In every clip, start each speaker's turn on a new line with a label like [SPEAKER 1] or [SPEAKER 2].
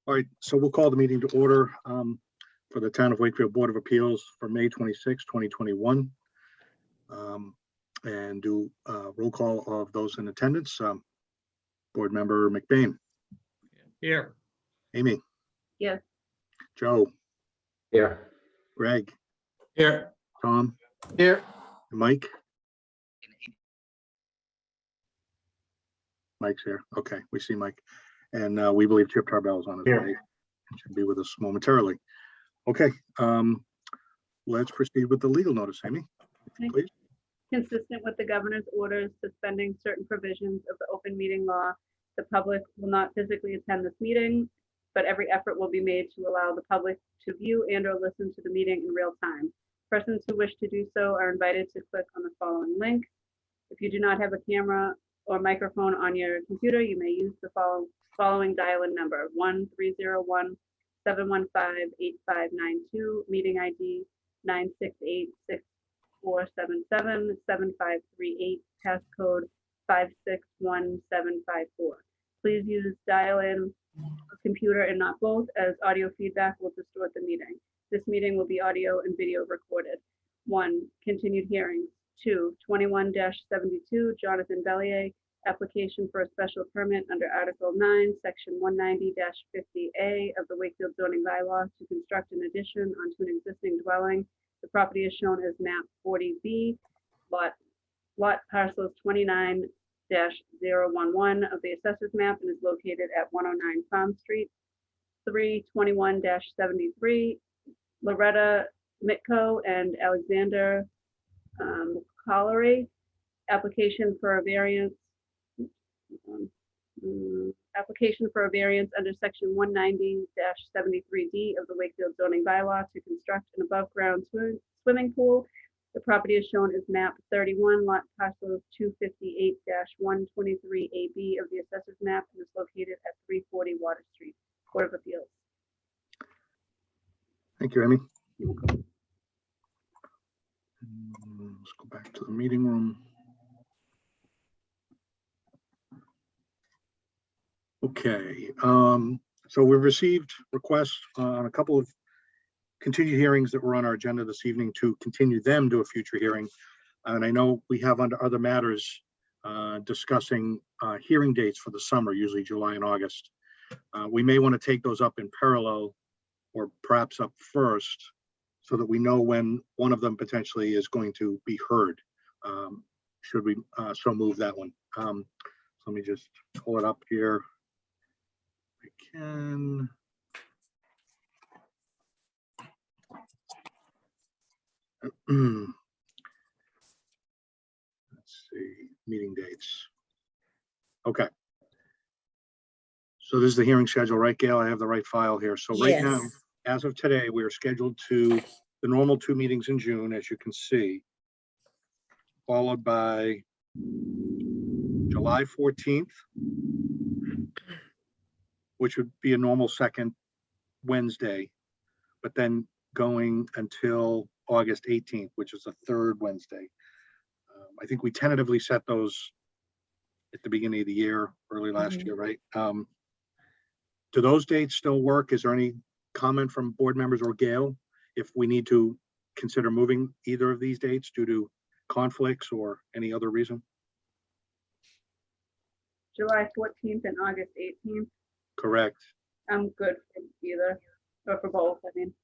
[SPEAKER 1] All right, so we'll call the meeting to order for the Town of Wakefield Board of Appeals for May 26, 2021. And do a roll call of those in attendance. Board Member McBain.
[SPEAKER 2] Here.
[SPEAKER 1] Amy.
[SPEAKER 3] Yes.
[SPEAKER 1] Joe.
[SPEAKER 4] Here.
[SPEAKER 1] Greg.
[SPEAKER 2] Here.
[SPEAKER 1] Tom.
[SPEAKER 2] Here.
[SPEAKER 1] Mike. Mike's here. Okay, we see Mike. And we believe Chip Tarbell is on his way. Should be with us momentarily. Okay, let's proceed with the legal notice, Amy, please.
[SPEAKER 3] Consistent with the governor's orders suspending certain provisions of the open meeting law, the public will not physically attend this meeting, but every effort will be made to allow the public to view and or listen to the meeting in real time. Persons who wish to do so are invited to click on the following link. If you do not have a camera or microphone on your computer, you may use the following dial-in number: 1-301-715-8592, meeting ID 968-6477-7538, passcode 561754. Please use dial-in computer and not both, as audio feedback will distort the meeting. This meeting will be audio and video recorded. 1. Continued hearings. 2. 21-72, Jonathan Bellier, application for a special permit under Article 9, Section 190-50A of the Wakefield zoning bylaw to construct an addition onto an existing dwelling. The property is shown as map 40B, lot parcels 29-011 of the assessor's map, and is located at 109 Farm Street. 3. 21-73, Loretta Mitko and Alexander Collery, application for a variance. Application for a variance under section 190-73D of the Wakefield zoning bylaw to construct an above ground swimming pool. The property is shown as map 31, lot parcel 258-123AB of the assessor's map, and is located at 340 Water Street. Court of Appeals.
[SPEAKER 1] Thank you, Amy. Let's go back to the meeting room. Okay, so we've received requests on a couple of continued hearings that were on our agenda this evening to continue them to a future hearing. And I know we have under other matters discussing hearing dates for the summer, usually July and August. We may want to take those up in parallel, or perhaps up first, so that we know when one of them potentially is going to be heard. Should we so move that one? So let me just pull it up here. I can. Let's see, meeting dates. Okay. So this is the hearing schedule, right, Gail? I have the right file here. So right now, as of today, we are scheduled to the normal 2 meetings in June, as you can see, followed by July 14th, which would be a normal second Wednesday, but then going until August 18th, which is the third Wednesday. I think we tentatively set those at the beginning of the year, early last year, right? Do those dates still work? Is there any comment from board members or Gail if we need to consider moving either of these dates due to conflicts or any other reason?
[SPEAKER 3] July 14th and August 18th.
[SPEAKER 1] Correct.
[SPEAKER 3] I'm good for either, or for both, I mean.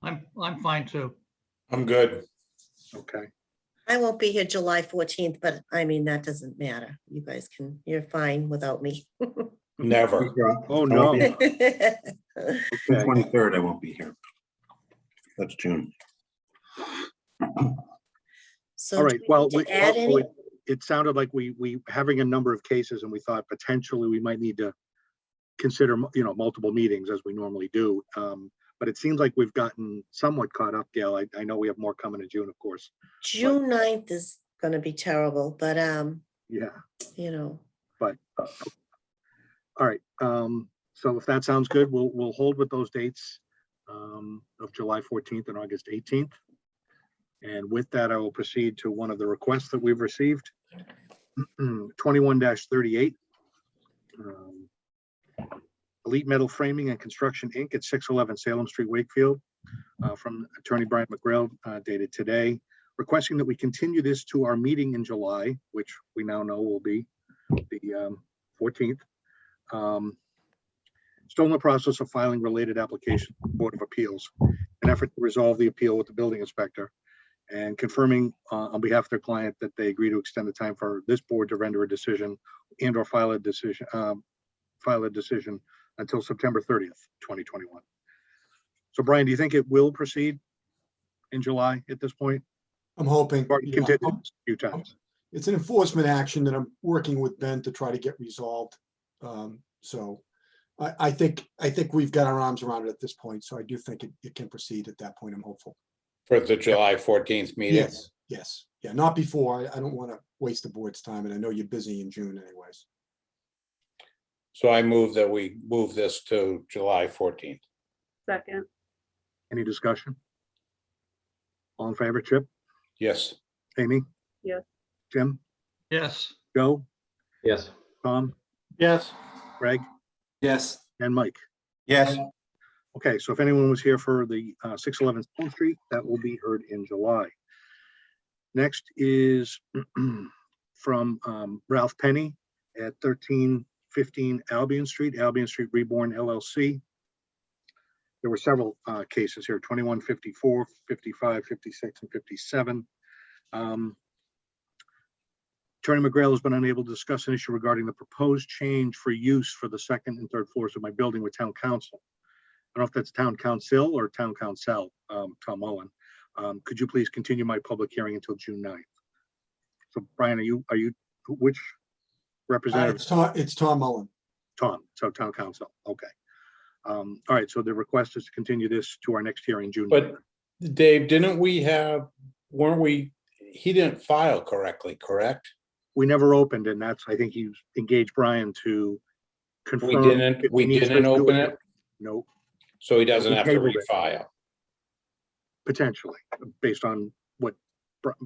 [SPEAKER 2] I'm fine too.
[SPEAKER 4] I'm good.
[SPEAKER 1] Okay.
[SPEAKER 5] I won't be here July 14th, but I mean, that doesn't matter. You guys can, you're fine without me.
[SPEAKER 4] Never.
[SPEAKER 1] Oh, no.
[SPEAKER 4] The
[SPEAKER 1] Okay.
[SPEAKER 4] 23rd, I won't be here. That's June.
[SPEAKER 5] So
[SPEAKER 1] All
[SPEAKER 5] do
[SPEAKER 1] right.
[SPEAKER 5] we
[SPEAKER 1] Well,
[SPEAKER 5] need to add any?
[SPEAKER 1] it sounded like we having a number of cases, and we thought potentially we might need to consider, multiple meetings as we normally do. But it seems like we've gotten somewhat caught up, Gail. I know we have more coming in June, of course.
[SPEAKER 5] June 9th is gonna be terrible, but
[SPEAKER 1] Yeah. But all right. So if that sounds good, we'll hold with those dates of July 14th and August 18th. And with that, I will proceed to one of the requests that we've received, 21-38. Elite Metal Framing and Construction, Inc. at 611 Salem Street, Wakefield, from Attorney Brian McGrail, dated today, requesting that we continue this to our meeting in July, which we now know will be the 14th. Still in the process of filing related application with the Board of Appeals, an effort to resolve the appeal with the building inspector, and confirming on behalf of their client that they agree to extend the time for this board to render a decision and or file a decision until September 30th, 2021. So Brian, do you think it will proceed in July at this point?
[SPEAKER 6] I'm hoping.
[SPEAKER 1] Already
[SPEAKER 6] Yeah,
[SPEAKER 1] continued a few times.
[SPEAKER 6] it's an enforcement action that I'm working with Ben to try to get resolved. So I think we've got our arms around it at this point. So I do think it can proceed at that point. I'm hopeful.
[SPEAKER 4] For the July 14th meeting.
[SPEAKER 6] Yes, yes. Yeah, not before. I don't want to waste the board's time, and I know you're busy in June anyways.
[SPEAKER 4] So I move that we move this to July 14th.
[SPEAKER 3] Second,
[SPEAKER 1] Any discussion? All in favor, Chip,
[SPEAKER 4] Yes.
[SPEAKER 1] Amy?
[SPEAKER 3] Yes.
[SPEAKER 1] Jim,
[SPEAKER 2] yes,
[SPEAKER 1] Joe,
[SPEAKER 7] Yes.
[SPEAKER 1] Tom,
[SPEAKER 7] Yes.
[SPEAKER 1] Greg,
[SPEAKER 7] Yes.
[SPEAKER 1] and Mike?
[SPEAKER 7] Yes.
[SPEAKER 1] Okay, so if anyone was here for the 611 Stone Street, that will be heard in July. Next is from Ralph Penny at 1315 Albion Street Reborn LLC. There were several cases here, 21, 54, 55, 56, and 57. Attorney McGrail has been unable to discuss an issue regarding the proposed change for use for the second and third floors of my building with town council. I don't know if that's town council or town council, Tom Mullen. Could you please continue my public hearing until June 9th? So Brian, are you which representative?
[SPEAKER 6] It's Tom Mullen.
[SPEAKER 1] Tom, so town council, okay. All right, so the request is to continue this to our next hearing, June.
[SPEAKER 4] But Dave, he didn't file correctly, correct?
[SPEAKER 1] We never opened, and that's, I think he engaged Brian to confirm. if
[SPEAKER 4] We
[SPEAKER 1] he needs to
[SPEAKER 4] didn't
[SPEAKER 1] do
[SPEAKER 4] open it,
[SPEAKER 1] No,
[SPEAKER 4] so he doesn't
[SPEAKER 1] We
[SPEAKER 4] have to
[SPEAKER 1] tabled it.
[SPEAKER 4] refile.
[SPEAKER 1] potentially, based on what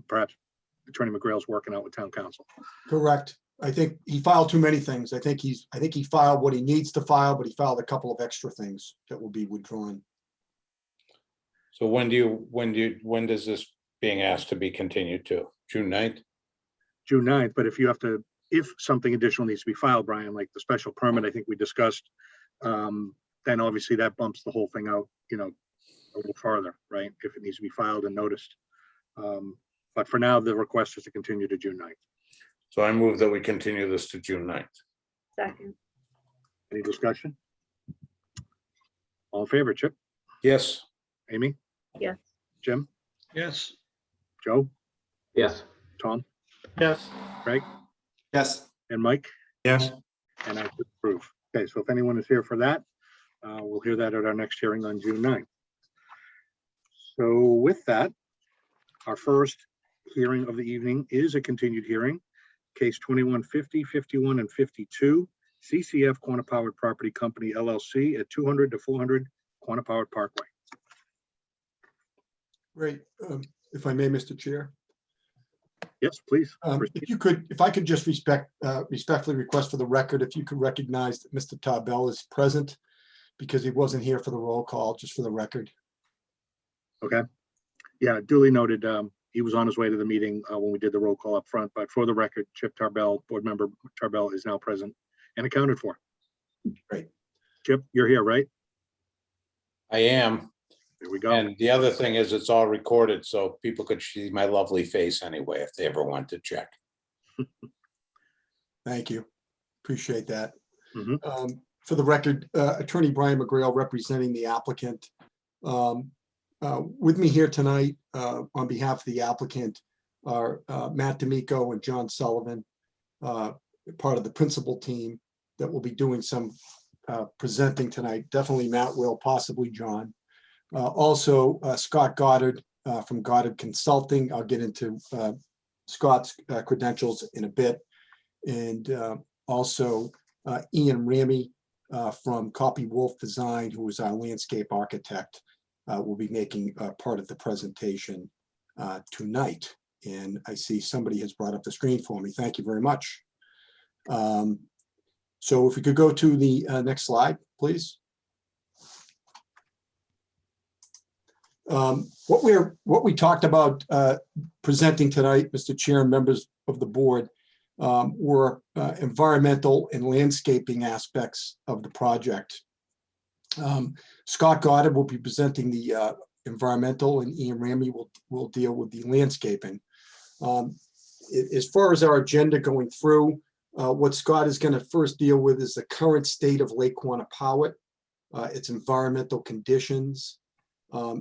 [SPEAKER 1] perhaps Attorney McGrail's working out with town council.
[SPEAKER 6] Correct. I think he filed too many things. I think he filed what he needs to file, but he filed a couple of extra things that will be withdrawn.
[SPEAKER 4] So when does this being asked to be continued to? June 9th?
[SPEAKER 1] June 9th, but if something additional needs to be filed, Brian, like the special permit, I think we discussed, then obviously that bumps the whole thing out, a little farther, right? If it needs to be filed and noticed. But for now, the request is to continue to June 9th.
[SPEAKER 4] So I move that we continue this to June 9th.
[SPEAKER 3] second,
[SPEAKER 1] Any discussion? All in favor, Chip,
[SPEAKER 4] Yes.
[SPEAKER 1] Amy,
[SPEAKER 3] yes,
[SPEAKER 1] Jim,
[SPEAKER 2] yes,
[SPEAKER 1] Joe,
[SPEAKER 7] Yes.
[SPEAKER 1] Tom,
[SPEAKER 7] Yes.
[SPEAKER 1] Greg,
[SPEAKER 7] Yes.
[SPEAKER 1] and Mike?
[SPEAKER 7] Yes.
[SPEAKER 1] And I approve. Okay, so if anyone is here for that, we'll hear that at our next hearing on June 9th. So with that, our first hearing of the evening is a continued hearing. Case 2150, 51, and 52, CCF Quantipowered Property Company LLC at 200 to 400 Quantipowered Parkway.
[SPEAKER 6] Great. If I may, Mr. Chair.
[SPEAKER 1] Yes, please. Proceed.
[SPEAKER 6] If I could just respectfully request for the record, if you could recognize that Mr. Tarbell is present because he wasn't here for the roll call, just for the record.
[SPEAKER 1] Okay. Yeah, duly noted. He was on his way to the meeting when we did the roll call up front, but for the record, Chip Tarbell, board member Tarbell, is now present and accounted for.
[SPEAKER 6] Great.
[SPEAKER 1] Chip, you're here, right?
[SPEAKER 4] I am.
[SPEAKER 1] There we go.
[SPEAKER 4] And the other thing is it's all recorded, so people could see my lovely face anyway, if they ever want to check.
[SPEAKER 6] Thank you. Appreciate that.
[SPEAKER 1] Mhm.
[SPEAKER 6] For the record, Attorney Brian McGrail representing the applicant. With me here tonight on behalf of the applicant are Matt D'Amico and John Sullivan, part of the principal team that will be doing some presenting tonight. Definitely Matt will, possibly John. Also Scott Goddard from Goddard Consulting. I'll get into Scott's credentials in a bit. And also Ian Ramey from Copy Wolf Design, who is our landscape architect, will be making part of the presentation tonight. And I see somebody has brought up the screen for me. Thank you very much. So if we could go to the next slide, please. What we talked about presenting tonight, Mr. Chair and members of the board, were environmental and landscaping aspects of the project. Scott Goddard will be presenting the environmental, and Ian Ramey will deal with the landscaping. As far as our agenda going through, what Scott is going to first deal with is the current state of Lake Quannapowitt, its environmental conditions.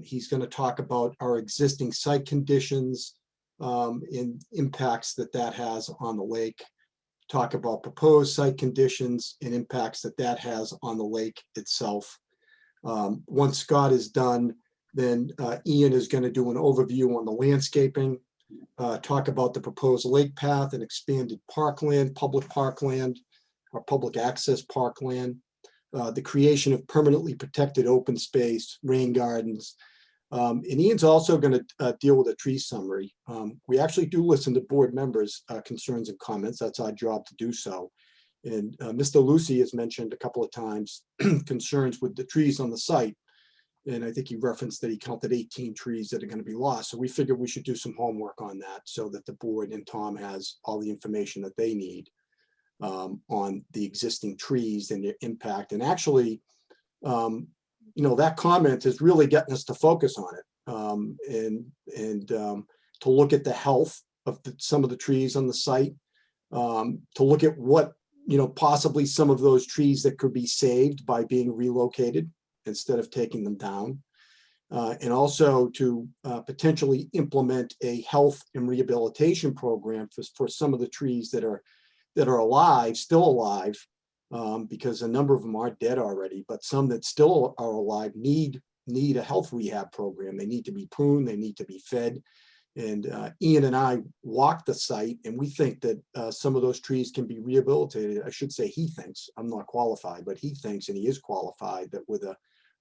[SPEAKER 6] He's going to talk about our existing site conditions and impacts that has on the lake, talk about proposed site conditions and impacts that has on the lake itself. Once Scott is done, then Ian is going to do an overview on the landscaping, talk about the proposed lake path and expanded parkland, public parkland, or public access parkland, the creation of permanently protected open space, rain gardens. And Ian's also going to deal with a tree summary. We actually do listen to board members' concerns and comments. That's our job to do so. And Mr. Lucy has mentioned a couple of times concerns with the trees on the site. And I think he referenced that he counted 18 trees that are going to be lost. So we figured we should do some homework on that so that the board and Tom has all the information that they need on the existing trees and their impact. And actually, that comment is really getting us to focus on it and to look at the health of some of the trees on the site, to look at what, possibly some of those trees that could be saved by being relocated instead of taking them down, and also to potentially implement a health and rehabilitation program for some of the trees that are alive, still alive, because a number of them are dead already, but some that still are alive need a health rehab program. They need to be pruned, they need to be fed. And Ian and I walked the site, and we think that some of those trees can be rehabilitated. I should say he thinks, I'm not qualified, but he thinks, and he is qualified, that with a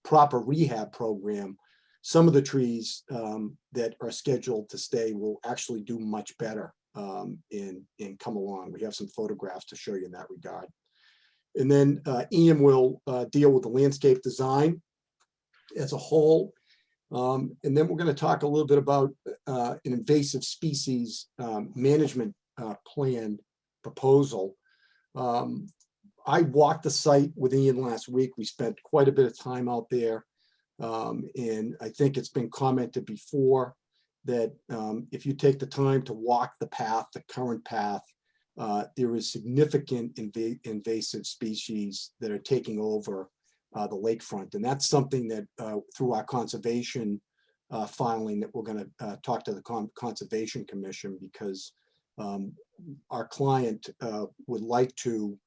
[SPEAKER 6] proper rehab program, some of the trees that are scheduled to stay will actually do much better and come along. We have some photographs to show you in that regard. And then Ian will deal with the landscape design as a whole. And then we're going to talk a little bit about an invasive species management plan proposal. I walked the site with Ian last week. We spent quite a bit of time out there. And I think it's been commented before that if you take the time to walk the path, the current path, there is significant invasive species that are taking over the lakefront. And that's something that through our conservation filing that we're going to talk to the Conservation Commission, because our client would like to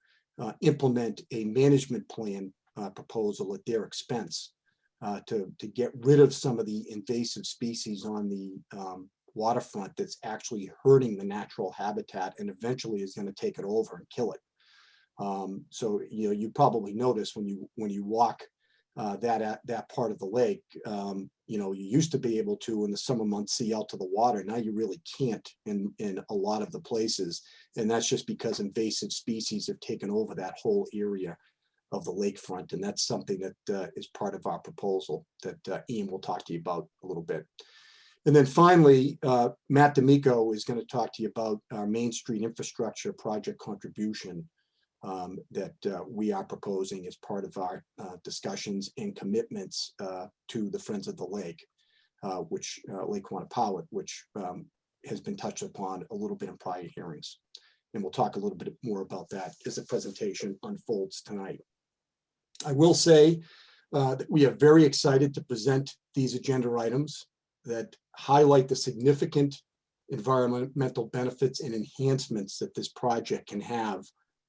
[SPEAKER 6] implement a management plan proposal at their expense to get rid of some of the invasive species on the waterfront that's actually hurting the natural habitat and eventually is going to take it over and kill it. So you probably notice when you walk that part of the lake, you used to be able to in the summer months see out to the water. Now you really can't in a lot of the places, and that's just because invasive species have taken over that whole area of the lakefront, and that's something that is part of our proposal that Ian will talk to you about a little bit. And then finally, Matt D'Amico is going to talk to you about our Main Street infrastructure project contribution that we are proposing as part of our discussions and commitments to the Friends of the Lake, which Lake Quannapowitt, which has been touched upon a little bit in prior hearings. And we'll talk a little bit more about that as the presentation unfolds tonight. I will say that we are very excited to present these agenda items that highlight the significant environmental benefits and enhancements that this project can have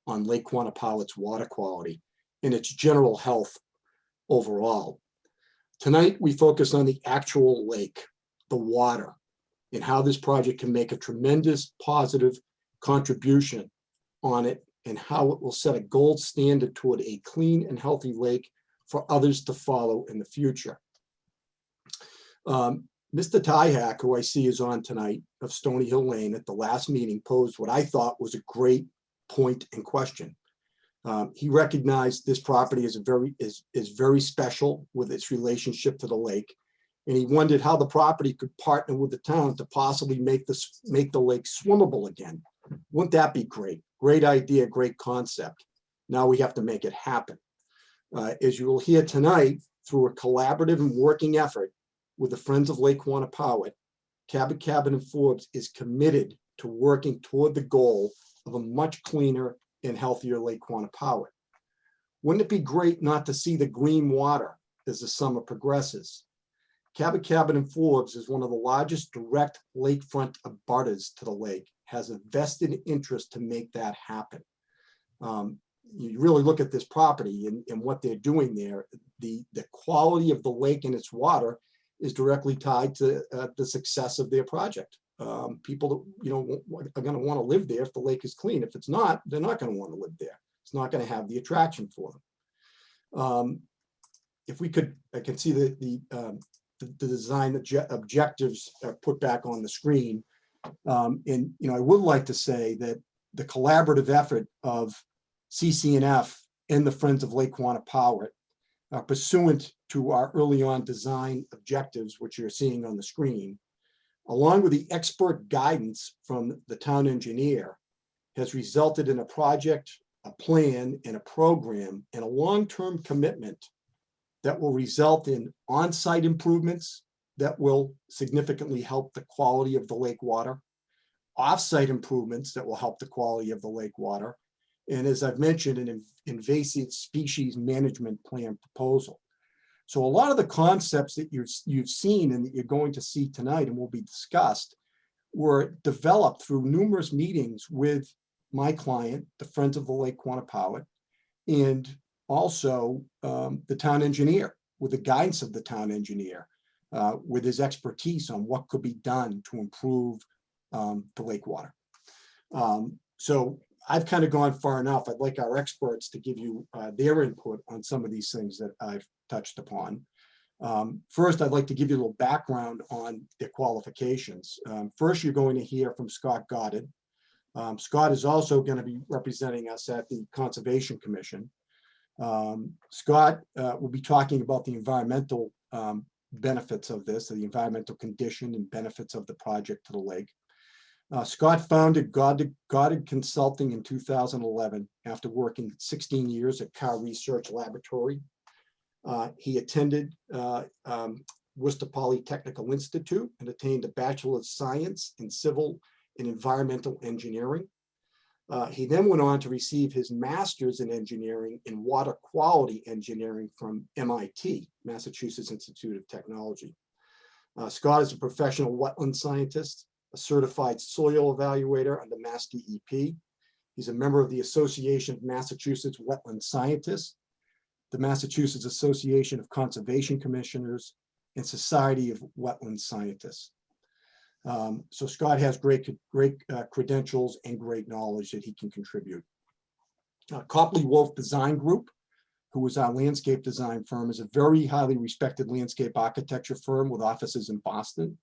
[SPEAKER 6] on Lake Quannapowitt's water quality and its general health overall. Tonight, we focus on the actual lake, the water, and how this project can make a tremendous positive contribution on it and how it will set a gold standard toward a clean and healthy lake for others to follow in the future. Mr. Tyhack, who I see is on tonight of Stony Hill Lane at the last meeting, posed what I thought was a great point and question. He recognized this property as is very special with its relationship to the lake. And he wondered how the property could partner with the town to possibly make the lake swimmable again. Wouldn't that be great? Great idea, great concept. Now we have to make it happen. As you will hear tonight, through a collaborative and working effort with the Friends of Lake Quannapowitt, Cabot and Forbes is committed to working toward the goal of a much cleaner and healthier Lake Quannapowitt. Wouldn't it be great not to see the green water as the summer progresses? Cabot and Forbes is one of the largest direct lakefront abutters to the lake, has a vested interest to make that happen. You really look at this property and what they're doing there, the quality of the lake and its water is directly tied to the success of their project. People are going to want to live there if the lake is clean. If it's not, they're not going to want to live there. It's not going to have the attraction for them. If we could, I can see the design objectives are put back on the screen. And I would like to say that the collaborative effort of CCNF and the Friends of Lake Quannapowitt, pursuant to our early on design objectives, which you're seeing on the screen, along with the expert guidance from the town engineer, has resulted in a project, a plan, and a program, and a long-term commitment that will result in on-site improvements that will significantly help the quality of the lake water, off-site improvements that will help the quality of the lake water, and as I've mentioned, an invasive species management plan proposal. So a lot of the concepts that you've seen and that you're going to see tonight and will be discussed were developed through numerous meetings with my client, the Friends of the Lake Quannapowitt, and also the town engineer, with the guidance of the town engineer, with his expertise on what could be done to improve the lake water. So I've kind of gone far enough. I'd like our experts to give you their input on some of these things that I've touched upon. First, I'd like to give you a little background on their qualifications. First, you're going to hear from Scott Goddard. Scott is also going to be representing us at the Conservation Commission. Scott will be talking about the environmental benefits of this, the environmental condition and benefits of the project to the lake. Scott founded Goddard Consulting in 2011 after working 16 years at Carr Research Laboratory. He attended Worcester Polytechnical Institute and attained a Bachelor of Science in Civil and Environmental Engineering. He then went on to receive his Master's in Engineering in Water Quality Engineering from MIT, Massachusetts Institute of Technology. Scott is a professional wetland scientist, a certified soil evaluator under Mass DEP. He's a member of the Association of Massachusetts Wetland Scientists, the Massachusetts Association of Conservation Commissioners, and Society of Wetland Scientists. So Scott has great credentials and great knowledge that he can contribute. Copley Wolf Design Group, who is our landscape design firm, is a very highly respected landscape architecture firm with offices in Boston.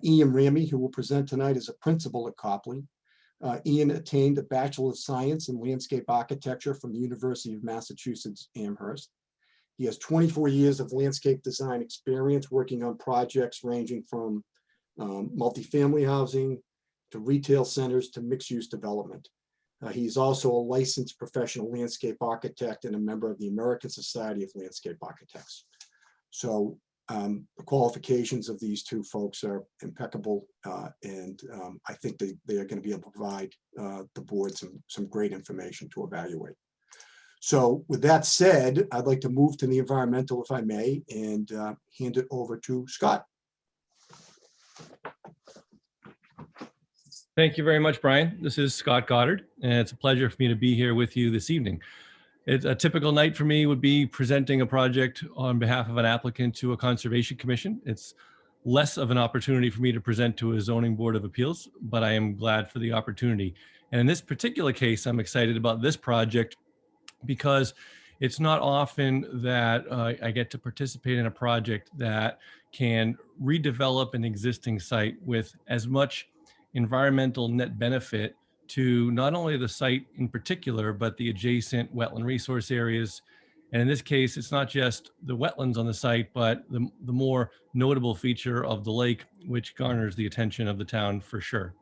[SPEAKER 6] Ian Ramey, who will present tonight, is a principal at Copley. Ian attained a Bachelor of Science in Landscape Architecture from the University of Massachusetts Amherst. He has 24 years of landscape design experience working on projects ranging from multifamily housing to retail centers to mixed-use development. He's also a licensed professional landscape architect and a member of the American Society of Landscape Architects. So the qualifications of these two folks are impeccable, and I think they are going to be able to provide the board some great information to evaluate. So with that said, I'd like to move to the environmental, if I may, and hand it over to Scott.
[SPEAKER 8] Thank you very much, Brian. This is Scott Goddard, and it's a pleasure for me to be here with you this evening. It's a typical night for me would be presenting a project on behalf of an applicant to a conservation commission. It's less of an opportunity for me to present to a zoning board of appeals, but I am glad for the opportunity. And in this particular case, I'm excited about this project because it's not often that I get to participate in a project that can redevelop an existing site with as much environmental net benefit to not only the site in particular, but the adjacent wetland resource areas. And in this case, it's not just the wetlands on the site, but the more notable feature of the lake, which garners the attention of the town for sure.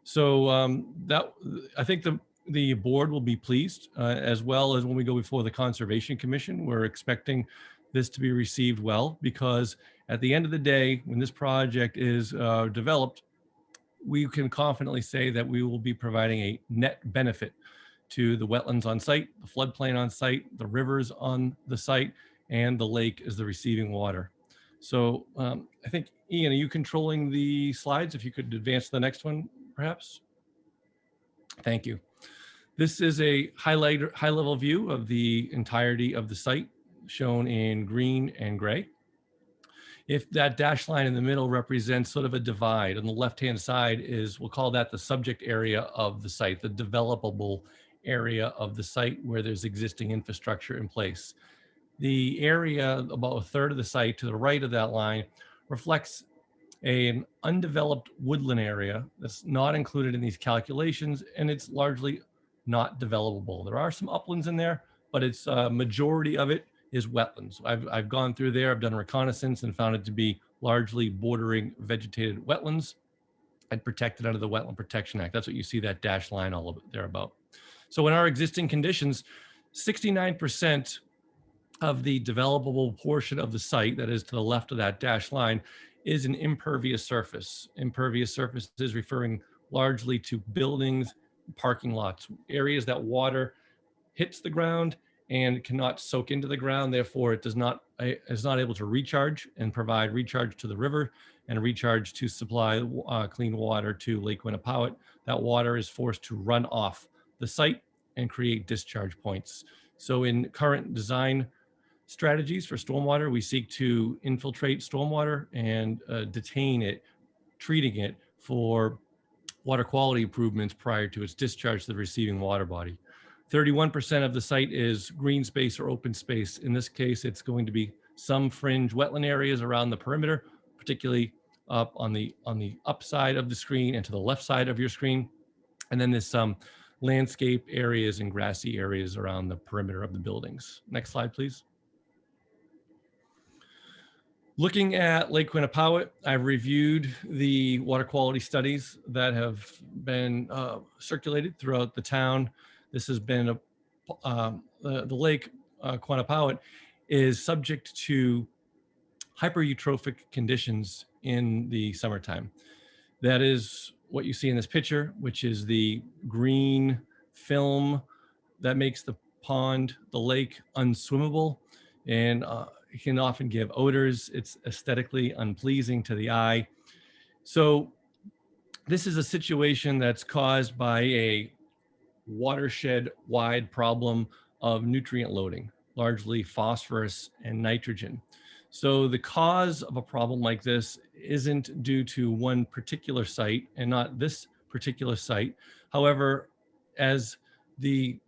[SPEAKER 8] So I think the board will be pleased, as well as when we go before the Conservation Commission. We're expecting this to be received well, because at the end of the day, when this project is developed, we can confidently say that we will be providing a net benefit to the wetlands on site, the floodplain on site, the rivers on the site, and the lake as the receiving water. So I think, Ian, are you controlling the slides? If you could advance to the next one, perhaps. Thank you. This is a high-level view of the entirety of the site, shown in green and gray. If that dashed line in the middle represents sort of a divide, on the left-hand side is, we'll call that the subject area of the site, the developable area of the site where there's existing infrastructure in place. The area, about a third of the site to the right of that line, reflects an undeveloped woodland area that's not included in these calculations, and it's largely not developable. There are some uplands in there, but it's majority of it is wetlands. I've gone through there, I've done reconnaissance and found it to be largely bordering vegetated wetlands and protected under the Wetland Protection Act. That's what you see that dashed line all of it there about. So in our existing conditions, 69% of the developable portion of the site, that is to the left of that dashed line, is an impervious surface. Impervious surface is referring largely to buildings, parking lots, areas that water hits the ground and cannot soak into the ground. Therefore, it is not able to recharge and provide recharge to the river and recharge to supply clean water to Lake Quinnipiac. That water is forced to run off the site and create discharge points. So in current design strategies for stormwater, we seek to infiltrate stormwater and detain it, treating it for water quality improvements prior to its discharge to the receiving water body. 31% of the site is green space or open space. In this case, it's going to be some fringe wetland areas around the perimeter, particularly up on the upside of the screen and to the left side of your screen. And then there's some landscape areas and grassy areas around the perimeter of the buildings. Next slide, please. Looking at Lake Quinnipiac, I've reviewed the water quality studies that have been circulated throughout the town. This has been the Lake Quinnipiac is subject to hypereutrophic conditions in the summertime. That is what you see in this picture, which is the green film that makes the pond, the lake, unswimmable, and it can often give odors. It's aesthetically unpleasing to the eye. So this is a situation that's caused by a watershed-wide problem of nutrient loading, largely phosphorus and nitrogen. So the cause of a problem like this isn't due to one particular site and not this particular site. However, as the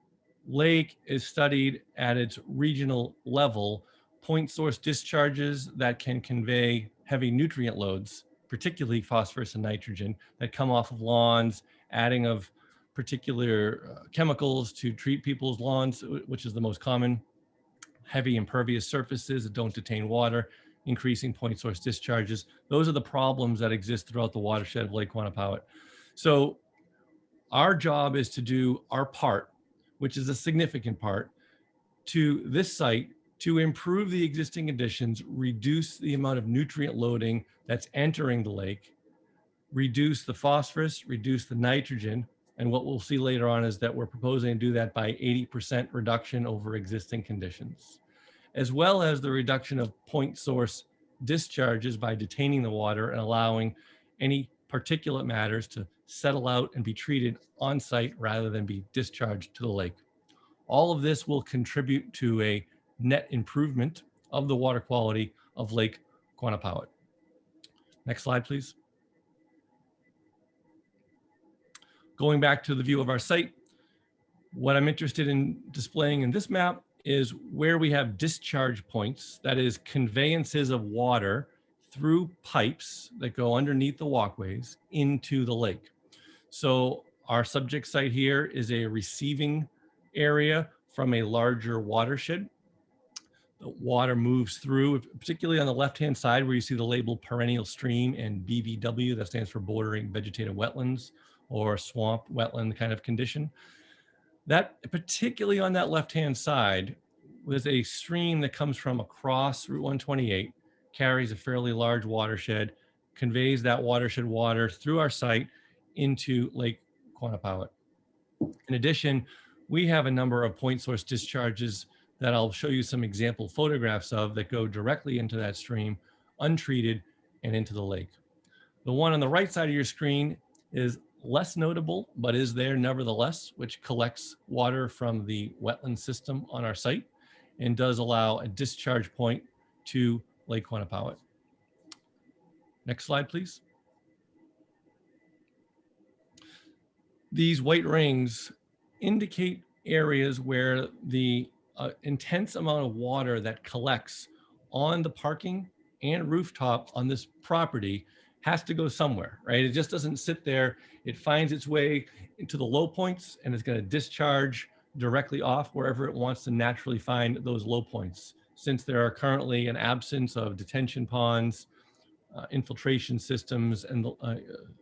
[SPEAKER 8] lake is studied at its regional level, point source discharges that can convey heavy nutrient loads, particularly phosphorus and nitrogen, that come off of lawns, adding of particular chemicals to treat people's lawns, which is the most common, heavy impervious surfaces that don't detain water, increasing point source discharges. Those are the problems that exist throughout the watershed of Lake Quinnipiac. So our job is to do our part, which is a significant part, to this site to improve the existing conditions, reduce the amount of nutrient loading that's entering the lake, reduce the phosphorus, reduce the nitrogen. And what we'll see later on is that we're proposing to do that by 80% reduction over existing conditions, as well as the reduction of point source discharges by detaining the water and allowing any particulate matters to settle out and be treated on site rather than be discharged to the lake. All of this will contribute to a net improvement of the water quality of Lake Quinnipiac. Next slide, please. Going back to the view of our site, what I'm interested in displaying in this map is where we have discharge points, that is conveyances of water through pipes that go underneath the walkways into the lake. So Our subject site here is a receiving area from a larger watershed. The water moves through, particularly on the left-hand side where you see the label perennial stream and BVW, that stands for bordering vegetative wetlands or swamp wetland kind of condition. That, particularly on that left-hand side, was a stream that comes from across Route 128, carries a fairly large watershed, conveys that watershed water through our site into Lake Quannapowitt. In addition, we have a number of point source discharges that I'll show you some example photographs of that go directly into that stream, untreated, and into the lake. The one on the right side of your screen is less notable, but is there nevertheless, which collects water from the wetland system on our site and does allow a discharge point to Lake Quannapowitt. Next slide, please. These white rings indicate areas where the intense amount of water that collects on the parking and rooftop on this property has to go somewhere, right? It just doesn't sit there. It finds its way into the low points and it's going to discharge directly off wherever it wants to naturally find those low points. Since there are currently an absence of detention ponds, infiltration systems, and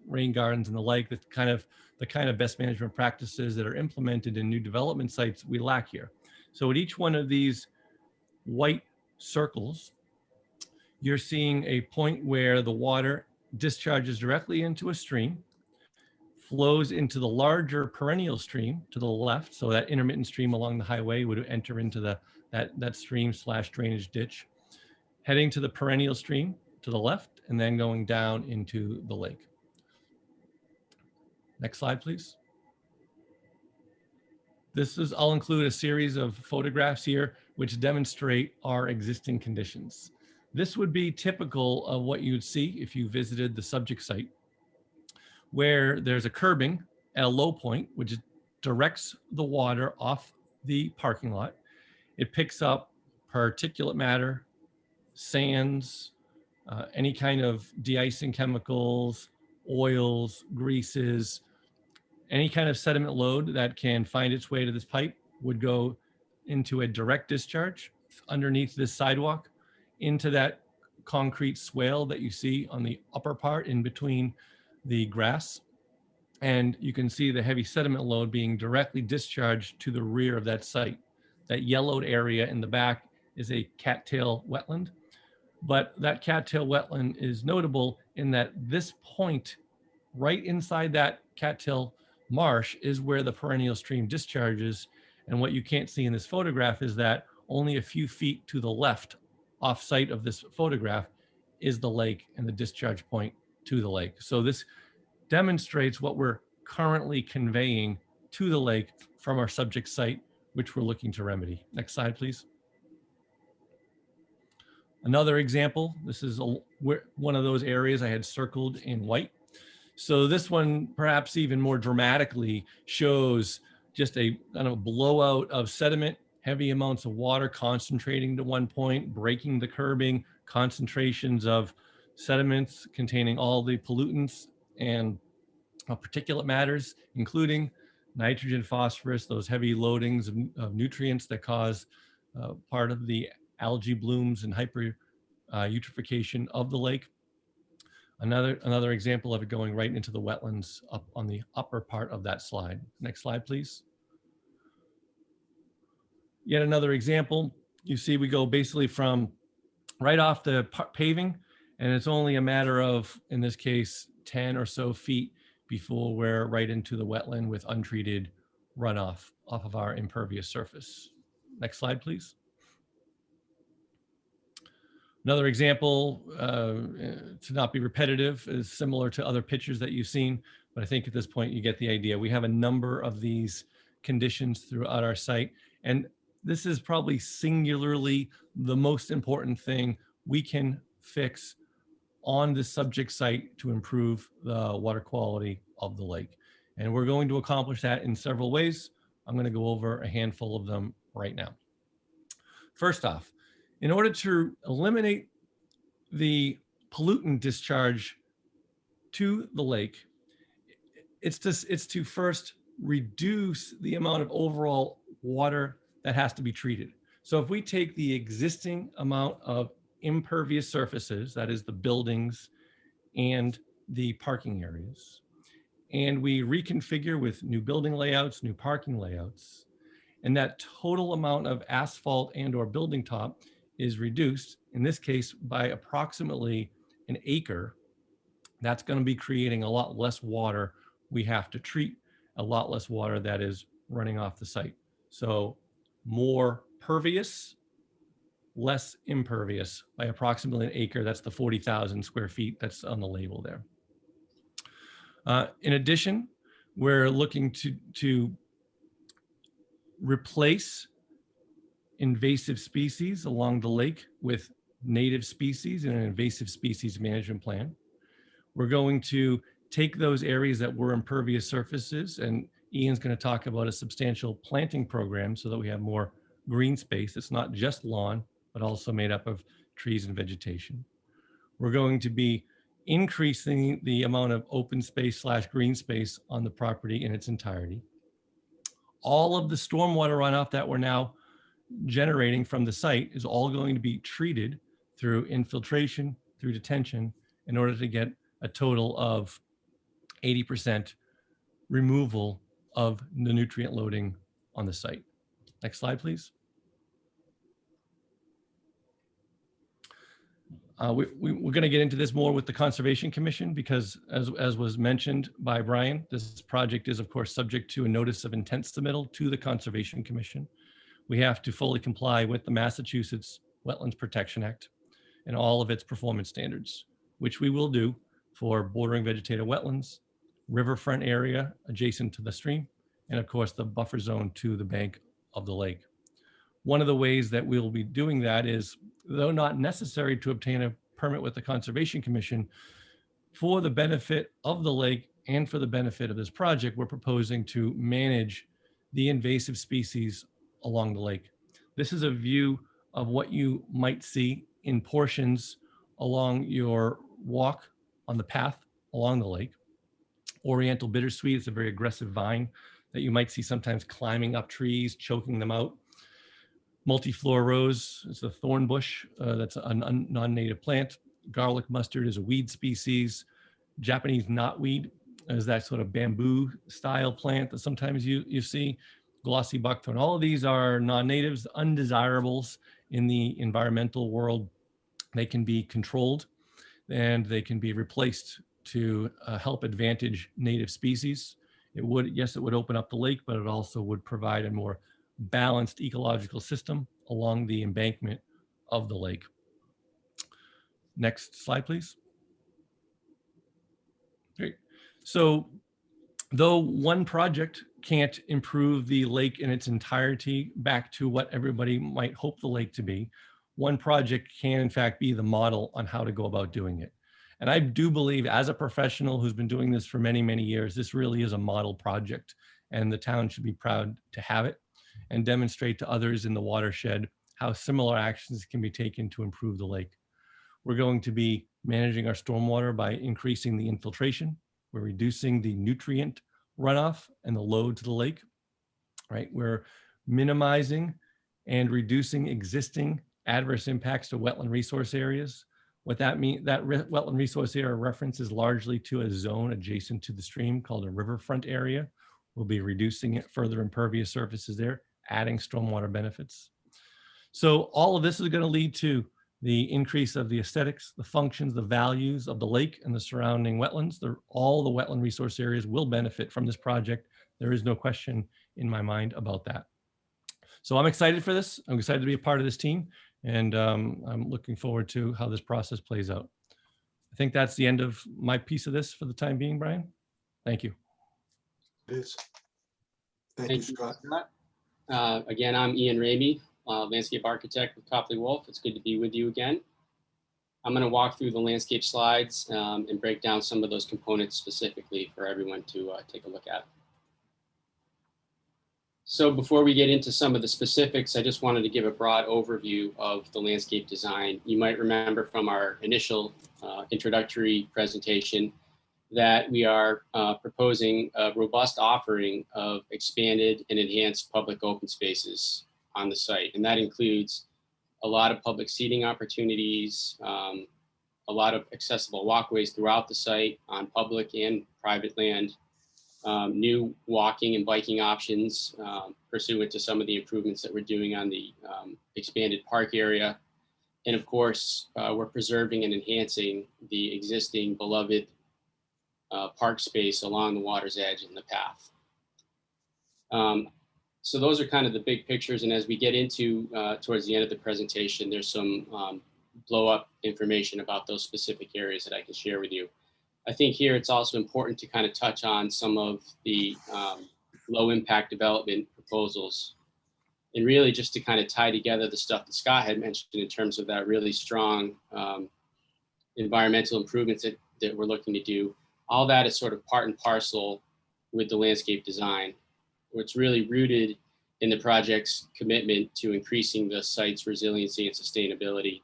[SPEAKER 8] rain gardens and the like, the kind of best management practices that are implemented in new development sites we lack here. So at each one of these white circles, you're seeing a point where the water discharges directly into a stream, flows into the larger perennial stream to the left. So that intermittent stream along the highway would enter into that stream / drainage ditch, heading to the perennial stream to the left, and then going down into the lake. Next slide, please. I'll include a series of photographs here which demonstrate our existing conditions. This would be typical of what you'd see if you visited the subject site, where there's a curbing at a low point, which directs the water off the parking lot. It picks up particulate matter, sands, any kind of de-icing chemicals, oils, greases, any kind of sediment load that can find its way to this pipe would go into a direct discharge underneath this sidewalk into that concrete swale that you see on the upper part in between the grass. And you can see the heavy sediment load being directly discharged to the rear of that site. That yellowed area in the back is a cattail wetland, but that cattail wetland is notable in that this point right inside that cattail marsh is where the perennial stream discharges. And what you can't see in this photograph is that only a few feet to the left off site of this photograph is the lake and the discharge point to the lake. So this demonstrates what we're currently conveying to the lake from our subject site, which we're looking to remedy. Next slide, please. Another example, this is one of those areas I had circled in white. So this one perhaps even more dramatically shows just a kind of blowout of sediment, heavy amounts of water concentrating to one point, breaking the curbing, concentrations of sediments containing all the pollutants and particulate matters, including nitrogen, phosphorus, those heavy loadings of nutrients that cause part of the algae blooms and hyper eutrophication of the lake. Another example of it going right into the wetlands up on the upper part of that slide. Next slide, please. Yet another example. You see we go basically from right off the paving, and it's only a matter of, in this case, 10 or so feet before we're right into the wetland with untreated runoff off of our impervious surface. Next slide, please. Another example, to not be repetitive, is similar to other pictures that you've seen, but I think at this point you get the idea. We have a number of these conditions throughout our site, and this is probably singularly the most important thing we can fix on this subject site to improve the water quality of the lake. And we're going to accomplish that in several ways. I'm going to go over a handful of them right now. First off, in order to eliminate the pollutant discharge to the lake, it's to first reduce the amount of overall water that has to be treated. So if we take the existing amount of impervious surfaces, that is the buildings and the parking areas, and we reconfigure with new building layouts, new parking layouts, and that total amount of asphalt and or building top is reduced, in this case, by approximately an acre, that's going to be creating a lot less water we have to treat, a lot less water that is running off the site. So more pervious, less impervious by approximately an acre. That's the 40,000 square feet that's on the label there. In addition, we're looking to replace invasive species along the lake with native species in an invasive species management plan. We're going to take those areas that were impervious surfaces, and Ian's going to talk about a substantial planting program so that we have more green space. It's not just lawn, but also made up of trees and vegetation. We're going to be increasing the amount of open space / green space on the property in its entirety. All of the stormwater runoff that we're now generating from the site is all going to be treated through infiltration, through detention, in order to get a total of 80% removal of the nutrient loading on the site. Next slide, please. We're going to get into this more with the Conservation Commission because, as was mentioned by Brian, this project is, of course, subject to a notice of intent submittal to the Conservation Commission. We have to fully comply with the Massachusetts Wetlands Protection Act and all of its performance standards, which we will do for bordering vegetated wetlands, riverfront area adjacent to the stream, and of course the buffer zone to the bank of the lake. One of the ways that we'll be doing that is, though not necessary to obtain a permit with the Conservation Commission, for the benefit of the lake and for the benefit of this project, we're proposing to manage the invasive species along the lake. This is a view of what you might see in portions along your walk on the path along the lake. Oriental bittersweet is a very aggressive vine that you might see sometimes climbing up trees, choking them out. Multiflora rose is a thorn bush that's a non-native plant. Garlic mustard is a weed species. Japanese knotweed is that sort of bamboo style plant that sometimes you see. Glossy buckthorn. All of these are non-natives, undesirables in the environmental world. They can be controlled and they can be replaced to help advantage native species. It would, yes, it would open up the lake, but it also would provide a more balanced ecological system along the embankment of the lake. Next slide, please. Great. So though one project can't improve the lake in its entirety back to what everybody might hope the lake to be, one project can in fact be the model on how to go about doing it. And I do believe, as a professional who's been doing this for many, many years, this really is a model project, and the town should be proud to have it and demonstrate to others in the watershed how similar actions can be taken to improve the lake. We're going to be managing our stormwater by increasing the infiltration. We're reducing the nutrient runoff and the load to the lake, right? We're minimizing and reducing existing adverse impacts to wetland resource areas. What that means, that wetland resource area references largely to a zone adjacent to the stream called a riverfront area. We'll be reducing it, further impervious surfaces there, adding stormwater benefits. So all of this is going to lead to the increase of the aesthetics, the functions, the values of the lake and the surrounding wetlands. All the wetland resource areas will benefit from this project. There is no question in my mind about that. So I'm excited for this. I'm excited to be a part of this team, and I'm looking forward to how this process plays out. I think that's the end of my piece of this for the time being, Brian. Thank you.
[SPEAKER 6] It is. Thank you, Scott.
[SPEAKER 9] Again, I'm Ian Ramey, landscape architect with Copley Wolf. It's good to be with you again. I'm going to walk through the landscape slides and break down some of those components specifically for everyone to take a look at. So before we get into some of the specifics, I just wanted to give a broad overview of the landscape design. You might remember from our initial introductory presentation that we are proposing a robust offering of expanded and enhanced public open spaces on the site. And that includes a lot of public seating opportunities, a lot of accessible walkways throughout the site on public and private land, new walking and biking options pursuant to some of the improvements that we're doing on the expanded park area. And of course, we're preserving and enhancing the existing beloved park space along the water's edge and the path. So those are kind of the big pictures. And as we get into towards the end of the presentation, there's some blow up information about those specific areas that I can share with you. I think here it's also important to kind of touch on some of the low impact development proposals, and really just to kind of tie together the stuff that Scott had mentioned in terms of that really strong environmental improvements that we're looking to do. All that is sort of part and parcel with the landscape design, where it's really rooted in the project's commitment to increasing the site's resiliency and sustainability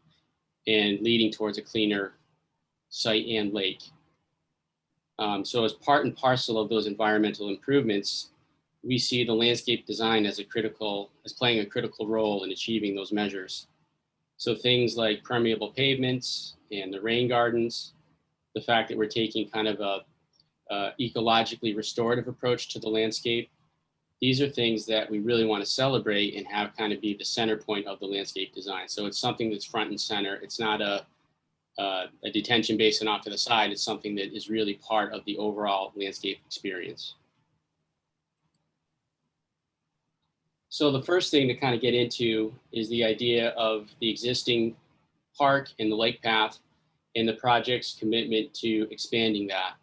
[SPEAKER 9] and leading towards a cleaner site and lake. So as part and parcel of those environmental improvements, we see the landscape design as playing a critical role in achieving those measures. So things like permeable pavements and the rain gardens, the fact that we're taking kind of a ecologically restorative approach to the landscape. These are things that we really want to celebrate and have kind of be the center point of the landscape design. So it's something that's front and center. It's not a detention basin off to the side. It's something that is really part of the overall landscape experience. So the first thing to kind of get into is the idea of the existing park and the lake path and the project's commitment to expanding that.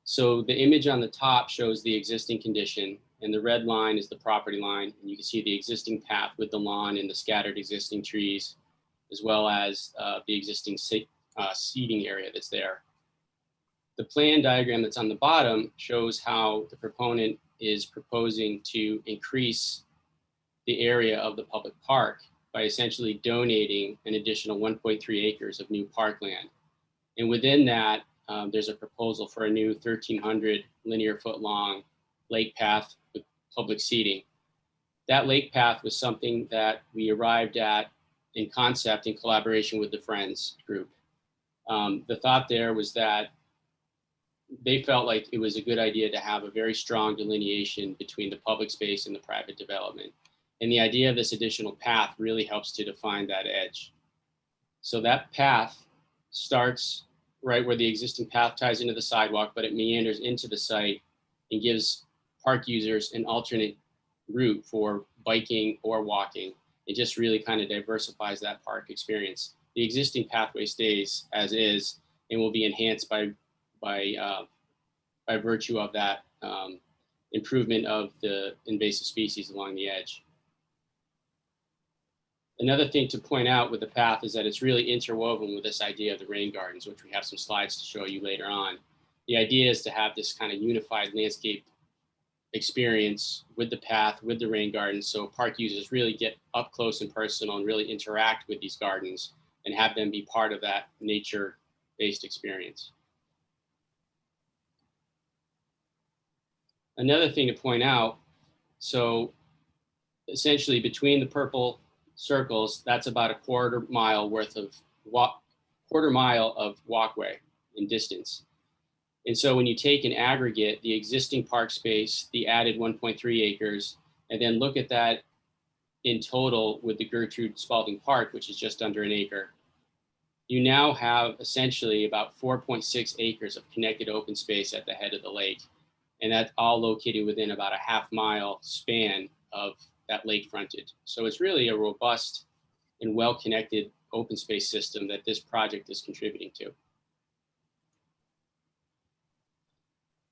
[SPEAKER 9] So the image on the top shows the existing condition, and the red line is the property line. And you can see the existing path with the lawn and the scattered existing trees, as well as the existing seating area that's there. The plan diagram that's on the bottom shows how the proponent is proposing to increase the area of the public park by essentially donating an additional 1.3 acres of new parkland. And within that, there's a proposal for a new 1,300 linear foot long lake path with public seating. That lake path was something that we arrived at in concept in collaboration with the Friends group. The thought there was that they felt like it was a good idea to have a very strong delineation between the public space and the private development. And the idea of this additional path really helps to define that edge. So that path starts right where the existing path ties into the sidewalk, but it meanders into the site and gives park users an alternate route for biking or walking. It just really kind of diversifies that park experience. The existing pathway stays as is and will be enhanced by virtue of that improvement of the invasive species along the edge. Another thing to point out with the path is that it's really interwoven with this idea of the rain gardens, which we have some slides to show you later on. The idea is to have this kind of unified landscape experience with the path, with the rain gardens, so park users really get up close and personal and really interact with these gardens and have them be part of that nature-based experience. Another thing to point out, so essentially between the purple circles, that's about a quarter mile of walkway in distance. And so when you take an aggregate, the existing park space, the added 1.3 acres, and then look at that in total with the Gertrude Spalding Park, which is just under an acre, you now have essentially about 4.6 acres of connected open space at the head of the lake. And that's all located within about a half-mile span of that lake frontage. So it's really a robust and well-connected open space system that this project is contributing to.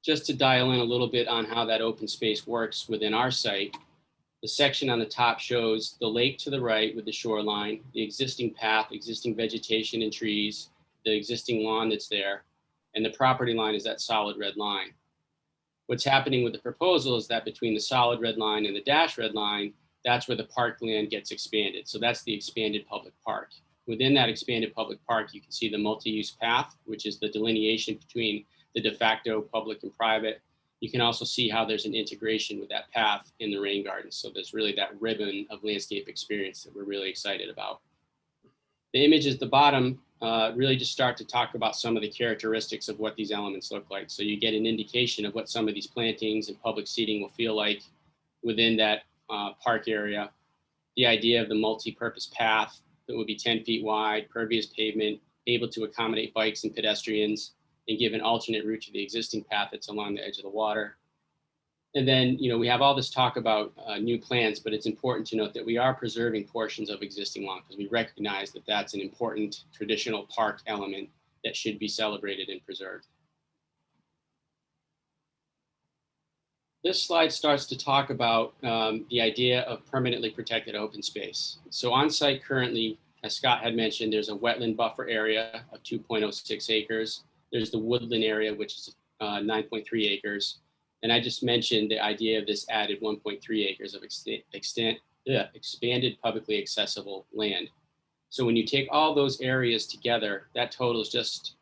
[SPEAKER 9] Just to dial in a little bit on how that open space works within our site, the section on the top shows the lake to the right with the shoreline, the existing path, existing vegetation and trees, the existing lawn that's there, and the property line is that solid red line. What's happening with the proposal is that between the solid red line and the dashed red line, that's where the parkland gets expanded. So that's the expanded public park. Within that expanded public park, you can see the multi-use path, which is the delineation between the de facto public and private. You can also see how there's an integration with that path in the rain garden. So there's really that ribbon of landscape experience that we're really excited about. The images at the bottom really just start to talk about some of the characteristics of what these elements look like. So you get an indication of what some of these plantings and public seating will feel like within that park area. The idea of the multi-purpose path that would be 10 feet wide, pervious pavement, able to accommodate bikes and pedestrians, and give an alternate route to the existing path that's along the edge of the water. And then, we have all this talk about new plants, but it's important to note that we are preserving portions of existing lawn because we recognize that that's an important traditional park element that should be celebrated and preserved. This slide starts to talk about the idea of permanently protected open space. So on site currently, as Scott had mentioned, there's a wetland buffer area of 2.06 acres. There's the woodland area, which is 9.3 acres. And I just mentioned the idea of this added 1.3 acres of expanded publicly accessible land. So when you take all those areas together, that totals just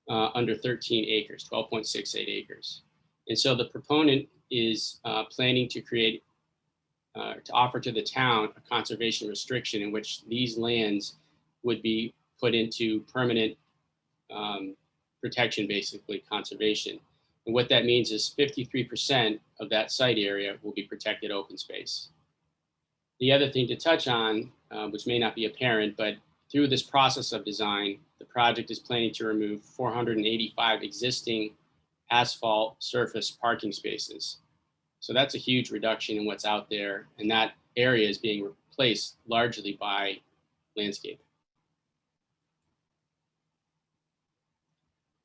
[SPEAKER 9] under 13 acres, 12.68 acres. And so the proponent is planning to create, to offer to the town a conservation restriction in which these lands would be put into permanent protection, basically conservation. And what that means is 53% of that site area will be protected open space. The other thing to touch on, which may not be apparent, but through this process of design, the project is planning to remove 485 existing asphalt surface parking spaces. So that's a huge reduction in what's out there. And that area is being replaced largely by landscape.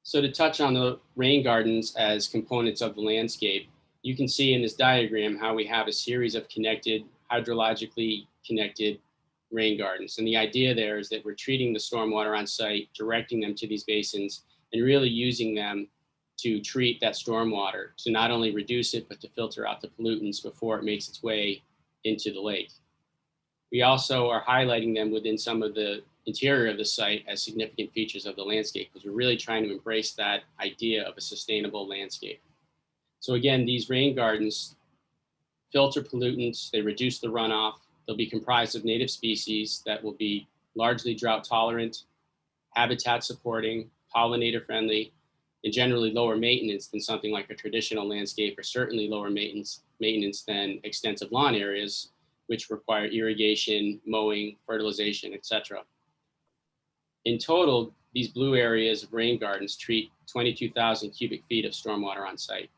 [SPEAKER 9] So to touch on the rain gardens as components of the landscape, you can see in this diagram how we have a series of connected, hydrologically connected rain gardens. And the idea there is that we're treating the stormwater on site, directing them to these basins, and really using them to treat that stormwater to not only reduce it, but to filter out the pollutants before it makes its way into the lake. We also are highlighting them within some of the interior of the site as significant features of the landscape because we're really trying to embrace that idea of a sustainable landscape. So again, these rain gardens filter pollutants, they reduce the runoff, they'll be comprised of native species that will be largely drought tolerant, habitat supporting, pollinator friendly, and generally lower maintenance than something like a traditional landscape, or certainly lower maintenance than extensive lawn areas, which require irrigation, mowing, fertilization, etc. In total, these blue areas of rain gardens treat 22,000 cubic feet of stormwater on site.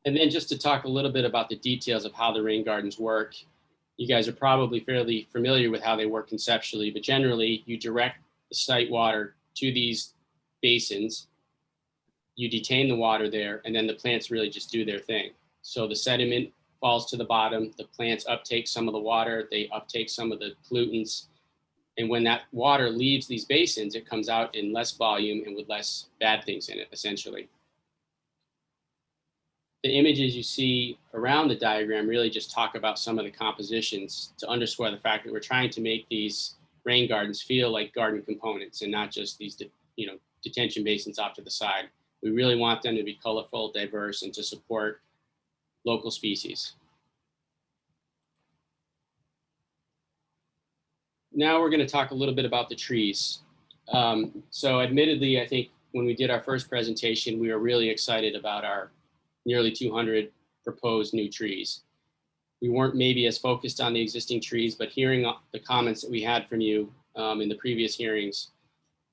[SPEAKER 9] And then just to talk a little bit about the details of how the rain gardens work, you guys are probably fairly familiar with how they work conceptually, but generally you direct the site water to these basins, you detain the water there, and then the plants really just do their thing. So the sediment falls to the bottom, the plants uptake some of the water, they uptake some of the pollutants, and when that water leaves these basins, it comes out in less volume and with less bad things in it, essentially. The images you see around the diagram really just talk about some of the compositions to underscore the fact that we're trying to make these rain gardens feel like garden components and not just these detention basins off to the side. We really want them to be colorful, diverse, and to support local species. Now we're going to talk a little bit about the trees. So admittedly, I think when we did our first presentation, we were really excited about our nearly 200 proposed new trees. We weren't maybe as focused on the existing trees, but hearing the comments that we had from you in the previous hearings,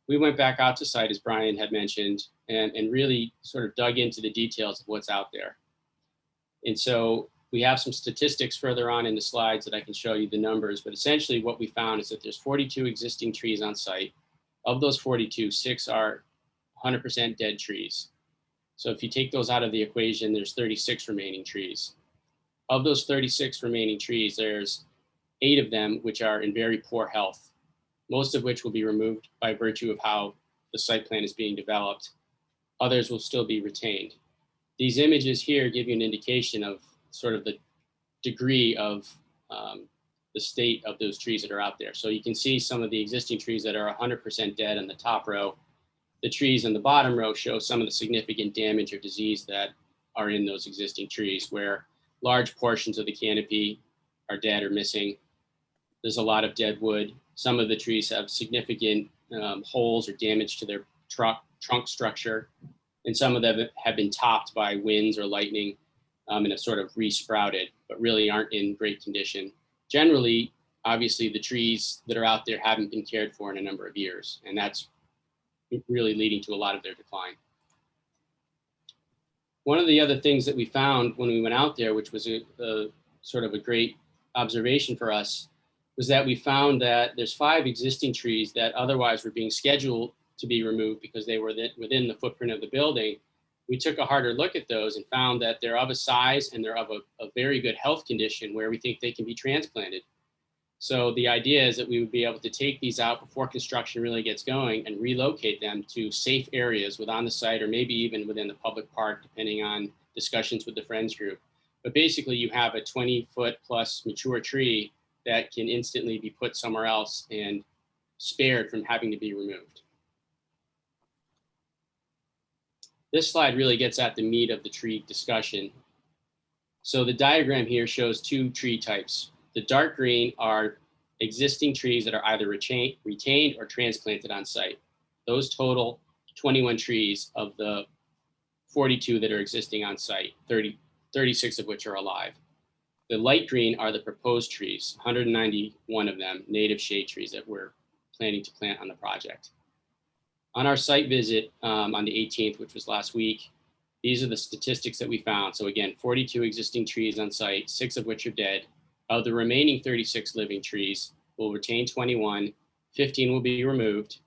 [SPEAKER 9] we went back out to site, as Brian had mentioned, and really sort of dug into the details of what's out there. And so we have some statistics further on in the slides that I can show you the numbers, but essentially what we found is that there's 42 existing trees on site. Of those 42, 6 are 100% dead trees. So if you take those out of the equation, there's 36 remaining trees. Of those 36 remaining trees, there's 8 of them which are in very poor health, most of which will be removed by virtue of how the site plan is being developed. Others will still be retained. These images here give you an indication of sort of the degree of the state of those trees that are out there. So you can see some of the existing trees that are 100% dead in the top row. the trees in the bottom row show some of the significant damage or disease that are in those existing trees, where large portions of the canopy are dead or missing. There's a lot of dead wood. Some of the trees have significant holes or damage to their trunk structure, and some of them have been topped by winds or lightning and have sort of resprouted, but really aren't in great condition. Generally, obviously, the trees that are out there haven't been cared for in a number of years, and that's really leading to a lot of their decline. One of the other things that we found when we went out there, which was a sort of a great observation for us, was that we found that there's 5 existing trees that otherwise were being scheduled to be removed because they were within the footprint of the building. We took a harder look at those and found that they're of a size and they're of a very good health condition where we think they can be transplanted. So the idea is that we would be able to take these out before construction really gets going and relocate them to safe areas within the site, or maybe even within the public park, depending on discussions with the Friends group. But basically you have a 20-foot plus mature tree that can instantly be put somewhere else and spared from having to be removed. This slide really gets at the meat of the tree discussion. So the diagram here shows 2 tree types. The dark green are existing trees that are either retained or transplanted on site. Those total 21 trees of the 42 that are existing on site, 36 of which are alive. The light green are the proposed trees, 191 of them, native shade trees that we're planning to plant on the project. On our site visit on the 18th, which was last week, these are the statistics that we found. So again, 42 existing trees on site, 6 of which are dead. Of the remaining 36 living trees, we'll retain 21, 15 will be removed.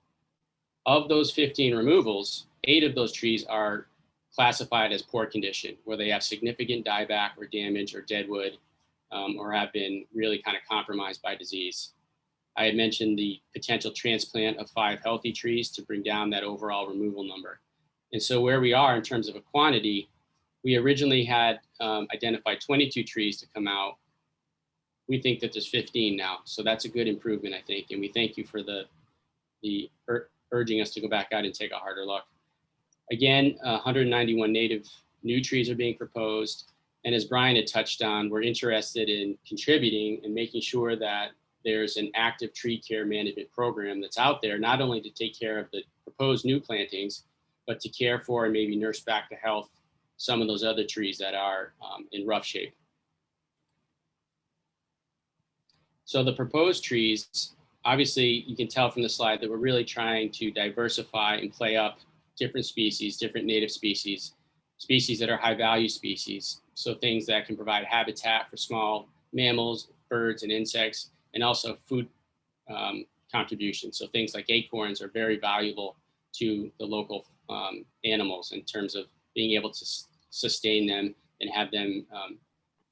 [SPEAKER 9] Of those 15 removals, 8 of those trees are classified as poor condition, where they have significant dieback or damage or dead wood, or have been really kind of compromised by disease. I had mentioned the potential transplant of 5 healthy trees to bring down that overall removal number. And so where we are in terms of a quantity, we originally had identified 22 trees to come out. We think that there's 15 now. So that's a good improvement, I think. And we thank you for the urging us to go back out and take a harder look. Again, 191 native new trees are being proposed. And as Brian had touched on, we're interested in contributing and making sure that there's an active tree care management program that's out there, not only to take care of the proposed new plantings, but to care for and maybe nurse back to health some of those other trees that are in rough shape. So the proposed trees, obviously you can tell from the slide that we're really trying to diversify and play up different species, different native species, species that are high value species. So things that can provide habitat for small mammals, birds, and insects, and also food contributions. So things like acorns are very valuable to the local animals in terms of being able to sustain them and have them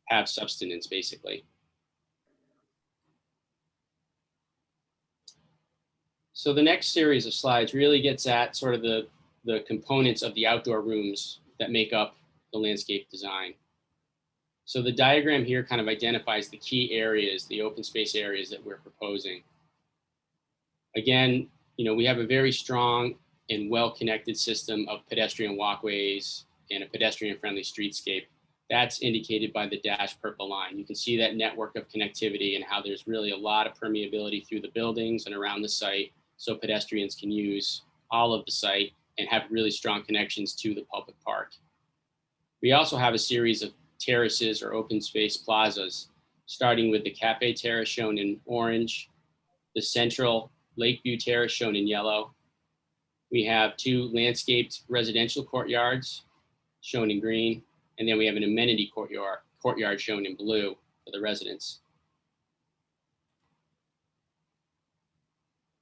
[SPEAKER 9] have subsistence, basically. So the next series of slides really gets at sort of the components of the outdoor rooms that make up the landscape design. So the diagram here kind of identifies the key areas, the open space areas that we're proposing. Again, you know, we have a very strong and well-connected system of pedestrian walkways and a pedestrian-friendly streetscape. That's indicated by the dashed purple line. You can see that network of connectivity and how there's really a lot of permeability through the buildings and around the site, so pedestrians can use all of the site and have really strong connections to the public park. We also have a series of terraces or open space plazas, starting with the Cafe Terrace shown in orange, the central Lakeview Terrace shown in yellow. We have 2 landscaped residential courtyards shown in green, and then we have an amenity courtyard shown in blue for the residents.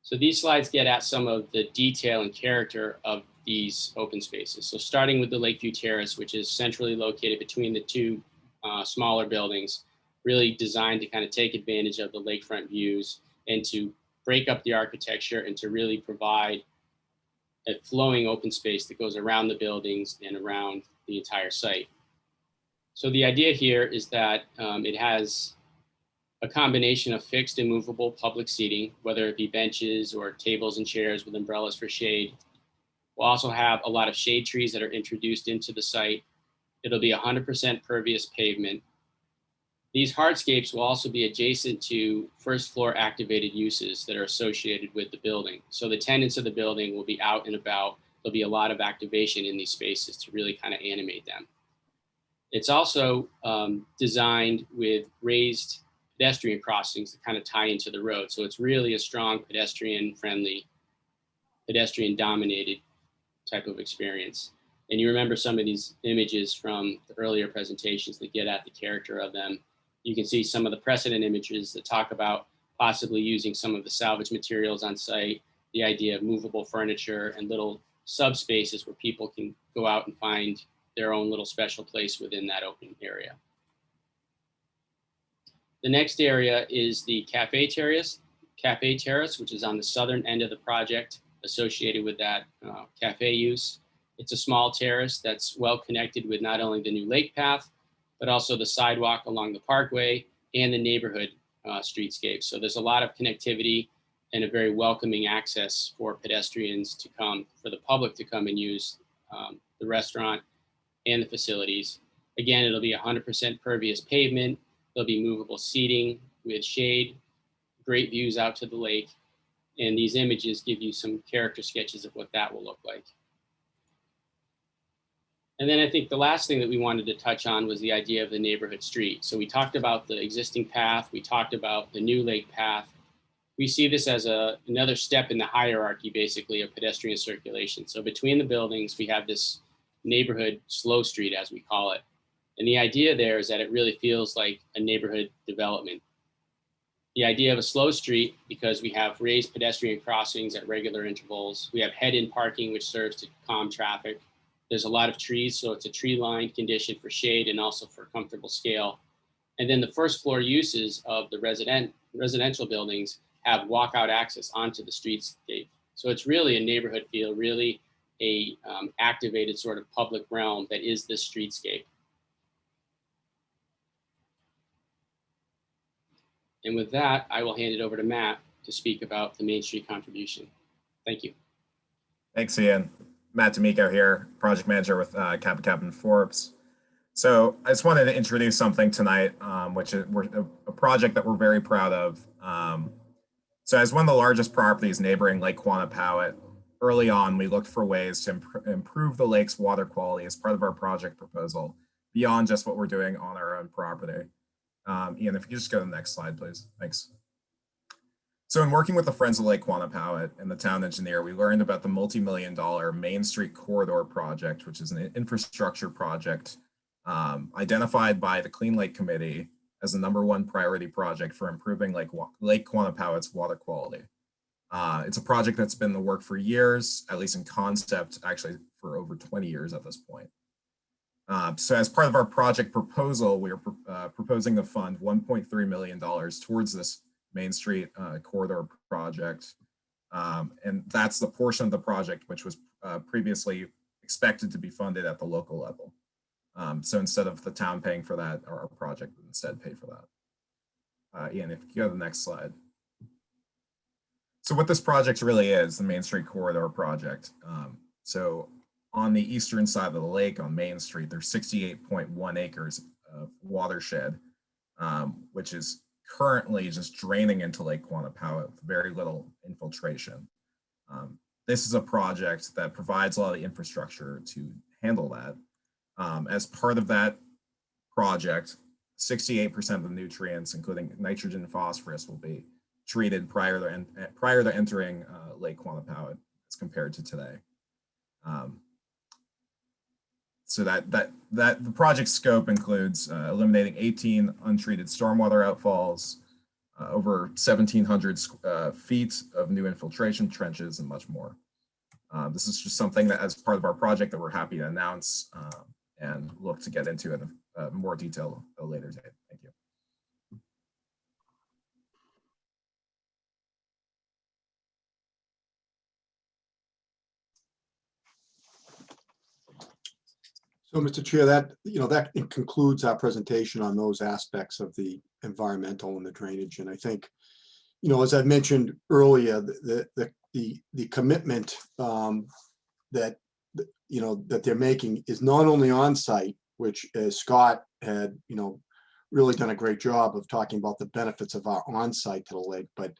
[SPEAKER 9] So these slides get at some of the detail and character of these open spaces. So starting with the Lakeview Terrace, which is centrally located between the 2 smaller buildings, really designed to kind of take advantage of the lakefront views and to break up the architecture and to really provide a flowing open space that goes around the buildings and around the entire site. So the idea here is that it has a combination of fixed and movable public seating, whether it be benches or tables and chairs with umbrellas for shade, We'll also have a lot of shade trees that are introduced into the site. It'll be 100% pervious pavement. These hardscapes will also be adjacent to first floor activated uses that are associated with the building. So the tenants of the building will be out and about. There'll be a lot of activation in these spaces to really kind of animate them. It's also designed with raised pedestrian crossings to kind of tie into the road. So it's really a strong pedestrian friendly, pedestrian dominated type of experience. And you remember some of these images from the earlier presentations that get at the character of them. You can see some of the precedent images that talk about possibly using some of the salvage materials on site, the idea of movable furniture and little subspaces where people can go out and find their own little special place within that open area. The next area is the Cafeterias, which is on the southern end of the project associated with that cafe use. It's a small terrace that's well connected with not only the new lake path, but also the sidewalk along the parkway and the neighborhood streetscape. So there's a lot of connectivity and a very welcoming access for pedestrians to come, for the public to come and use the restaurant and the facilities. Again, it'll be 100% pervious pavement. There'll be movable seating with shade, great views out to the lake. And these images give you some character sketches of what that will look like. And then I think the last thing that we wanted to touch on was the idea of the neighborhood street. So we talked about the existing path. We talked about the new lake path. We see this as another step in the hierarchy, basically, of pedestrian circulation. So between the buildings, we have this neighborhood slow street, as we call it. And the idea there is that it really feels like a neighborhood development. The idea of a slow street, because we have raised pedestrian crossings at regular intervals. We have head-in parking, which serves to calm traffic. There's a lot of trees, so it's a tree-lined condition for shade and also for comfortable scale. And then the first floor uses of the residential buildings have walkout access onto the streetscape. So it's really a neighborhood feel, really a activated sort of public realm that is this streetscape. And with that, I will hand it over to Matt to speak about the Main Street contribution. Thank you.
[SPEAKER 10] Thanks, Ian. Matt D'Amico here, project manager with Kappa Forbes. So I just wanted to introduce something tonight, which is a project that we're very proud of. So as one of the largest properties neighboring Lake Quannapowitt, early on, we looked for ways to improve the lake's water quality as part of our project proposal, beyond just what we're doing on our own property. Ian, if you could just go to the next slide, please. Thanks. So in working with the Friends of Lake Quannapowitt and the town engineer, we learned about the multi-million-dollar Main Street Corridor project, which is an infrastructure project identified by the Clean Lake Committee as the #1 priority project for improving Lake Quannapowitt's water quality. It's a project that's been in the work for years, at least in concept, actually for over 20 years at this point. So as part of our project proposal, we are proposing to fund $1.3 million towards this Main Street Corridor project. And that's the portion of the project which was previously expected to be funded at the local level. So instead of the town paying for that, our project would instead pay for that. Ian, if you go to the next slide. So what this project really is, the Main Street Corridor project. So on the eastern side of the lake on Main Street, there's 68.1 acres of watershed, which is currently just draining into Lake Quannapowitt with very little infiltration. This is a project that provides a lot of infrastructure to handle that. As part of that project, 68% of the nutrients, including nitrogen and phosphorus, will be treated prior to entering Lake Quannapowitt as compared to today. So that the project scope includes eliminating 18 untreated stormwater outfalls, over 1,700 feet of new infiltration trenches, and much more. This is just something that, as part of our project, that we're happy to announce and look to get into in more detail at a later date. Thank you.
[SPEAKER 6] So, Mr. Chair, that concludes our presentation on those aspects of the environmental and the drainage. And I think, as I mentioned earlier, the commitment that, that they're making is not only on site, which Scott had, really done a great job of talking about the benefits of our on site to the lake. But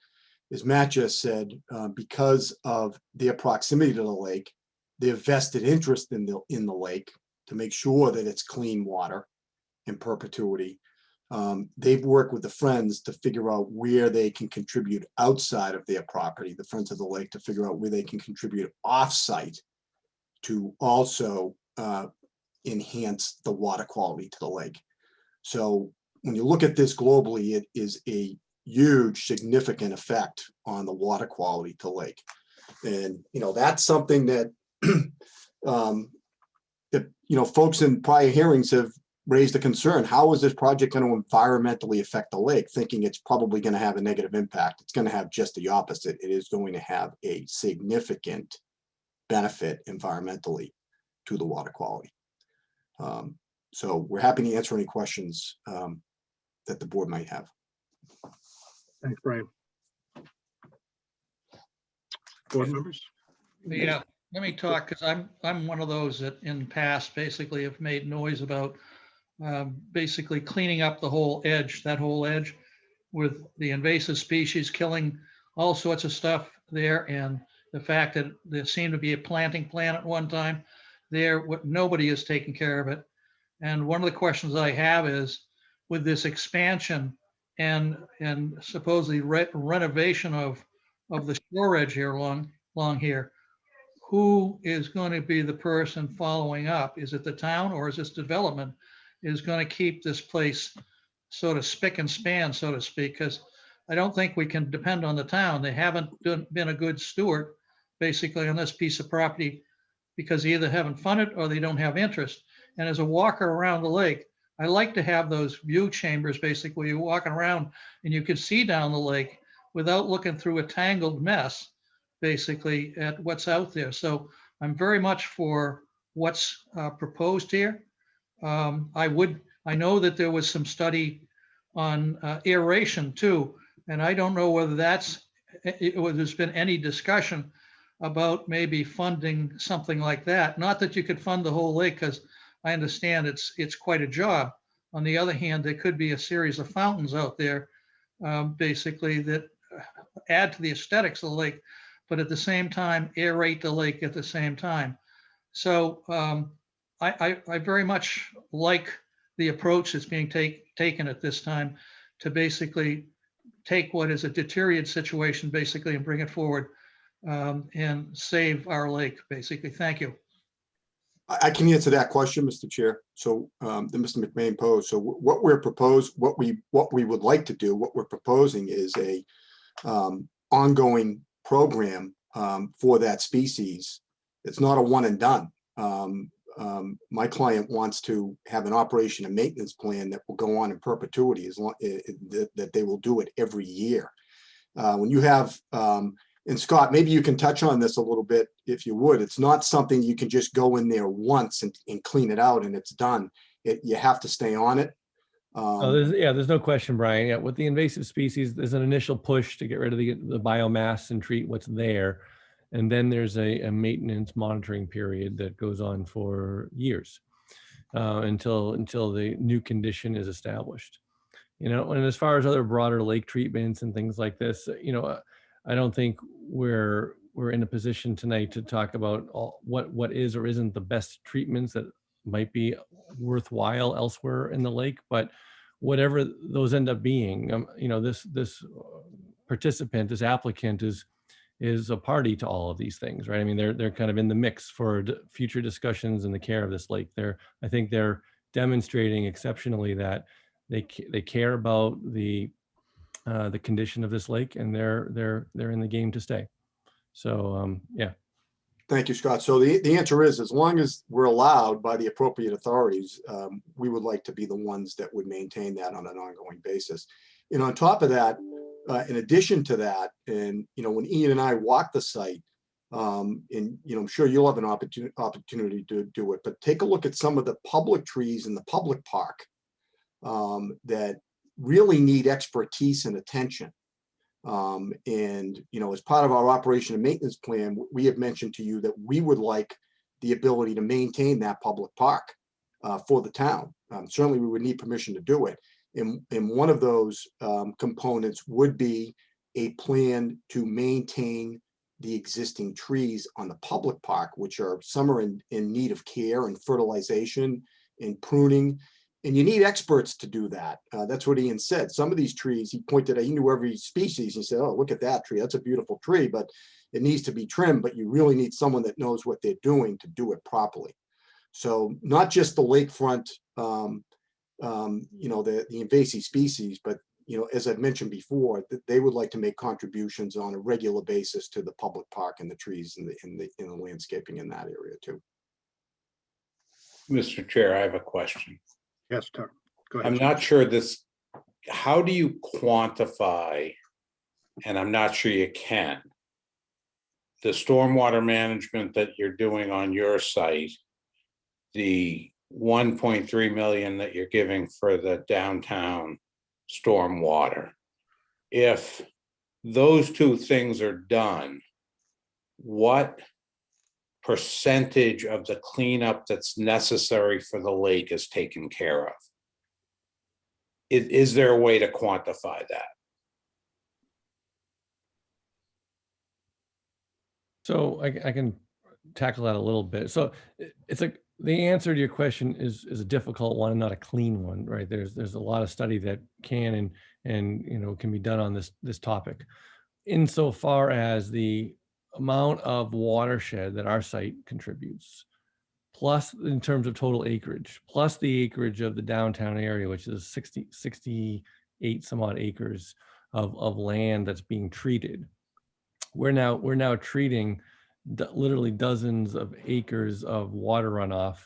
[SPEAKER 6] as Matt just said, because of their proximity to the lake, their vested interest in the lake to make sure that it's clean water in perpetuity. They've worked with the Friends to figure out where they can contribute outside of their property, the Friends of the Lake, to figure out where they can contribute off-site to also enhance the water quality to the lake. So when you look at this globally, it is a huge, significant effect on the water quality to the lake. And, that's something that, folks in prior hearings have raised a concern. How is this project going to environmentally affect the lake? Thinking it's probably going to have a negative impact. It's going to have just the opposite. It is going to have a significant benefit environmentally to the water quality. So we're happy to answer any questions that the board might have.
[SPEAKER 1] Thanks, Brian. Board members?
[SPEAKER 2] Yeah, let me talk, because I'm one of those that in the past basically have made noise about basically cleaning up the whole edge, that whole edge with the invasive species killing all sorts of stuff there. And the fact that there seemed to be a planting plan at one time there, nobody is taking care of it. And one of the questions I have is, with this expansion and supposedly renovation of the shore edge here along here, who is going to be the person following up? Is it the town, or is this development is going to keep this place sort of spick and span, so to speak? Because I don't think we can depend on the town. They haven't been a good steward basically on this piece of property, because they either haven't funded or they don't have interest. And as a walker around the lake, I like to have those view chambers, basically you're walking around and you can see down the lake without looking through a tangled mess, basically, at what's out there. So I'm very much for what's proposed here. I know that there was some study on aeration too, and I don't know whether there's been any discussion about maybe funding something like that. Not that you could fund the whole lake, because I understand it's quite a job. On the other hand, there could be a series of fountains out there, basically, that add to the aesthetics of the lake, but at the same time aerate the lake at the same time. So I very much like the approach that's being taken at this time to basically take what is a deteriorated situation basically and bring it forward and save our lake, basically. Thank you.
[SPEAKER 6] I can answer that question, Mr. Chair. So that Mr. McBain posed. So what we would like to do, what we're proposing is a ongoing program for that species. It's not a one and done. My client wants to have an operation and maintenance plan that will go on in perpetuity, as long that they will do it every year. When you have and Scott, maybe you can touch on this a little bit if you would. It's not something you can just go in there once and clean it out and it's done. You have to stay on it.
[SPEAKER 8] There's no question, Brian. Yeah, with the invasive species, there's an initial push to get rid of the biomass and treat what's there. And then there's a maintenance monitoring period that goes on for years until the new condition is established. And as far as other broader lake treatments and things like this, I don't think we're in a position tonight to talk about what is or isn't the best treatments that might be worthwhile elsewhere in the lake. But whatever those end up being, this participant, this applicant is a party to all of these things, right? I mean, they're kind of in the mix for future discussions in the care of this lake. I think they're demonstrating exceptionally that they care about the condition of this lake, and they're in the game to stay. So yeah.
[SPEAKER 6] Thank you, Scott. So the answer is, as long as we're allowed by the appropriate authorities, we would like to be the ones that would maintain that on an ongoing basis. And on top of that, in addition to that, and when Ian and I walk the site, and I'm sure you'll have an opportunity to do it, but take a look at some of the public trees in the public park that really need expertise and attention. And, as part of our operation and maintenance plan, we have mentioned to you that we would like the ability to maintain that public park for the town. Certainly, we would need permission to do it. And one of those components would be a plan to maintain the existing trees on the public park, which are some are in need of care and fertilization and pruning. And you need experts to do that. That's what Ian said. Some of these trees, he pointed out, he knew every species. He said, oh, look at that tree. That's a beautiful tree, but it needs to be trimmed. But you really need someone that knows what they're doing to do it properly. So not just the lakefront, the invasive species, but, as I've mentioned before, that they would like to make contributions on a regular basis to the public park and the trees and the landscaping in that area too.
[SPEAKER 4] Mr. Chair, I have a question.
[SPEAKER 1] Yes, Tara, go ahead.
[SPEAKER 4] I'm not sure how do you quantify, and I'm not sure you can, the stormwater management that you're doing on your site, the 1.3 million that you're giving for the downtown stormwater. If those two things are done, what percentage of the cleanup that's necessary for the lake is taken care of? Is there a way to quantify that?
[SPEAKER 8] So I can tackle that a little bit. So it's like the answer to your question is a difficult one and not a clean one, right? There's a lot of study that can and can be done on this topic. Insofar as the amount of watershed that our site contributes, plus in terms of total acreage, plus the acreage of the downtown area, which is 68 some odd acres of land that's being treated. We're now treating literally dozens of acres of water runoff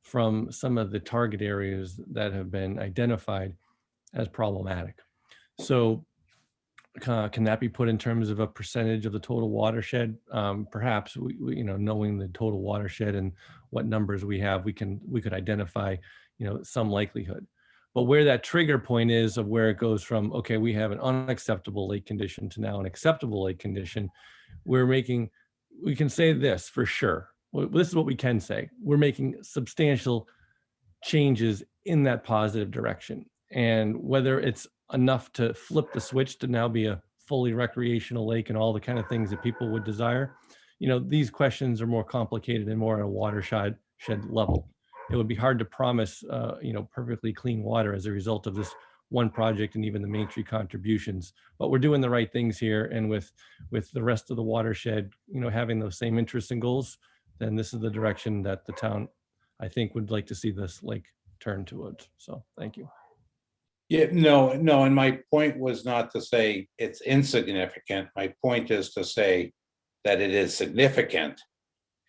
[SPEAKER 8] from some of the target areas that have been identified as problematic. So can that be put in terms of a percentage of the total watershed? Perhaps we knowing the total watershed and what numbers we have, we could identify some likelihood. But where that trigger point is of where it goes from, okay, we have an unacceptable lake condition to now an acceptable lake condition, we can say this for sure. Well, this is what we can say. We're making substantial changes in that positive direction. And whether it's enough to flip the switch to now be a fully recreational lake and all the kind of things that people would desire, these questions are more complicated and more at a watershed level. It would be hard to promise, perfectly clean water as a result of this one project and even the Main Street contributions. But we're doing the right things here, and with the rest of the watershed, having those same interests and goals, then this is the direction that the town, I think, would like to see this lake turn towards. So, thank you.
[SPEAKER 4] Yeah, no, and my point was not to say it's insignificant. My point is to say that it is significant,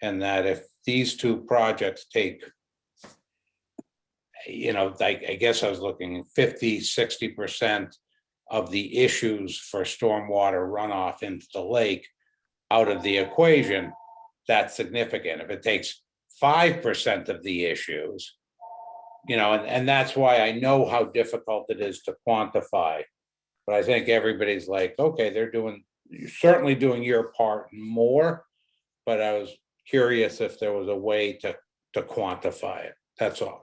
[SPEAKER 4] and that if these two projects take, I guess I was looking 50-60% of the issues for stormwater runoff into the lake out of the equation, that's significant. If it takes 5% of the issues, and that's why I know how difficult it is to quantify. But I think everybody's like, okay, you're certainly doing your part more, but I was curious if there was a way to quantify it. That's all.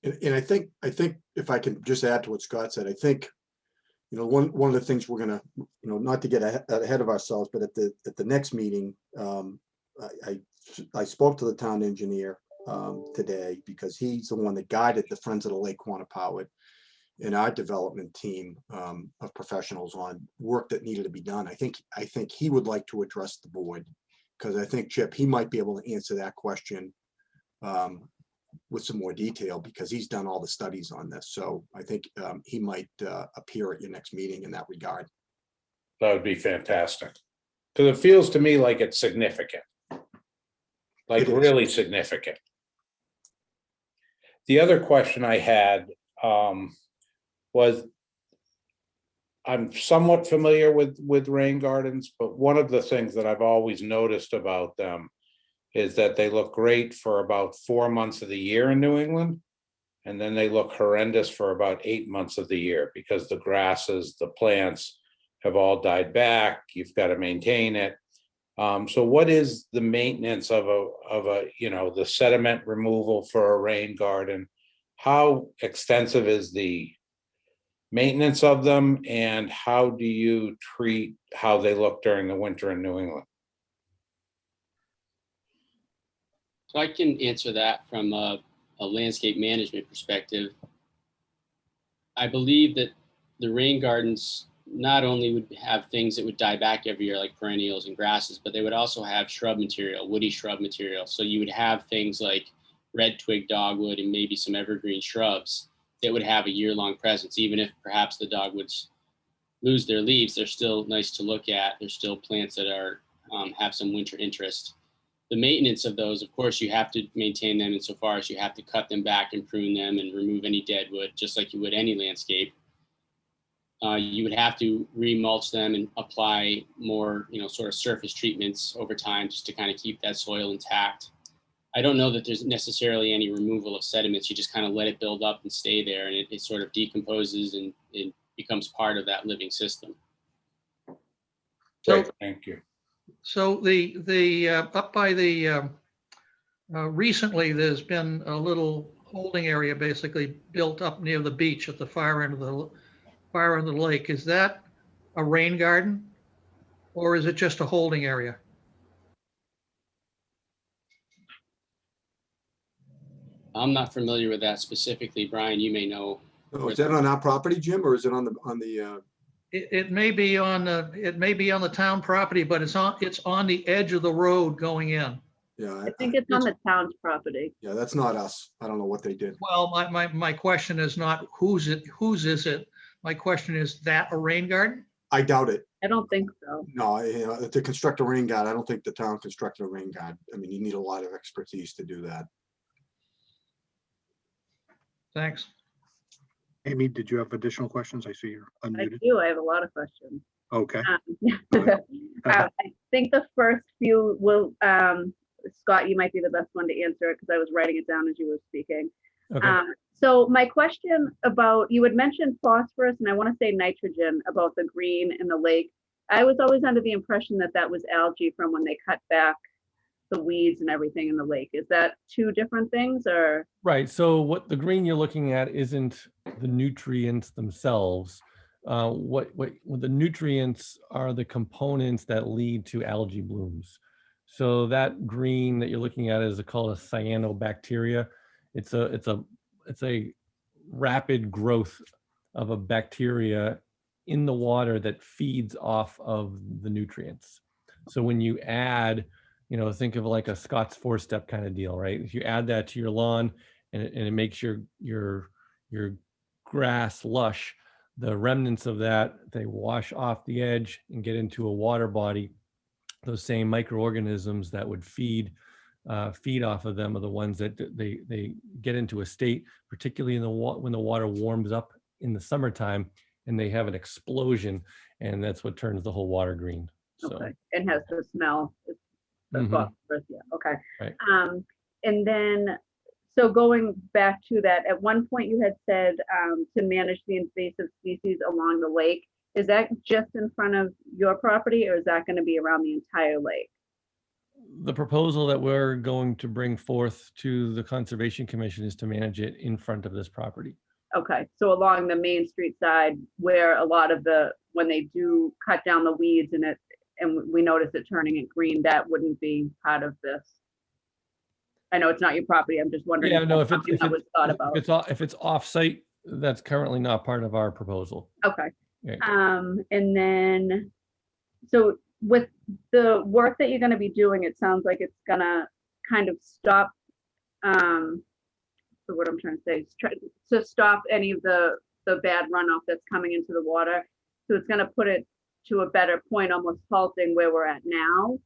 [SPEAKER 6] And I think if I can just add to what Scott said, I think, one of the things we're gonna, not to get ahead of ourselves, but at the next meeting, I spoke to the town engineer today, because he's the one that guided the Friends of the Lake Quantapowhat and our development team of professionals on work that needed to be done. I think he would like to address the board, because I think, Chip, he might be able to answer that question with some more detail, because he's done all the studies on this. So I think he might appear at your next meeting in that regard.
[SPEAKER 4] That would be fantastic. Because it feels to me like it's significant. Like really significant. The other question I had was, I'm somewhat familiar with rain gardens, but one of the things that I've always noticed about them is that they look great for about 4 months of the year in New England. and then they look horrendous for about 8 months of the year because the grasses, the plants have all died back. You've got to maintain it. So what is the maintenance of a, you know, the sediment removal for a rain garden? How extensive is the maintenance of them, and how do you treat how they look during the winter in New England?
[SPEAKER 9] So I can answer that from a landscape management perspective. I believe that the rain gardens not only would have things that would die back every year, like perennials and grasses, but they would also have shrub material, woody shrub material. So you would have things like red twig dogwood and maybe some evergreen shrubs that would have a year-long presence. Even if perhaps the dogwoods lose their leaves, they're still nice to look at. They're still plants that are have some winter interest. The maintenance of those, of course, you have to maintain them insofar as you have to cut them back and prune them and remove any dead wood, just like you would any landscape. You would have to remulch them and apply more, you know, sort of surface treatments over time just to kind of keep that soil intact. I don't know that there's necessarily any removal of sediments. You just kind of let it build up and stay there, and it sort of decomposes and it becomes part of that living system.
[SPEAKER 2] So,
[SPEAKER 4] Great, thank you.
[SPEAKER 2] so the up by the recently there's been a little holding area basically built up near the beach at the far end of the lake. Is that a rain garden, or is it just a holding area?
[SPEAKER 9] I'm not familiar with that specifically. Brian, you may know.
[SPEAKER 6] Oh, is that on our property, Jim, or is it on the,
[SPEAKER 2] It may be on the town property, but it's on the edge of the road going in.
[SPEAKER 6] yeah,
[SPEAKER 3] I think it's on the town's property.
[SPEAKER 6] yeah, that's not us. I don't know what they did.
[SPEAKER 2] Well, my question is not whose is it? My question is that a rain garden?
[SPEAKER 6] I doubt it.
[SPEAKER 3] I don't think so.
[SPEAKER 6] No, to construct a rain garden, I don't think the town constructed a rain garden. I mean, you need a lot of expertise to do that.
[SPEAKER 2] Thanks.
[SPEAKER 1] Amy, did you have additional questions? I see you're
[SPEAKER 3] I
[SPEAKER 1] unmuted.
[SPEAKER 3] do. I have a lot of questions.
[SPEAKER 1] Okay.
[SPEAKER 3] I think the first few will, Scott, you might be the best one to answer it because I was writing it down as you were speaking.
[SPEAKER 8] Okay.
[SPEAKER 3] So my question about, you had mentioned phosphorus and I want to say nitrogen about the green in the lake. I was always under the impression that that was algae from when they cut back the weeds and everything in the lake. Is that two different things or?
[SPEAKER 8] Right. So what the green you're looking at isn't the nutrients themselves. What the nutrients are the components that lead to algae blooms. So that green that you're looking at is called a cyanobacteria. It's a rapid growth of a bacteria in the water that feeds off of the nutrients. So when you add, you know, think of like a Scott's four-step kind of deal, right? If you add that to your lawn and it makes your grass lush, the remnants of that, they wash off the edge and get into a water body. Those same microorganisms that would feed off of them are the ones that they get into a state, particularly in when the water warms up in the summertime, and they have an explosion, and that's what turns the whole water green. So,
[SPEAKER 3] Okay, and has the smell. The
[SPEAKER 8] Mhm.
[SPEAKER 3] phosphorus, yeah, okay.
[SPEAKER 8] Right.
[SPEAKER 3] And then, so going back to that, at one point you had said to manage the invasive species along the lake. Is that just in front of your property or is that going to be around the entire lake?
[SPEAKER 8] the proposal that we're going to bring forth to the Conservation Commission is to manage it in front of this property.
[SPEAKER 3] Okay, so along the Main Street side where a lot of when they do cut down the weeds and we notice it turning it green, that wouldn't be part of this. I know it's not your property. I'm just wondering.
[SPEAKER 8] Yeah, no,
[SPEAKER 3] that's something that was thought about.
[SPEAKER 8] if it's off-site, that's currently not part of our proposal.
[SPEAKER 3] Okay.
[SPEAKER 8] Right.
[SPEAKER 3] And then, so with the work that you're going to be doing, it sounds like it's going to kind of stop. So what I'm trying to say is try to stop any of the bad runoff that's coming into the water. So it's going to put it to a better point, almost halting where we're at now.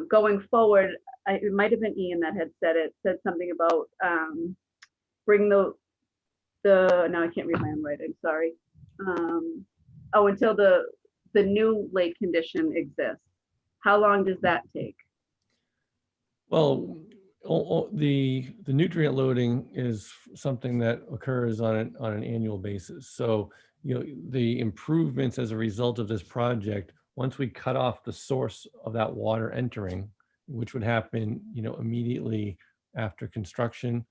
[SPEAKER 3] Going forward, it might have been Ian that had said something about bring now I can't read my own writing, sorry. Until the new lake condition exists. How long does that take?
[SPEAKER 8] Well, The nutrient loading is something that occurs on an annual basis. So, the improvements as a result of this project, once we cut off the source of that water entering, which would happen, immediately after construction,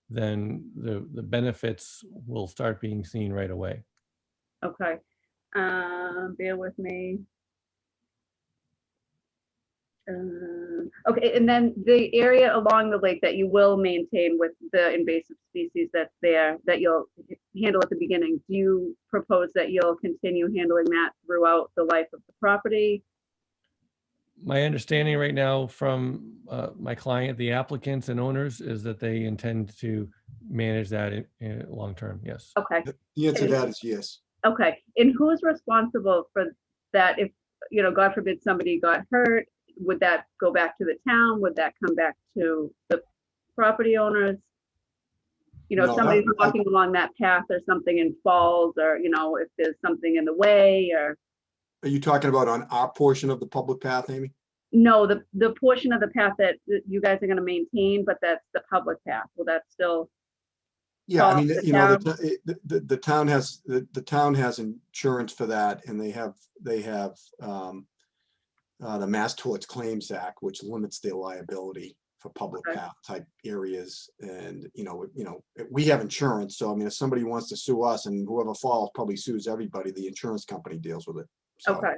[SPEAKER 8] then the benefits will start being seen right away.
[SPEAKER 3] Okay. Bear with me. Okay, and then the area along the lake that you will maintain with the invasive species that's there, that you'll handle at the beginning, do you propose that you'll continue handling that throughout the life of the property?
[SPEAKER 8] My understanding right now from my client, the applicants and owners, is that they intend to manage that in long-term, yes.
[SPEAKER 3] Okay,
[SPEAKER 6] The answer to that is yes.
[SPEAKER 3] okay. And who's responsible for that? If, God forbid somebody got hurt, would that go back to the town? Would that come back to the property owners? If
[SPEAKER 6] No,
[SPEAKER 3] somebody's
[SPEAKER 6] that-
[SPEAKER 3] walking along that path or something and falls, or, if there's something in the way, or,
[SPEAKER 6] Are you talking about on our portion of the public path, Amy?
[SPEAKER 3] no, the portion of the path that you guys are gonna maintain, but that's the public path, will that still?
[SPEAKER 6] Yeah, I mean,
[SPEAKER 3] the
[SPEAKER 6] the town has insurance for that, and they have the Mass Torts Claims Act, which limits their liability for public
[SPEAKER 3] Okay.
[SPEAKER 6] path type areas. And, we have insurance. So, I mean, if somebody wants to sue us, and whoever falls probably sues everybody, the insurance company deals with it. So,
[SPEAKER 3] Okay,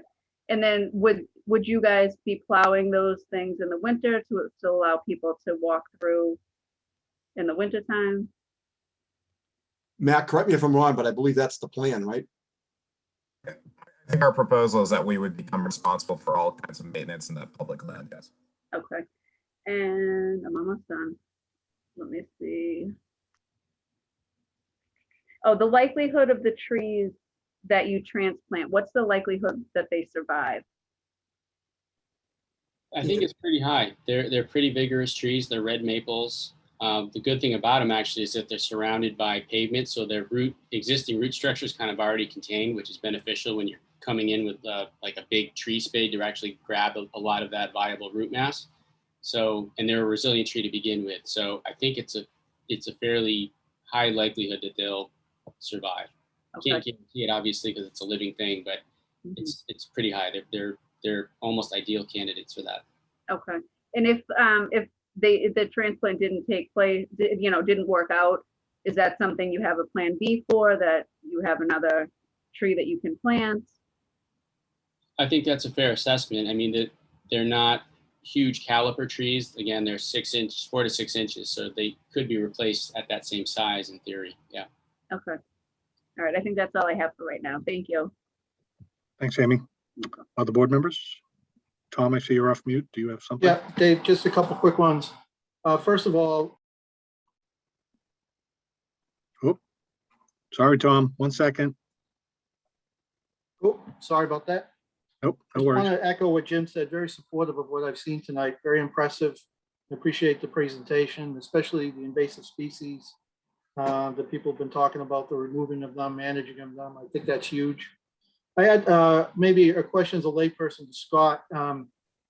[SPEAKER 3] and then would you guys be plowing those things in the winter to still allow people to walk through in the winter time?
[SPEAKER 6] Matt, correct me if I'm wrong, but I believe that's the plan, right?
[SPEAKER 10] I think our proposal is that we would become responsible for all kinds of maintenance in that public land, yes.
[SPEAKER 3] Okay, and I'm almost done. Let me see. Oh, the likelihood of the trees that you transplant, what's the likelihood that they survive?
[SPEAKER 9] I think it's pretty high. They're pretty vigorous trees. They're red maples. The good thing about them actually is that they're surrounded by pavement, so their existing root structure is kind of already contained, which is beneficial when you're coming in with like a big tree spade to actually grab a lot of that viable root mass. So, and they're a resilient tree to begin with. So I think it's a fairly high likelihood that they'll survive.
[SPEAKER 3] Okay.
[SPEAKER 9] Can't guarantee it obviously because it's a living thing, but it's pretty high. They're almost ideal candidates for that.
[SPEAKER 3] Okay, and if the transplant didn't take place, didn't work out, is that something you have a plan B for, that you have another tree that you can plant?
[SPEAKER 9] I think that's a fair assessment. I mean, they're not huge caliper trees. Again, they're 4 to 6 inches, so they could be replaced at that same size in theory. Yeah.
[SPEAKER 3] Okay, all right, I think that's all I have for right now. Thank you.
[SPEAKER 1] Thanks, Amy. Other board members? Tom, I see you're off mute. Do you have something?
[SPEAKER 11] Yeah, Dave, just a couple quick ones. First of all,
[SPEAKER 1] Sorry, Tom. 1 second.
[SPEAKER 11] oh, sorry about that.
[SPEAKER 1] Nope, no
[SPEAKER 11] I want
[SPEAKER 1] worries.
[SPEAKER 11] to echo what Jim said, very supportive of what I've seen tonight, very impressive. I appreciate the presentation, especially the invasive species that people have been talking about, the removing of them, managing of them. I think that's huge. I had maybe a question as a layperson to Scott.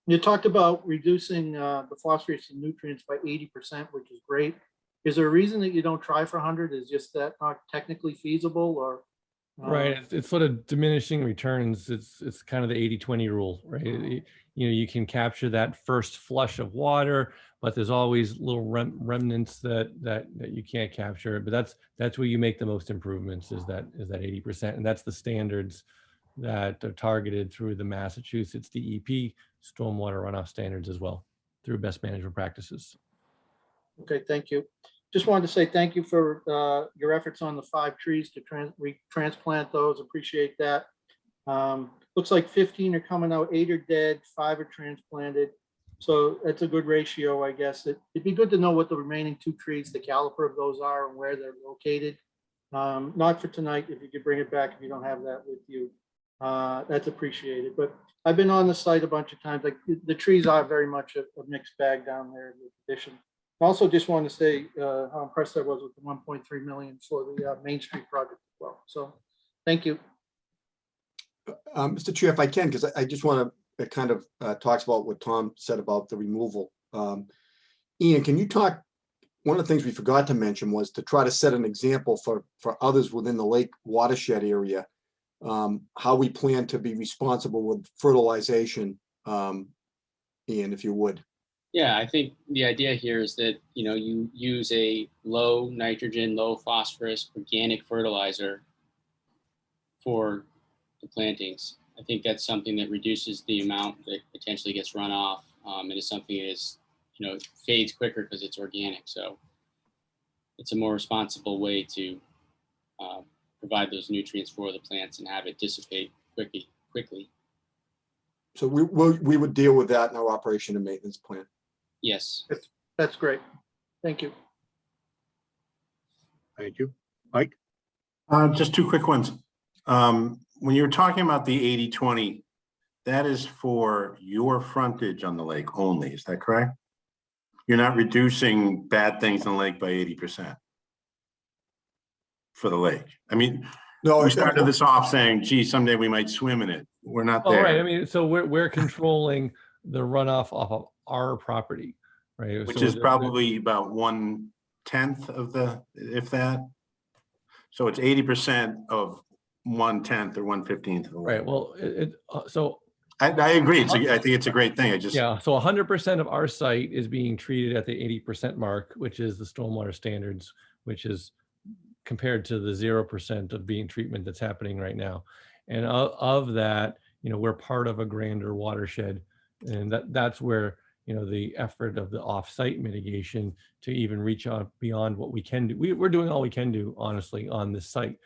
[SPEAKER 11] You talked about reducing the phosphorus and nutrients by 80%, which is great. Is there a reason that you don't try for 100? Is just that not technically feasible, or?
[SPEAKER 8] Right, it's sort of diminishing returns. It's kind of the 80-20 rule, right? You can capture that first flush of water, but there's always little remnants that you can't capture. But that's where you make the most improvements, is that 80%, and that's the standards that are targeted through the Massachusetts DEP stormwater runoff standards as well, through best management practices.
[SPEAKER 11] Okay, thank you. Just wanted to say thank you for your efforts on the 5 trees to transplant those. Appreciate that. Looks like 15 are coming out, 8 are dead, 5 are transplanted. So that's a good ratio, I guess. It'd be good to know what the remaining 2 trees, the caliper of those are and where they're located. Not for tonight, if you could bring it back if you don't have that with you. That's appreciated. But I've been on the site a bunch of times. Like the trees are very much a mixed bag down there in the condition. Also, just wanted to say how impressed I was with the 1.3 million for the Main Street project as well. So, thank you.
[SPEAKER 6] Mr. Chair, if I can, because I just want to, it kind of talks about what Tom said about the removal. Ian, can you talk, one of the things we forgot to mention was to try to set an example for others within the lake watershed area, how we plan to be responsible with fertilization, Ian, if you would.
[SPEAKER 9] Yeah, I think the idea here is that, you use a low nitrogen, low phosphorus organic fertilizer for the plantings. I think that's something that reduces the amount that potentially gets run off, and is something that is, fades quicker because it's organic. So it's a more responsible way to provide those nutrients for the plants and have it dissipate quickly.
[SPEAKER 6] So we would deal with that in our operation and maintenance plan.
[SPEAKER 9] Yes.
[SPEAKER 11] That's great. Thank you.
[SPEAKER 1] Thank you. Mike?
[SPEAKER 7] Just two quick ones. When you're talking about the 80-20, that is for your frontage on the lake only, is that correct? You're not reducing bad things in the lake by 80% for the lake. I mean,
[SPEAKER 6] No,
[SPEAKER 7] we started this off saying, gee, someday we might swim in it. We're not
[SPEAKER 8] Oh,
[SPEAKER 7] there.
[SPEAKER 8] right. I mean, so we're controlling the runoff off of our property, right?
[SPEAKER 7] Which
[SPEAKER 8] So
[SPEAKER 7] is probably about 1/10 of the, if that. So it's 80% of 1/10 or 1/15 of the lake.
[SPEAKER 8] right. Well, so
[SPEAKER 7] I agree. I think it's a great thing. I just,
[SPEAKER 8] yeah, so 100% of our site is being treated at the 80% mark, which is the stormwater standards, which is compared to the 0% of being treatment that's happening right now. And of that, we're part of a grander watershed, and that's where, the effort of the off-site mitigation to even reach out beyond what we can do. We're doing all we can do, honestly, on this site.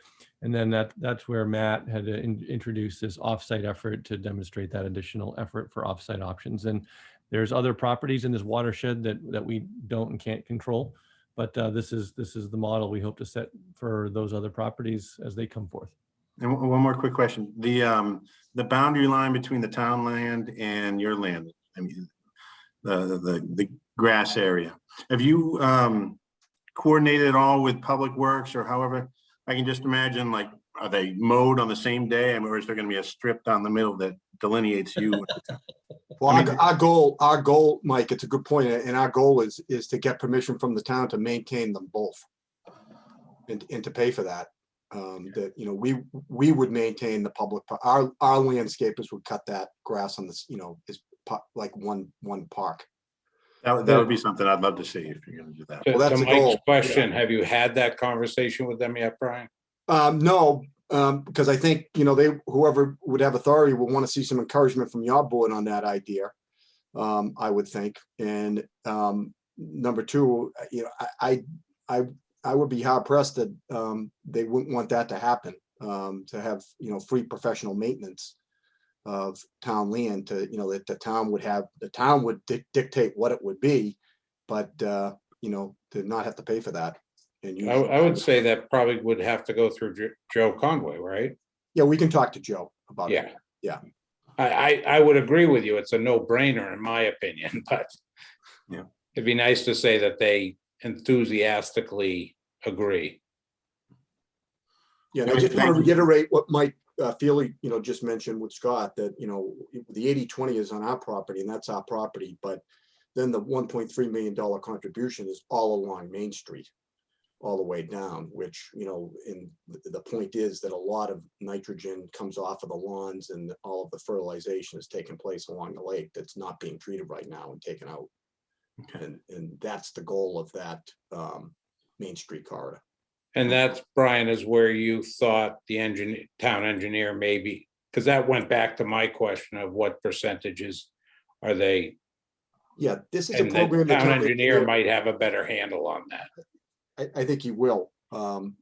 [SPEAKER 8] And then that's where Matt had to introduce this off-site effort to demonstrate that additional effort for off-site options. And there's other properties in this watershed that we don't and can't control. But this is the model we hope to set for those other properties as they come forth.
[SPEAKER 7] and one more quick question. The boundary line between the town land and your land, I mean, the grass area. Have you coordinated at all with Public Works or however? I can just imagine, like, are they mowed on the same day? I mean, or is there going to be a strip down the middle that delineates you?
[SPEAKER 6] Well, our goal, Mike, it's a good point, and our goal is to get permission from the town to maintain them both, and to pay for that. We would maintain the public. Our landscapers would cut that grass on this, is like one park.
[SPEAKER 7] That would be something I'd love to see if you're going to do that.
[SPEAKER 6] Well, that's
[SPEAKER 4] To
[SPEAKER 6] the goal.
[SPEAKER 4] Mike's question, have you had that conversation with them yet, Brian?
[SPEAKER 6] No, because I think, whoever would have authority would want to see some encouragement from your board on that idea. I would think. And number two, I would be hard pressed that they wouldn't want that to happen, to have, free professional maintenance of town land, to, that the town would dictate what it would be, but, to not have to pay for that. And
[SPEAKER 4] I would say that probably would have to go through Joe Conway, right?
[SPEAKER 6] Yeah, we can talk to Joe about it.
[SPEAKER 4] Yeah. I would agree with you. It's a no-brainer in my opinion, but
[SPEAKER 7] yeah,
[SPEAKER 4] it'd be nice to say that they enthusiastically agree.
[SPEAKER 6] Yeah, and I just want to reiterate what Mike Feely, just mentioned with Scott, that, the 80-20 is on our property and that's our property, but then the $1.3 million contribution is all along Main Street, all the way down, which, and the point is that a lot of nitrogen comes off of the lawns and all of the fertilization is taking place along the lake that's not being treated right now and taken out.
[SPEAKER 7] okay.
[SPEAKER 6] And that's the goal of that Main Street corridor.
[SPEAKER 4] And that's, Brian, is where you thought the town engineer maybe, because that went back to my question of what percentages are they?
[SPEAKER 6] Yeah, this is a
[SPEAKER 4] And the
[SPEAKER 6] program.
[SPEAKER 4] town engineer might have a better handle on that.
[SPEAKER 6] I think he will. And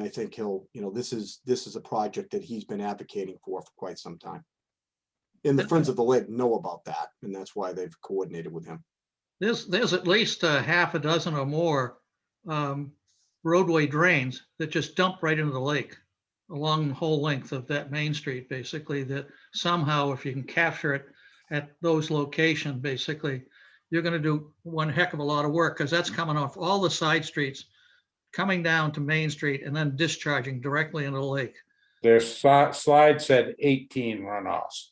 [SPEAKER 6] I think he'll, this is a project that he's been advocating for quite some time. And the Friends of the Lake know about that, and that's why they've coordinated with him.
[SPEAKER 2] There's at least half a dozen or more roadway drains that just dump right into the lake along the whole length of that Main Street, basically, that somehow, if you can capture it at those locations, basically, you're going to do one heck of a lot of work, because that's coming off all the side streets, coming down to Main Street and then discharging directly into the lake.
[SPEAKER 4] Their slide said 18 runoffs.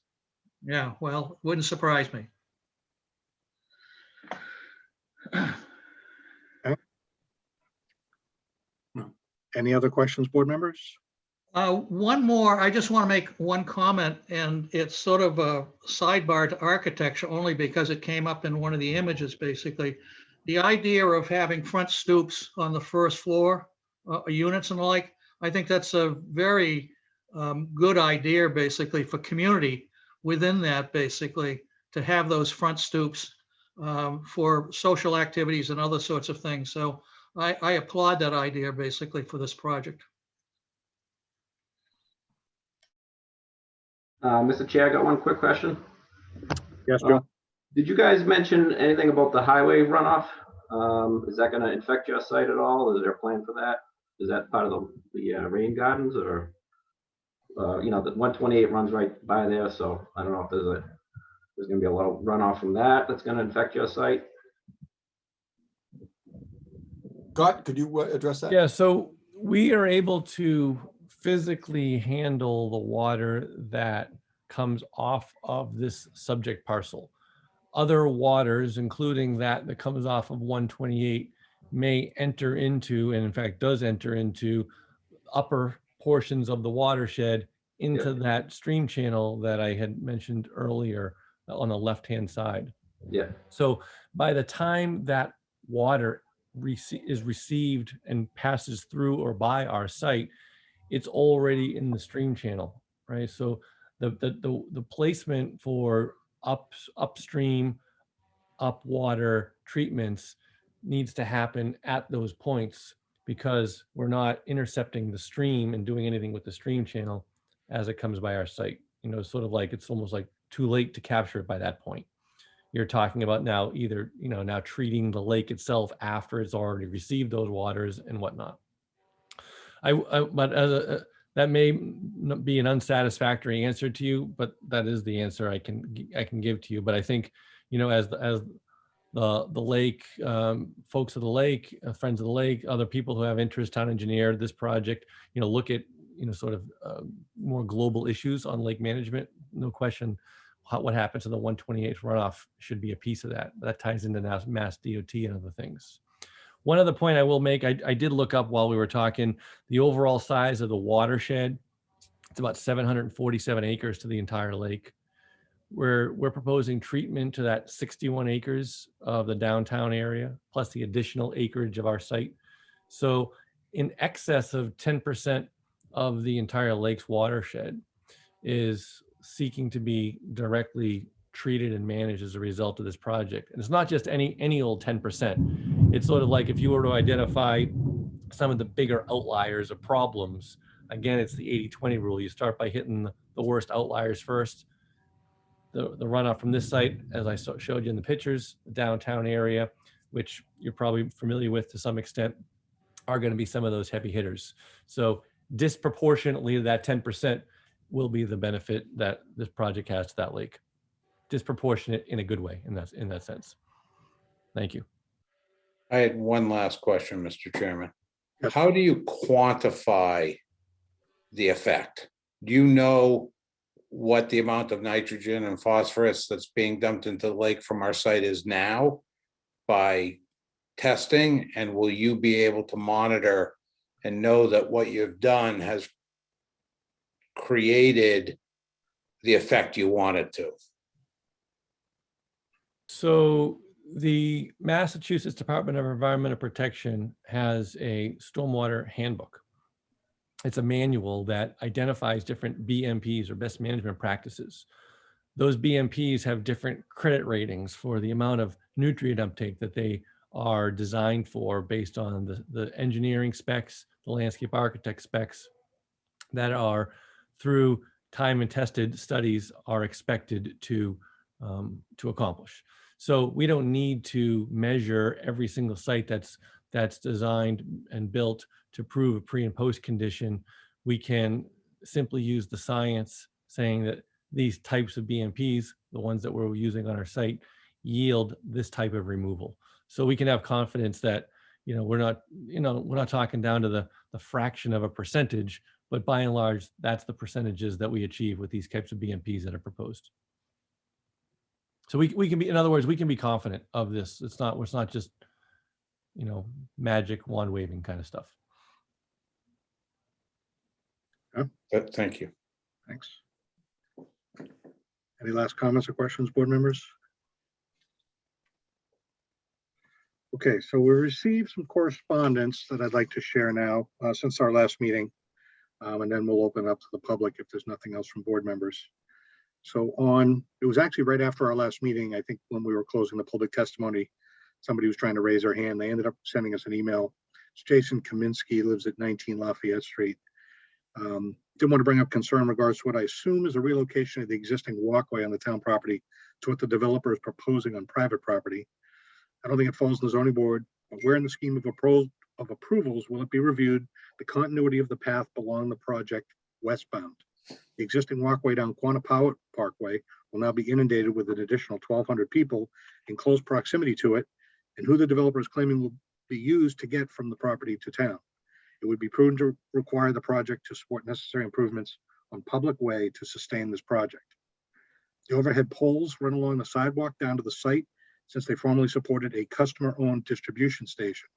[SPEAKER 2] Yeah, well, wouldn't surprise me.
[SPEAKER 1] Any other questions, board members?
[SPEAKER 2] One more, I just want to make one comment, and it's sort of a sidebar to architecture only because it came up in one of the images, basically. The idea of having front stoops on the first floor, units and the like, I think that's a very good idea, basically, for community within that, basically, to have those front stoops for social activities and other sorts of things. So I applaud that idea, basically, for this project.
[SPEAKER 12] Mr. Chair, I got one quick question.
[SPEAKER 1] Yes, Joe?
[SPEAKER 12] Did you guys mention anything about the highway runoff? Is that going to infect your site at all? Is there a plan for that? Is that part of the rain gardens, or you know, the 128 runs right by there, so I don't know if there's going to be a little runoff from that that's going to infect your site.
[SPEAKER 6] Scott, could you address that?
[SPEAKER 8] Yeah, so we are able to physically handle the water that comes off of this subject parcel. Other waters, including that comes off of 128, may enter into, and in fact does enter into, upper portions of the watershed into that stream channel that I had mentioned earlier on the left-hand side.
[SPEAKER 12] Yeah.
[SPEAKER 8] So by the time that water is received and passes through or by our site, it's already in the stream channel, right? So the placement for upstream, upwater treatments needs to happen at those points, because we're not intercepting the stream and doing anything with the stream channel as it comes by our site. You know, sort of like, it's almost like too late to capture it by that point. You're talking about now either, you know, now treating the lake itself after it's already received those waters and whatnot. But that may be an unsatisfactory answer to you, but that is the answer I can give to you. But I think, you know, as the lake, folks of the lake, friends of the lake, other people who have interest, town engineer, this project, you know, look at, you know, sort of more global issues on lake management. No question, what happens to the 128 runoff should be a piece of that. That ties into Mass DOT and other things. One other point I will make, I did look up while we were talking, the overall size of the watershed. It's about 747 acres to the entire lake. We're proposing treatment to that 61 acres of the downtown area, plus the additional acreage of our site. So in excess of 10% of the entire lake's watershed is seeking to be directly treated and managed as a result of this project. And it's not just any old 10%. It's sort of like if you were to identify some of the bigger outliers of problems, again, it's the 80-20 rule. You start by hitting the worst outliers first. The runoff from this site, as I showed you in the pictures, the downtown area, which you're probably familiar with to some extent, are going to be some of those heavy hitters. So disproportionately, that 10% will be the benefit that this project has to that lake. Disproportionate in a good way in that sense. Thank you.
[SPEAKER 4] I had one last question, Mr. Chairman.
[SPEAKER 1] Yes.
[SPEAKER 4] How do you quantify the effect? Do you know what the amount of nitrogen and phosphorus that's being dumped into the lake from our site is now by testing? And will you be able to monitor and know that what you've done has created the effect you want it to?
[SPEAKER 8] So the Massachusetts Department of Environmental Protection has a stormwater handbook. It's a manual that identifies different BMPs, or best management practices. Those BMPs have different credit ratings for the amount of nutrient uptake that they are designed for based on the engineering specs, the landscape architect specs that are, through time and tested studies, are expected to accomplish. So we don't need to measure every single site that's designed and built to prove a pre and post condition. We can simply use the science saying that these types of BMPs, the ones that we're using on our site, yield this type of removal. So we can have confidence that, we're not talking down to the fraction of a percentage, but by and large, that's the percentages that we achieve with these types of BMPs that are proposed. So we can be, in other words, we can be confident of this. It's not just, magic wand waving kind of stuff.
[SPEAKER 4] But thank you.
[SPEAKER 1] Thanks. Any last comments or questions, board members? Okay, so we received some correspondence that I'd like to share now since our last meeting. And then we'll open up to the public if there's nothing else from board members. So it was actually right after our last meeting, I think when we were closing the public testimony, somebody was trying to raise their hand. They ended up sending us an email. It's Jason Kaminsky, lives at 19 Lafayette Street. Didn't want to bring up concern in regards to what I assume is a relocation of the existing walkway on the town property to what the developer is proposing on private property. I don't think it falls in the zoning board, but where in the scheme of approvals will it be reviewed the continuity of the path along the project westbound? The existing walkway down Quantipower Parkway will now be inundated with an additional 1,200 people in close proximity to it, and who the developer is claiming will be used to get from the property to town. It would be prudent to require the project to support necessary improvements on public way to sustain this project. The overhead poles run along the sidewalk down to the site since they formerly supported a customer-owned distribution station.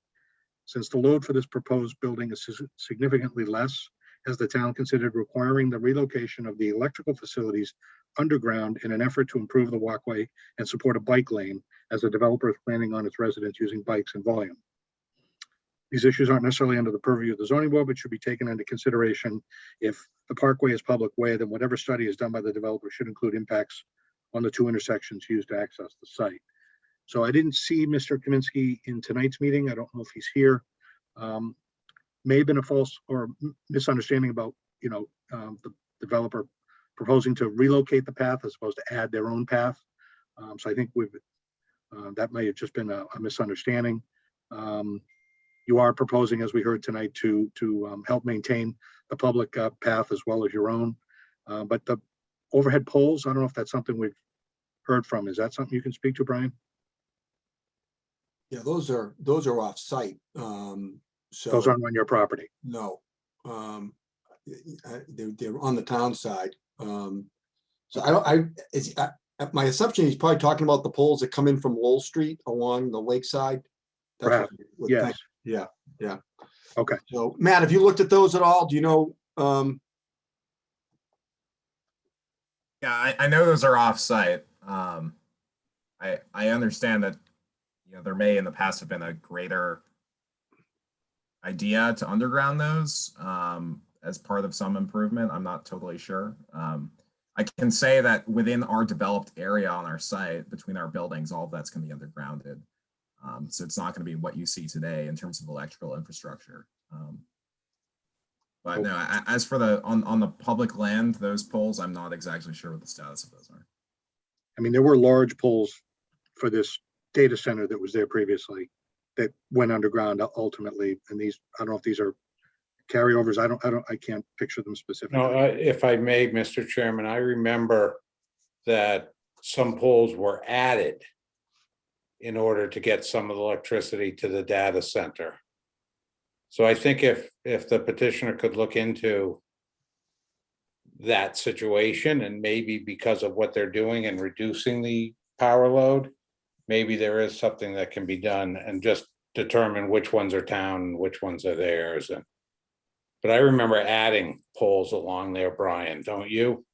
[SPEAKER 1] Since the load for this proposed building is significantly less, has the town considered requiring the relocation of the electrical facilities underground in an effort to improve the walkway and support a bike lane, as the developer is planning on its residents using bikes in volume? These issues aren't necessarily under the purview of the zoning board, but should be taken into consideration. If the parkway is public way, then whatever study is done by the developer should include impacts on the two intersections used to access the site. So I didn't see Mr. Kaminsky in tonight's meeting. I don't know if he's here. May have been a false or misunderstanding about, the developer proposing to relocate the path as opposed to add their own path. So I think that may have just been a misunderstanding. You are proposing, as we heard tonight, to help maintain the public path as well as your own. But the overhead poles, I don't know if that's something we've heard from. Is that something you can speak to, Brian?
[SPEAKER 6] Yeah, those are off site. So
[SPEAKER 1] Those aren't on your property.
[SPEAKER 6] no, they're on the town side. So my assumption he's probably talking about the poles that come in from Lowell Street along the lakeside. That's what
[SPEAKER 1] Perhaps,
[SPEAKER 6] I would
[SPEAKER 1] yes.
[SPEAKER 6] think. Yeah.
[SPEAKER 1] Okay.
[SPEAKER 6] So Matt, have you looked at those at all? Do you know?
[SPEAKER 10] Yeah, I know those are off-site. I understand that, there may in the past have been a greater idea to underground those as part of some improvement. I'm not totally sure. I can say that within our developed area on our site, between our buildings, all of that's going to be undergrounded. So it's not going to be what you see today in terms of electrical infrastructure. But no, as for on the public land, those poles, I'm not exactly sure what the status of those are.
[SPEAKER 1] I mean, there were large poles for this data center that was there previously that went underground ultimately. And these, I don't know if these are carryovers. I can't picture them specifically.
[SPEAKER 4] No, if I may, Mr. Chairman, I remember that some poles were added in order to get some of the electricity to the data center. So I think if the petitioner could look into that situation, and maybe because of what they're doing and reducing the power load, maybe there is something that can be done and just determine which ones are town and which ones are theirs. But I remember adding poles along there, Brian, don't you?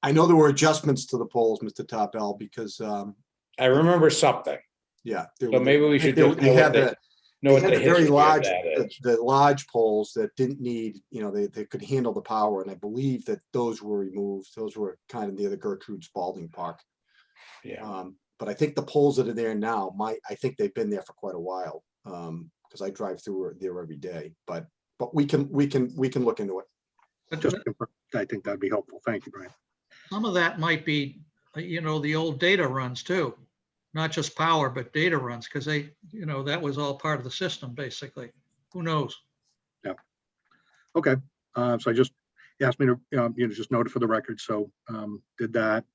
[SPEAKER 6] I know there were adjustments to the poles, Mr. Topel, because
[SPEAKER 4] I remember something.
[SPEAKER 6] yeah.
[SPEAKER 4] So maybe we should
[SPEAKER 6] They
[SPEAKER 4] just know
[SPEAKER 6] had
[SPEAKER 4] what
[SPEAKER 6] the
[SPEAKER 4] the
[SPEAKER 6] very
[SPEAKER 4] history of
[SPEAKER 6] large,
[SPEAKER 4] that is.
[SPEAKER 6] the large poles that didn't need, they could handle the power, and I believe that those were removed. Those were kind of near the Gertrude Spalding Park.
[SPEAKER 4] Yeah.
[SPEAKER 6] But I think the poles that are there now, I think they've been there for quite a while, because I drive through there every day. But we can look into it.
[SPEAKER 1] Just, I think that'd be helpful. Thank you, Brian.
[SPEAKER 2] Some of that might be, the old data runs too, not just power, but data runs, because that was all part of the system, basically. Who knows?
[SPEAKER 1] Yeah. Okay. So I just asked me to, just note it for the record. So did that.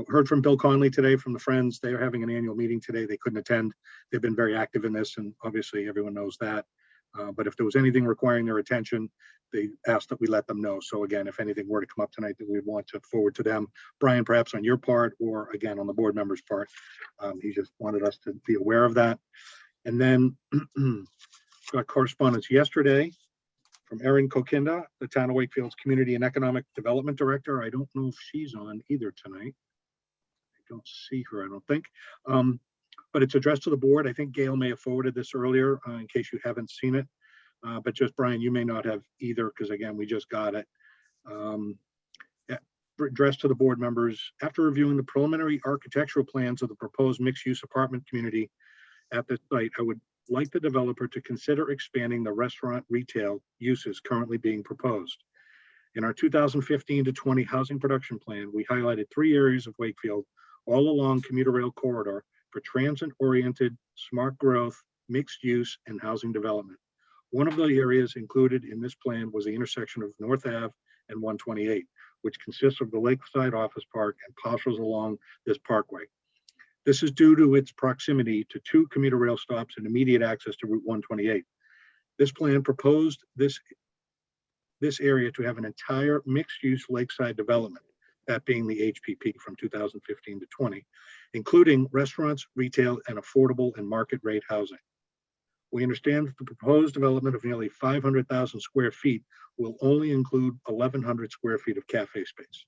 [SPEAKER 1] Heard from Bill Conley today from the Friends. They are having an annual meeting today. They couldn't attend. They've been very active in this, and obviously everyone knows that. But if there was anything requiring their attention, they asked that we let them know. So again, if anything were to come up tonight that we want to forward to them, Brian, perhaps on your part, or again, on the board member's part, he just wanted us to be aware of that. And then got correspondence yesterday From Erin Kokinda, the Town of Wakefield's Community and Economic Development Director. I don't know if she's on either tonight. I don't see her, I don't think. But it's addressed to the board. I think Gail may have forwarded this earlier in case you haven't seen it. But just Brian, you may not have either, because again, we just got it. Addressed to the board members, after reviewing the preliminary architectural plans of the proposed mixed-use apartment community at the site, I would like the developer to consider expanding the restaurant retail uses currently being proposed. In our 2015 to 20 housing production plan, we highlighted 3 areas of Wakefield all along commuter rail corridor for transit-oriented, smart growth, mixed use, and housing development. One of the areas included in this plan was the intersection of North Ave and 128, which consists of the Lakeside Office Park and parcels along this parkway. This is due to its proximity to 2 commuter rail stops and immediate access to Route 128. This plan proposed this area to have an entire mixed-use lakeside development, that being the HPP from 2015 to 20, including restaurants, retail, and affordable and market rate housing. We understand that the proposed development of nearly 500,000 square feet will only include 1,100 square feet of cafe space.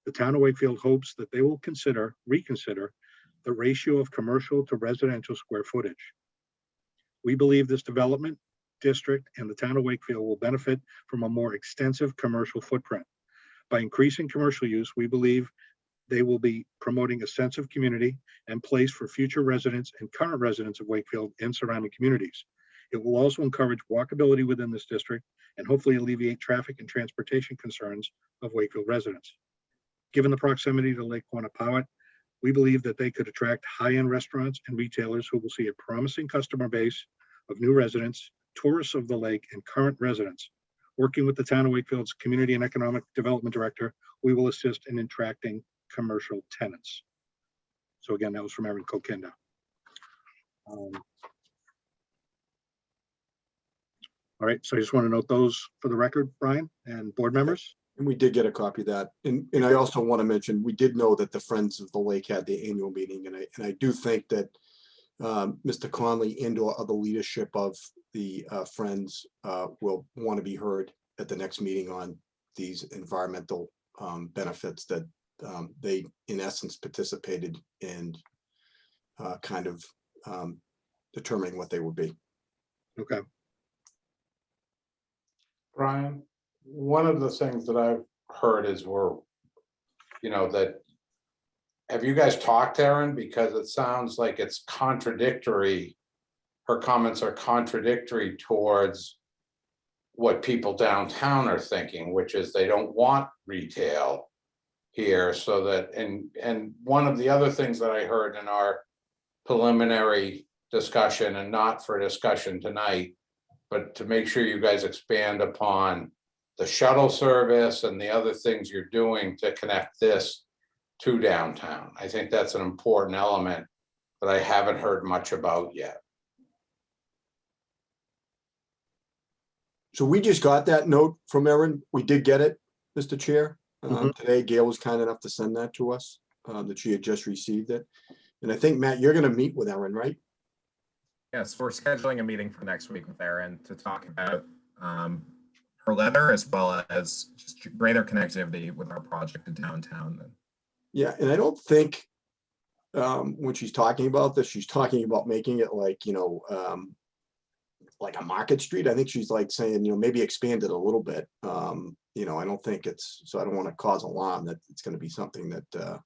[SPEAKER 1] The Town of Wakefield hopes that they will reconsider the ratio of commercial to residential square footage. We believe this development district and the Town of Wakefield will benefit from a more extensive commercial footprint. By increasing commercial use, we believe they will be promoting a sense of community and place for future residents and current residents of Wakefield and surrounding communities. It will also encourage walkability within this district and hopefully alleviate traffic and transportation concerns of Wakefield residents. Given the proximity to Lake Quannapowitt, we believe that they could attract high-end restaurants and retailers who will see a promising customer base of new residents, tourists of the lake, and current residents. Working with the Town of Wakefield's Community and Economic Development Director, we will assist in attracting commercial tenants. So again, that was from Erin Kokinda. All right, so I just want to note those for the record, Brian and board members.
[SPEAKER 6] And we did get a copy of that. And I also want to mention, we did know that the Friends of the Lake had the annual meeting. And I do think that Mr. Conley and or other leadership of the Friends will want to be heard at the next meeting on these environmental benefits that they, in essence, participated in kind of determining what they would be.
[SPEAKER 1] Okay.
[SPEAKER 4] Brian, one of the things that I've heard is that, have you guys talked to Erin? Because it sounds like it's contradictory. Her comments are contradictory towards what people downtown are thinking, which is they don't want retail here. So that, and one of the other things that I heard in our preliminary discussion, and not for discussion tonight, but to make sure you guys expand upon the shuttle service and the other things you're doing to connect this to downtown. I think that's an important element that I haven't heard much about yet.
[SPEAKER 6] So we just got that note from Erin. We did get it, Mr. Chair. Today, Gail was kind enough to send that to us, that she had just received it. And I think, Matt, you're going to meet with Erin, right?
[SPEAKER 10] Yes, we're scheduling a meeting for next week with Erin to talk about her letter as well as just greater connectivity with our project in downtown.
[SPEAKER 6] Yeah, and I don't think when she's talking about this, she's talking about making it like, like a market street. I think she's like saying, maybe expand it a little bit. I don't think it's, so I don't want to cause alarm that it's going to be something that,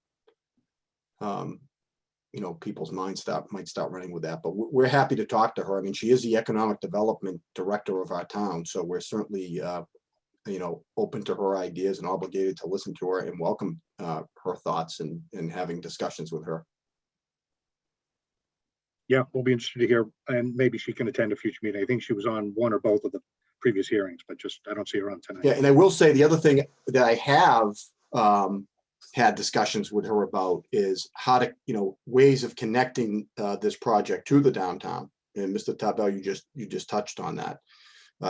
[SPEAKER 6] people's minds might start running with that, but we're happy to talk to her. I mean, she is the economic development director of our town. So we're certainly, open to her ideas and obligated to listen to her and welcome her thoughts and having discussions with her.
[SPEAKER 1] Yeah, we'll be interested to hear, and maybe she can attend a future meeting. I think she was on one or both of the previous hearings, but just, I don't see her on tonight.
[SPEAKER 6] Yeah, and I will say the other thing that I have had discussions with her about is how to, ways of connecting this project to the downtown. And Mr. Tabell, you just touched on that,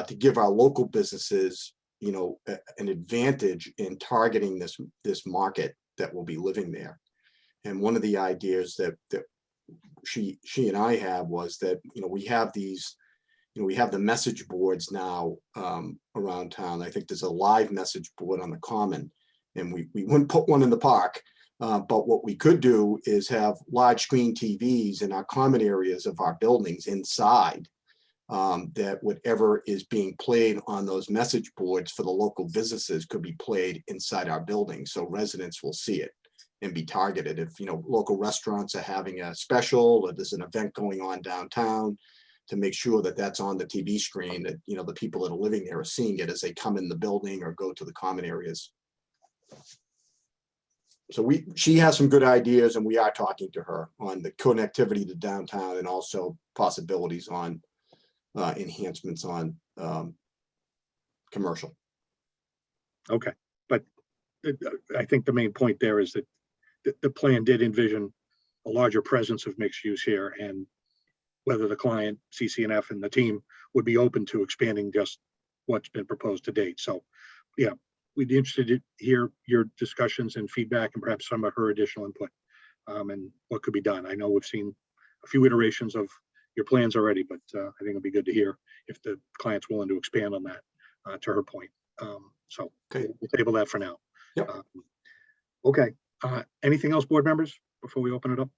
[SPEAKER 6] to give our local businesses, an advantage in targeting this market that will be living there. And one of the ideas that she and I had was that, we have these we have the message boards now around town. I think there's a live message board on the common, and we wouldn't put one in the park. But what we could do is have large screen TVs in our common areas of our buildings inside, that whatever is being played on those message boards for the local businesses could be played inside our building. So residents will see it and be targeted. If, local restaurants are having a special, or there's an event going on downtown, to make sure that that's on the TV screen, that, the people that are living there are seeing it as they come in the building or go to the common areas. So she has some good ideas, and we are talking to her on the connectivity to downtown, and also possibilities on enhancements on commercial.
[SPEAKER 1] Okay, but I think the main point there is that the plan did envision a larger presence of mixed use here, and whether the client, CCNF, and the team would be open to expanding just what's been proposed to date. So, yeah, we'd be interested to hear your discussions and feedback, and perhaps some of her additional input, and what could be done. I know we've seen a few iterations of your plans already, but I think it'd be good to hear if the client's willing to expand on that, to her point. So
[SPEAKER 6] Okay.
[SPEAKER 1] we'll table that for now.
[SPEAKER 6] Yep.
[SPEAKER 1] Okay. Anything else, board members, before we open it up?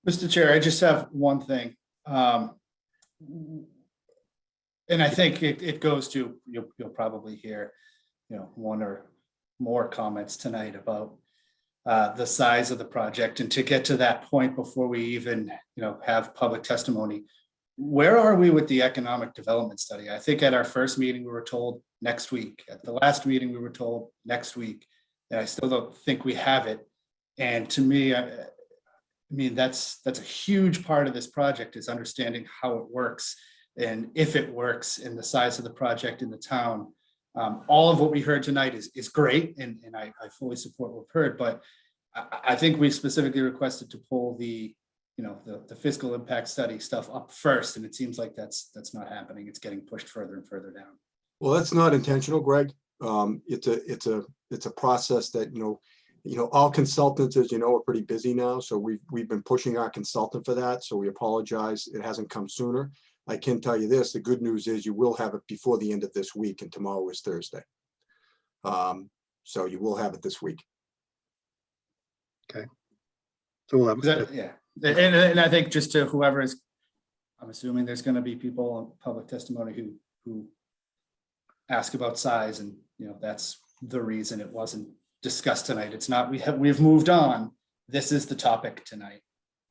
[SPEAKER 13] Mr. Chair, I just have one thing. And I think it goes to, you'll probably hear, one or more comments tonight about the size of the project. And to get to that point before we even, have public testimony, where are we with the economic development study? I think at our first meeting, we were told next week. At the last meeting, we were told next week. And I still don't think we have it. And to me, I mean, that's a huge part of this project, is understanding how it works, and if it works, and the size of the project in the town. All of what we heard tonight is great, and I fully support what we've heard, but I think we specifically requested to pull the fiscal impact study stuff up first, and it seems like that's not happening. It's getting pushed further and further down.
[SPEAKER 6] Well, that's not intentional, Greg. It's a process that, all consultants, as you know, are pretty busy now. So we've been pushing our consultant for that. So we apologize. It hasn't come sooner. I can tell you this, the good news is you will have it before the end of this week, and tomorrow is Thursday. So you will have it this week.
[SPEAKER 1] Okay. So we'll have.
[SPEAKER 13] Yeah. And I think just to whoever is, I'm assuming there's going to be people on public testimony who ask about size, and that's the reason it wasn't discussed tonight. It's not, we've moved on. This is the topic tonight.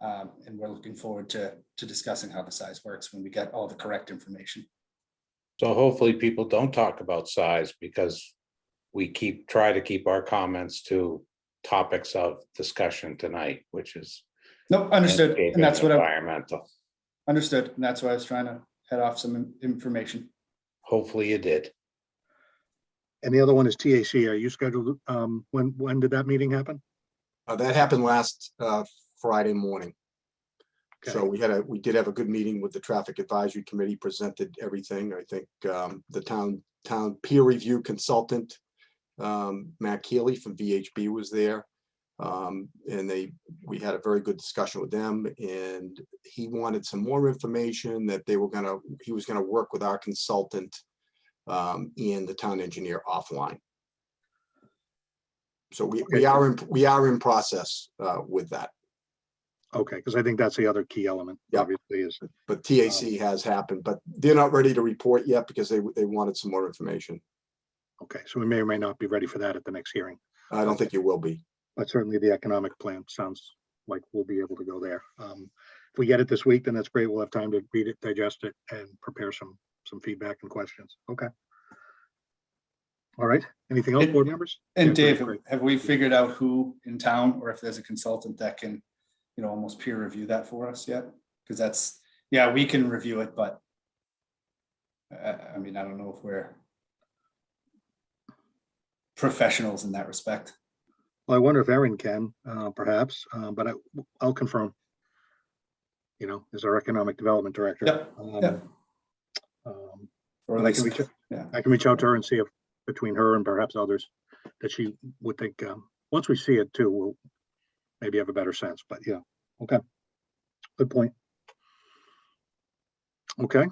[SPEAKER 13] And we're looking forward to discussing how the size works when we get all the correct information.
[SPEAKER 4] So hopefully people don't talk about size, because we try to keep our comments to topics of discussion tonight, which is.
[SPEAKER 13] Nope, understood. And that's what
[SPEAKER 4] environmental.
[SPEAKER 13] Understood. And that's why I was trying to head off some information.
[SPEAKER 4] Hopefully you did.
[SPEAKER 1] And the other one is TAC. Are you scheduled? When did that meeting happen?
[SPEAKER 6] That happened last Friday morning.
[SPEAKER 1] Okay.
[SPEAKER 6] So we did have a good meeting with the Traffic Advisory Committee, presented everything. I think the town peer review consultant, Matt Keeley from VHB, was there. And we had a very good discussion with them, and he wanted some more information that he was gonna work with our consultant and the town engineer offline. So we are in process with that.
[SPEAKER 1] Okay, because I think that's the other key element,
[SPEAKER 6] Yeah.
[SPEAKER 1] obviously, is.
[SPEAKER 6] But TAC has happened, but they're not ready to report yet because they wanted some more information.
[SPEAKER 1] Okay, so we may or may not be ready for that at the next hearing.
[SPEAKER 6] I don't think you will be.
[SPEAKER 1] But certainly the economic plan sounds like we'll be able to go there. If we get it this week, then that's great. We'll have time to read it, digest it, and prepare some feedback and questions. Okay. All right. Anything else, board members?
[SPEAKER 13] And
[SPEAKER 1] Yeah,
[SPEAKER 13] Dave,
[SPEAKER 1] great.
[SPEAKER 13] have we figured out who in town, or if there's a consultant that can, almost peer review that for us yet? Because we can review it, but I mean, I don't know if we're professionals in that respect.
[SPEAKER 1] Well, I wonder if Erin can, perhaps, but I'll confirm. As our economic development director.
[SPEAKER 13] Yep. Or at
[SPEAKER 1] I can
[SPEAKER 13] least,
[SPEAKER 1] I can reach out to her and see if between her and perhaps others that she would think, once we see it too, we'll maybe have a better sense, but yeah. Okay. Good point. Okay.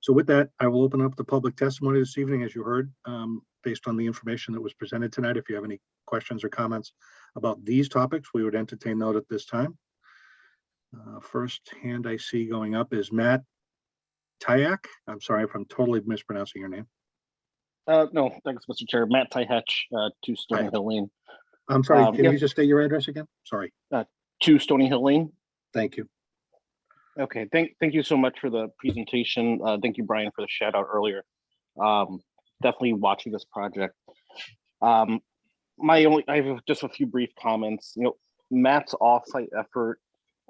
[SPEAKER 1] So with that, I will open up the public testimony this evening, as you heard, based on the information that was presented tonight. If you have any questions or comments about these topics, we would entertain those at this time. First hand I see going up is Matt Tyak. I'm sorry if I'm totally mispronouncing your name.
[SPEAKER 14] No, thanks, Mr. Chair. Matt Tyhatch, 2 Stony Hill Lane.
[SPEAKER 1] I'm sorry, can
[SPEAKER 14] Yep.
[SPEAKER 1] you just state your address again? Sorry.
[SPEAKER 14] 2 Stony Hill Lane.
[SPEAKER 1] Thank you.
[SPEAKER 14] Okay, thank you so much for the presentation. Thank you, Brian, for the shout out earlier. Definitely watching this project. I have just a few brief comments. Matt's offsite effort,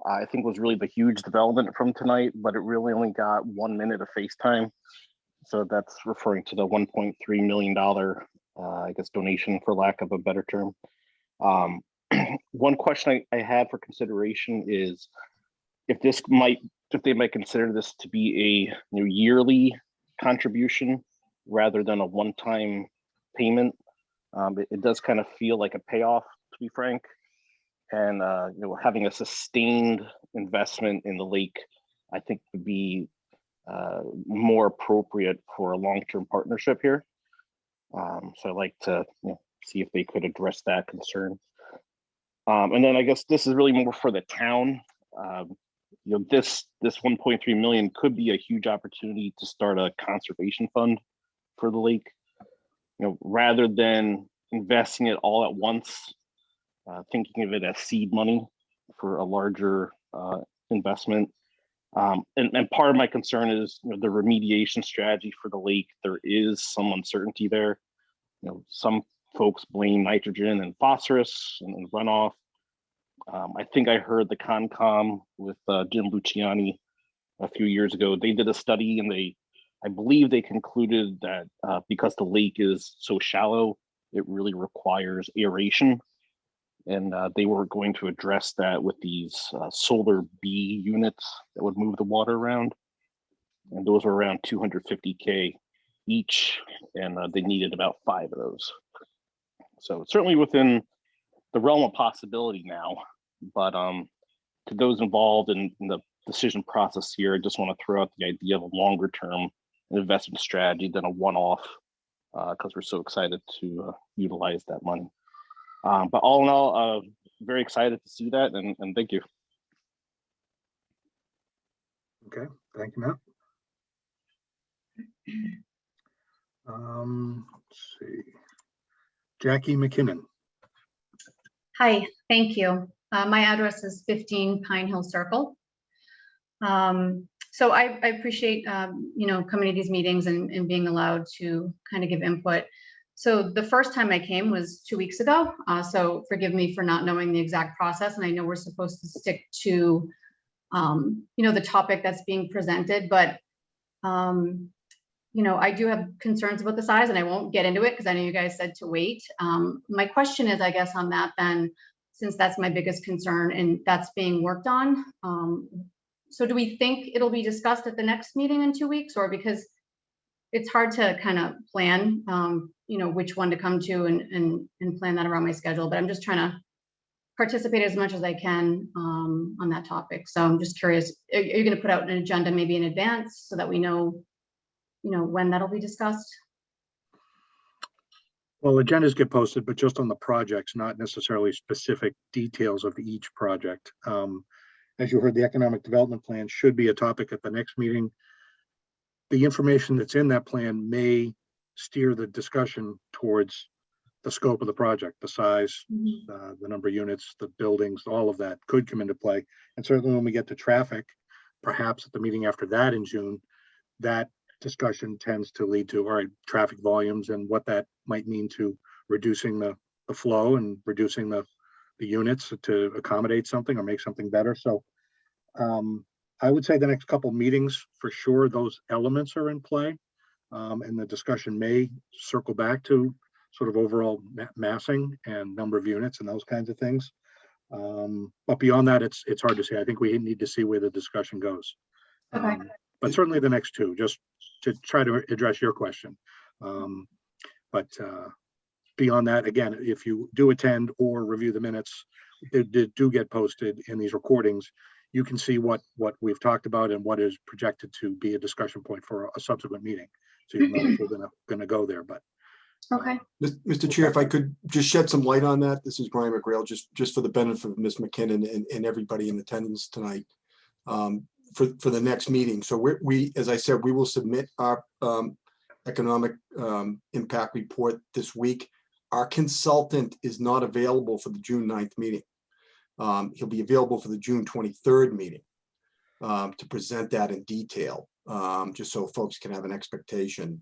[SPEAKER 14] I think, was really the huge development from tonight, but it really only got 1 minute of FaceTime. So that's referring to the $1.3 million, I guess, donation, for lack of a better term. One question I had for consideration is if they might consider this to be a yearly contribution rather than a one-time payment. It does kind of feel like a payoff, to be frank. And having a sustained investment in the lake, I think, would be more appropriate for a long-term partnership here. So I'd like to see if they could address that concern. And then I guess this is really more for the town. This 1.3 million could be a huge opportunity to start a conservation fund for the lake. Rather than investing it all at once, thinking of it as seed money for a larger investment. And part of my concern is the remediation strategy for the lake. There is some uncertainty there. Some folks blame nitrogen and phosphorus and runoff. I think I heard the Concom with Jim Luciani a few years ago. They did a study and I believe they concluded that because the lake is so shallow, it really requires aeration. And they were going to address that with these solar B units that would move the water around. And those were around 250K each, and they needed about 5 of those. So it's certainly within the realm of possibility now, but to those involved in the decision process here, I just want to throw out the idea of a longer term investment strategy than a one-off, because we're so excited to utilize that money. But all in all, very excited to see that, and thank you.
[SPEAKER 1] Okay, thank you, Matt. Let's see. Jackie McKinnon.
[SPEAKER 15] Hi, thank you. My address is 15 Pine Hill Circle. So I appreciate, coming to these meetings and being allowed to kind of give input. So the first time I came was 2 weeks ago. So forgive me for not knowing the exact process. And I know we're supposed to stick to, the topic that's being presented, but, I do have concerns about the size and I won't get into it because I know you guys said to wait. My question is, I guess, on that then, since that's my biggest concern and that's being worked on. So do we think it'll be discussed at the next meeting in 2 weeks, or because it's hard to kind of plan, which one to come to and plan that around my schedule, but I'm just trying to participate as much as I can on that topic. So I'm just curious, are you going to put out an agenda maybe in advance so that we know, when that'll be discussed?
[SPEAKER 1] Well, agendas get posted, but just on the projects, not necessarily specific details of each project. As you heard, the economic development plan should be a topic at the next meeting. The information that's in that plan may steer the discussion towards the scope of the project, the size, the number of units, the buildings, all of that could come into play. And certainly when we get to traffic, perhaps at the meeting after that in June, that discussion tends to lead to, all right, traffic volumes and what that might mean to reducing the flow and reducing the units to accommodate something or make something better. So I would say the next couple meetings, for sure, those elements are in play. And the discussion may circle back to sort of overall massing and number of units and those kinds of things. But beyond that, it's hard to say. I think we need to see where the discussion goes.
[SPEAKER 15] Okay.
[SPEAKER 1] But certainly the next two, just to try to address your question. But beyond that, again, if you do attend or review the minutes, they do get posted in these recordings. you can see what we've talked about and what is projected to be a discussion point for a subsequent meeting. So you'll know if we're gonna go there, but.
[SPEAKER 15] Okay.
[SPEAKER 6] Mr. Chair, if I could just shed some light on that, this is Brian McGrail, just for the benefit of Ms. McKinnon and everybody in attendance tonight, for the next meeting. So we, as I said, we will submit our economic impact report this week. Our consultant is not available for the June 9th meeting. He'll be available for the June 23rd meeting to present that in detail, just so folks can have an expectation.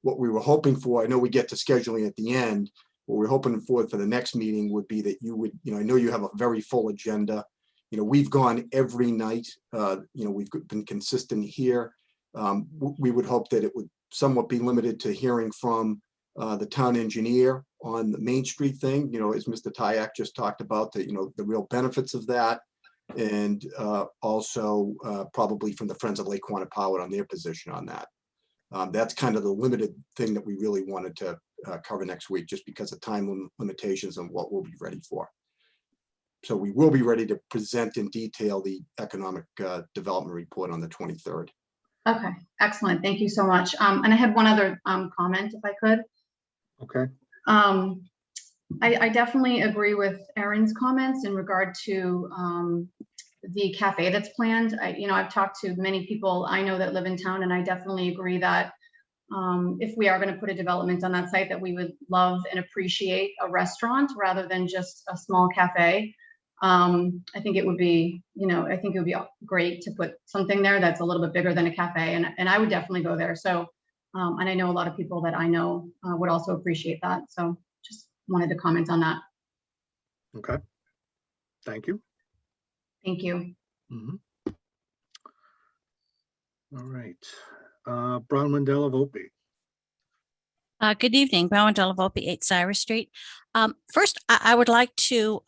[SPEAKER 6] What we were hoping for, I know we get to scheduling at the end, what we're hoping for the next meeting would be that you would, I know you have a very full agenda. We've gone every night, we've been consistent here. We would hope that it would somewhat be limited to hearing from the town engineer on the Main Street thing, as Mr. Tyak just talked about, the real benefits of that. And also probably from the Friends of Lake Quannapowitt on their position on that. That's kind of the limited thing that we really wanted to cover next week, just because of time limitations and what we'll be ready for. So we will be ready to present in detail the economic development report on the 23rd.
[SPEAKER 15] Okay, excellent. Thank you so much. And I had one other comment, if I could.
[SPEAKER 1] Okay.
[SPEAKER 15] I definitely agree with Erin's comments in regard to the cafe that's planned. I've talked to many people I know that live in town, and I definitely agree that if we are going to put a development on that site, that we would love and appreciate a restaurant rather than just a small cafe. I think it would be, great to put something there that's a little bit bigger than a cafe, and I would definitely go there. So, and I know a lot of people that I know would also appreciate that. So just wanted to comment on that.
[SPEAKER 1] Okay. Thank you.
[SPEAKER 15] Thank you.
[SPEAKER 1] All right. Brown Mandela Volpe.
[SPEAKER 16] Good evening, Brown Delavolpe, 8 Cyrus Street. First, I would like to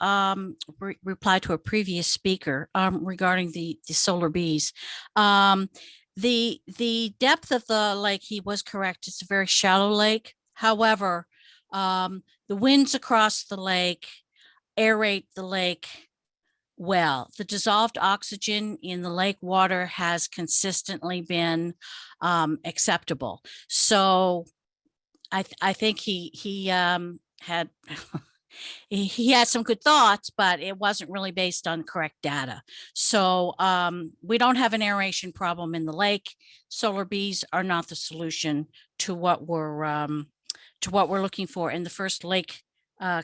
[SPEAKER 16] reply to a previous speaker regarding the solar bees. The depth of the lake, he was correct. It's a very shallow lake. However, the winds across the lake aerate the lake well. The dissolved oxygen in the lake water has consistently been acceptable. So I think he had he had some good thoughts, but it wasn't really based on correct data. So we don't have an aeration problem in the lake. Solar bees are not the solution to what we're looking for. And the first lake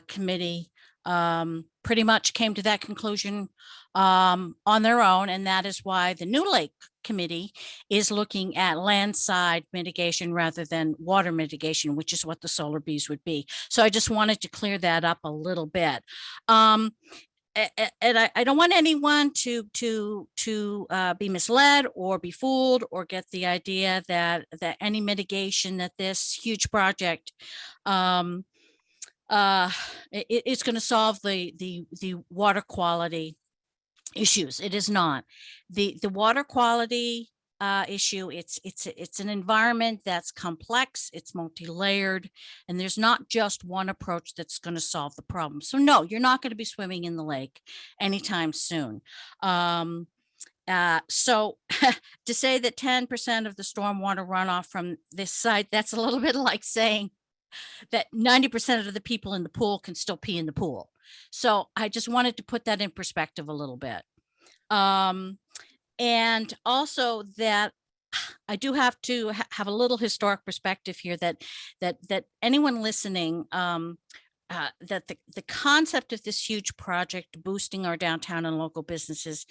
[SPEAKER 16] committee pretty much came to that conclusion on their own, and that is why the new lake committee is looking at landside mitigation rather than water mitigation, which is what the solar bees would be. So I just wanted to clear that up a little bit. And I don't want anyone to be misled or be fooled or get the idea that any mitigation that this huge project it's going to solve the water quality issues. It is not. The water quality issue, it's an environment that's complex, it's multi-layered, and there's not just one approach that's going to solve the problem. So no, you're not going to be swimming in the lake anytime soon. So to say that 10% of the stormwater runoff from this site, that's a little bit like saying that 90% of the people in the pool can still pee in the pool. So I just wanted to put that in perspective a little bit. And also that I do have to have a little historic perspective here that anyone listening, that the concept of this huge project boosting our downtown and local businesses,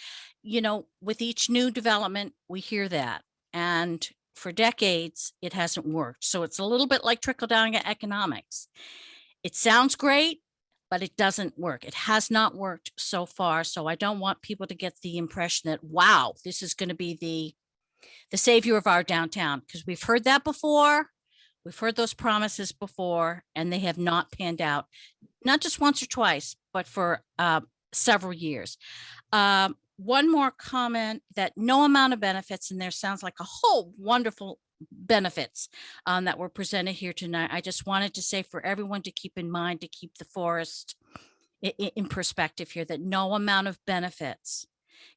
[SPEAKER 16] with each new development, we hear that. And for decades, it hasn't worked. So it's a little bit like trickle-down economics. It sounds great, but it doesn't work. It has not worked so far. So I don't want people to get the impression that, wow, this is going to be the savior of our downtown, because we've heard that before. We've heard those promises before, and they have not panned out, not just once or twice, but for several years. One more comment, that no amount of benefits, and there sounds like a whole wonderful benefits that were presented here tonight. I just wanted to say for everyone to keep in mind, to keep the forest in perspective here, that no amount of benefits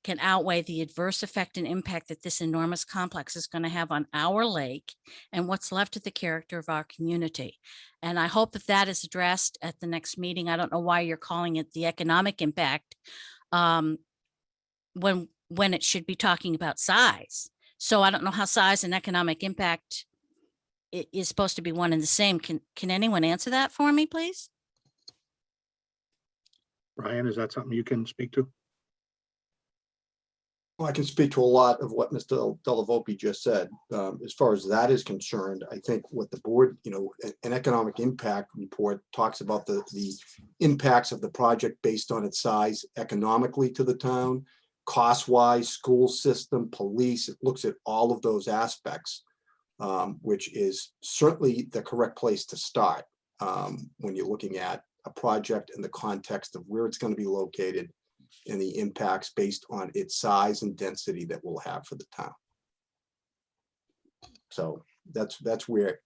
[SPEAKER 16] can outweigh the adverse effect and impact that this enormous complex is going to have on our lake and what's left of the character of our community. And I hope that that is addressed at the next meeting. I don't know why you're calling it the economic impact when it should be talking about size. So I don't know how size and economic impact is supposed to be one and the same. Can anyone answer that for me, please?
[SPEAKER 1] Ryan, is that something you can speak to?
[SPEAKER 6] Well, I can speak to a lot of what Mr. Delavolpe just said. As far as that is concerned, I think what the board, an economic impact report talks about the impacts of the project based on its size economically to the town, cost-wise, school system, police. It looks at all of those aspects, which is certainly the correct place to start when you're looking at a project in the context of where it's going to be located and the impacts based on its size and density that we'll have for the town. So that's where,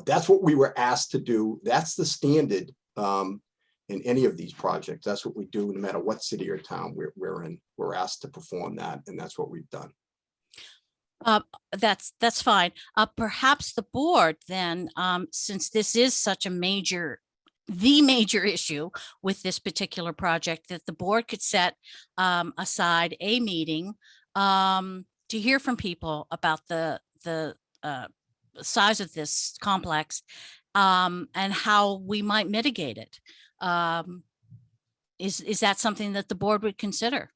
[SPEAKER 6] that's what we were asked to do. That's the standard in any of these projects. That's what we do no matter what city or town we're in. We're asked to perform that, and that's what we've done.
[SPEAKER 16] That's fine. Perhaps the board then, since this is such a the major issue with this particular project, that the board could set aside a meeting to hear from people about the size of this complex and how we might mitigate it. Is that something that the board would consider?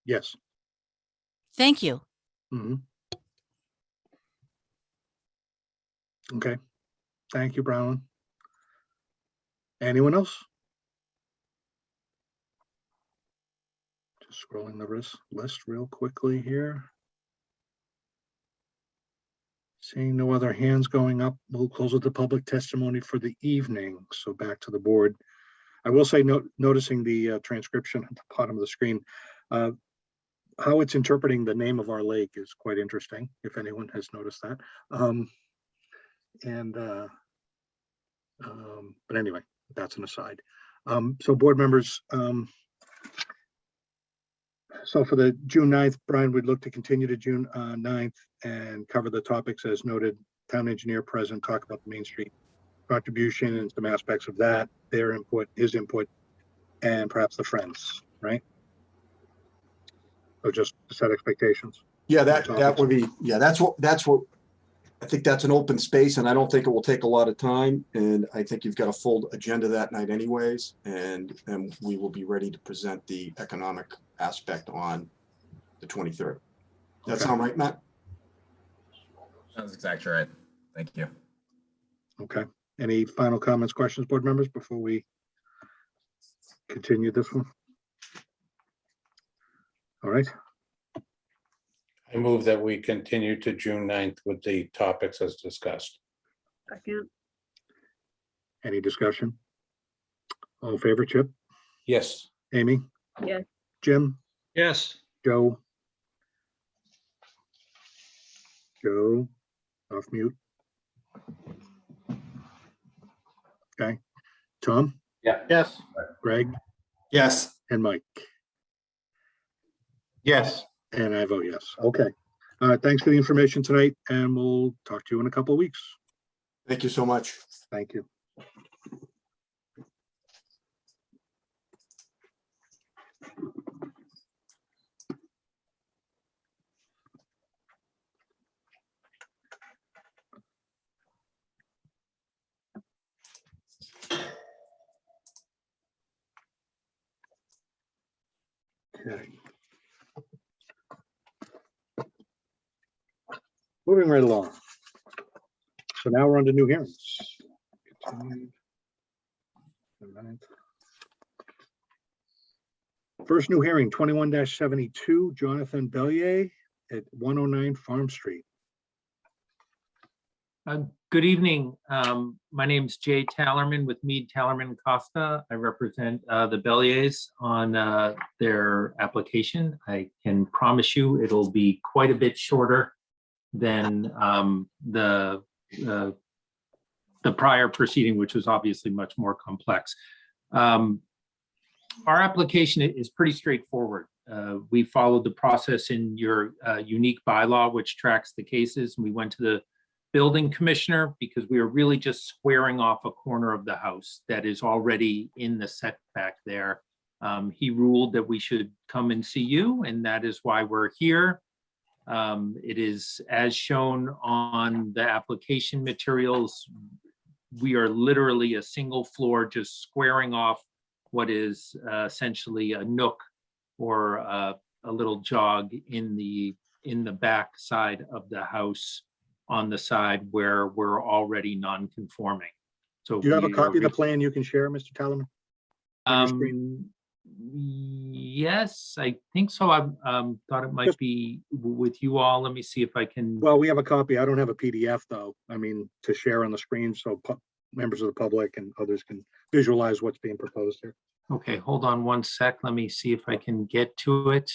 [SPEAKER 1] Yes.
[SPEAKER 16] Thank you.
[SPEAKER 1] Mhm. Okay. Thank you, Brown. Anyone else? Just scrolling the list real quickly here. Seeing no other hands going up, we'll close with the public testimony for the evening. So back to the board. I will say, noticing the transcription at the bottom of the screen, how it's interpreting the name of our lake is quite interesting, if anyone has noticed that. But anyway, that's an aside. So board members, so for the June 9th, Brian would look to continue to June 9th and cover the topics as noted, town engineer present, talk about the Main Street contribution and some aspects of that, their input, his input, and perhaps the friends, right? So just to set expectations.
[SPEAKER 6] Yeah, that would be, yeah, that's what I think. That's an open space, and I don't think it will take a lot of time. And I think you've got a full agenda that night anyways, and we will be ready to present the economic aspect on the 23rd. That sound right, Matt?
[SPEAKER 10] Sounds exactly right. Thank you.
[SPEAKER 1] Okay. Any final comments, questions, board members, before we continue this one? All right.
[SPEAKER 4] I move that we continue to June 9th with the topics as discussed.
[SPEAKER 3] Second.
[SPEAKER 1] Any discussion? All in favor, Chip?
[SPEAKER 4] Yes.
[SPEAKER 1] Amy?
[SPEAKER 3] Yes.
[SPEAKER 1] Jim?
[SPEAKER 2] Yes.
[SPEAKER 1] Joe? Joe, off mute. Okay. Tom?
[SPEAKER 11] Yeah. Yes.
[SPEAKER 1] Greg?
[SPEAKER 13] Yes.
[SPEAKER 1] And Mike?
[SPEAKER 7] Yes.
[SPEAKER 1] And I vote yes. Okay. Thanks for the information tonight, and we'll talk to you in a couple of weeks.
[SPEAKER 6] Thank you so much.
[SPEAKER 1] Thank you. Okay. Moving right along. So now we're on to new hearings. Continued. First new hearing, 21-72, Jonathan Bellier at 109 Farm Street.
[SPEAKER 17] Good evening. My name is Jay Tallerman with Mead Tallerman Costa. I represent the Belliers on their application. I can promise you it'll be quite a bit shorter than the prior proceeding, which was obviously much more complex. Our application is pretty straightforward. We followed the process in your unique bylaw, which tracks the cases. And we went to the building commissioner because we are really just squaring off a corner of the house that is already in the setback there. He ruled that we should come and see you, and that is why we're here. It is as shown on the application materials. We are literally a single floor just squaring off what is essentially a nook or a little jog in the back side of the house on the side where we're already non-conforming. So
[SPEAKER 1] Do you have a
[SPEAKER 17] we are
[SPEAKER 1] copy of the plan you can share, Mr. Tallerman? On your screen?
[SPEAKER 17] Yes, I think so. I thought it might be with you all. Let me see if I can.
[SPEAKER 1] Well, we have a copy. I don't have a PDF though. I mean, to share on the screen so members of the public and others can visualize what's being proposed here.
[SPEAKER 17] Okay, hold on one sec. Let me see if I can get to it.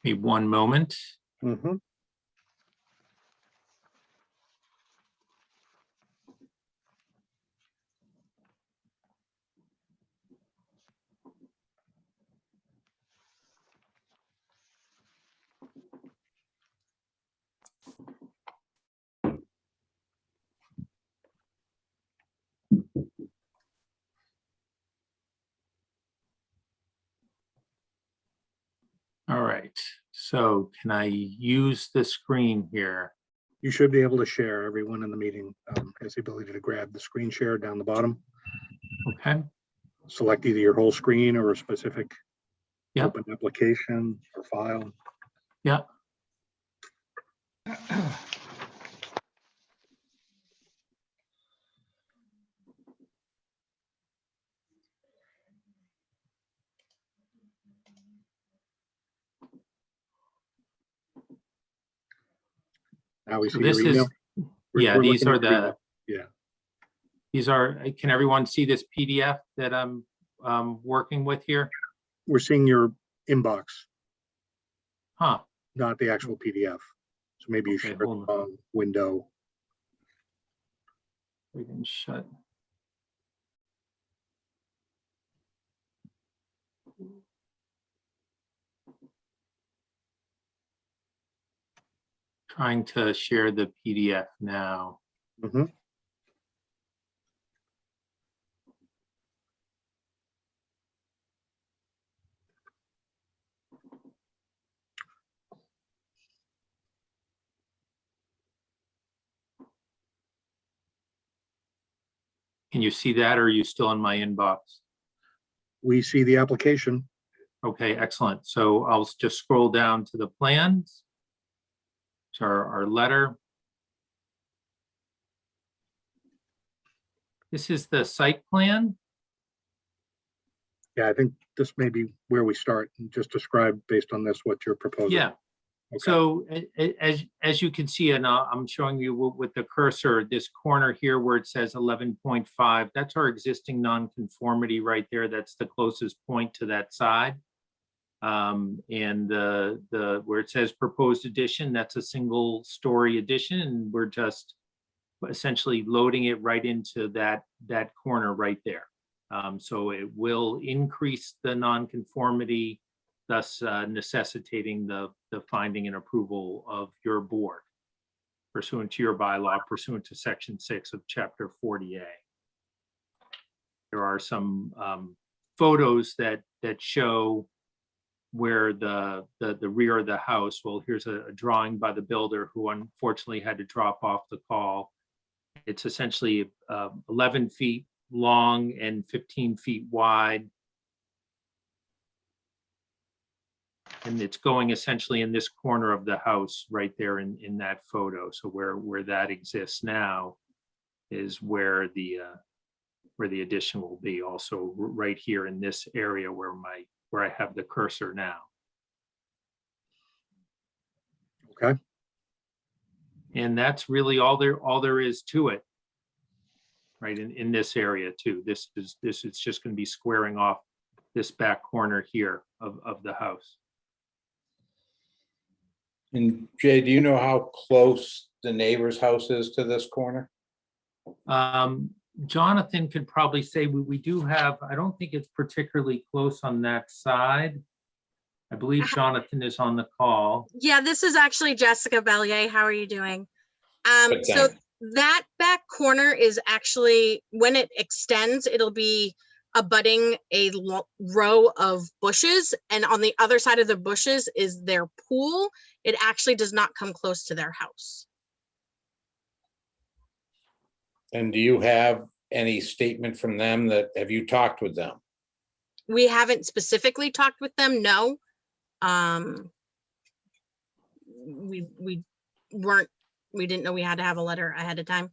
[SPEAKER 17] Give me one moment.
[SPEAKER 1] Mm-hmm.
[SPEAKER 17] All right, so can I use the screen here?
[SPEAKER 1] You should be able to share. Everyone in the meeting has the ability to grab the screen share down the bottom.
[SPEAKER 17] Okay.
[SPEAKER 1] Select either your whole screen or a specific
[SPEAKER 17] Yep.
[SPEAKER 1] open application or file.
[SPEAKER 17] Yeah.
[SPEAKER 1] Now we
[SPEAKER 17] So
[SPEAKER 1] see your
[SPEAKER 17] this is,
[SPEAKER 1] email.
[SPEAKER 17] yeah,
[SPEAKER 1] We're
[SPEAKER 17] these
[SPEAKER 1] looking
[SPEAKER 17] are
[SPEAKER 1] at your email.
[SPEAKER 17] the,
[SPEAKER 1] Yeah.
[SPEAKER 17] these are, can everyone see this PDF that I'm working with here?
[SPEAKER 1] We're seeing your inbox,
[SPEAKER 17] Huh,
[SPEAKER 1] not the actual PDF. So maybe you
[SPEAKER 17] Okay,
[SPEAKER 1] should
[SPEAKER 17] hold
[SPEAKER 1] window.
[SPEAKER 17] we can shut. Trying to share the PDF now.
[SPEAKER 1] Mm-hmm.
[SPEAKER 17] Can you see that, or are you still in my inbox?
[SPEAKER 1] We see the application.
[SPEAKER 17] Okay, excellent. So I'll just scroll down to the plans. So our letter. This is the site plan.
[SPEAKER 1] Yeah, I think this may be where we start and just describe based on this what you're proposing.
[SPEAKER 17] Yeah.
[SPEAKER 1] Okay.
[SPEAKER 17] So as you can see, and I'm showing you with the cursor, this corner here where it says 11.5, that's our existing nonconformity right there. That's the closest point to that side. And the where it says proposed addition, that's a single story addition, and we're just essentially loading it right into that corner right there. So it will increase the nonconformity, thus necessitating the finding and approval of your board pursuant to your bylaw, pursuant to section 6 of chapter 40A. There are some photos that show where the rear of the house, well, here's a drawing by the builder who unfortunately had to drop off the call. It's essentially 11 feet long and 15 feet wide. And it's going essentially in this corner of the house right there in that photo. So where that exists now is where the addition will be, also right here in this area where I have the cursor now.
[SPEAKER 1] Okay.
[SPEAKER 17] And that's really all there is to it. right, in this area too. This is just going to be squaring off this back corner here of the house.
[SPEAKER 4] And Jay, do you know how close the neighbor's house is to this corner?
[SPEAKER 17] Jonathan could probably say we do have, I don't think it's particularly close on that side. I believe Jonathan is on the call.
[SPEAKER 18] Yeah, this is actually Jessica Bellier. How are you doing?
[SPEAKER 4] Good,
[SPEAKER 18] So
[SPEAKER 4] thanks.
[SPEAKER 18] that back corner is actually, when it extends, it'll be abutting a row of bushes. And on the other side of the bushes is their pool. It actually does not come close to their house.
[SPEAKER 4] And do you have any statement from them that, have you talked with them?
[SPEAKER 18] We haven't specifically talked with them, no. We didn't know we had to have a letter ahead of time.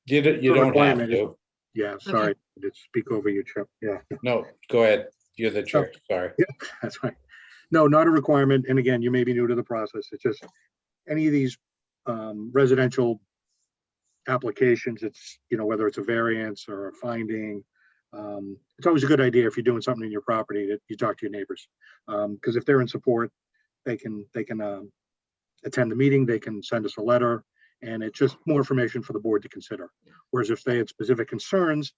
[SPEAKER 4] You don't have to.
[SPEAKER 1] Yeah, sorry, to speak over you, Chip. Yeah.
[SPEAKER 4] No, go ahead. You're the chair, sorry.
[SPEAKER 1] Yeah, that's right. No, not a requirement. And again, you may be new to the process. It's just any of these residential applications, it's, you know, whether it's a variance or a finding, it's always a good idea if you're doing something in your property that you talk to your neighbors. Because if they're in support, they can attend the meeting, they can send us a letter, and it's just more information for the board to consider. Whereas if they had specific concerns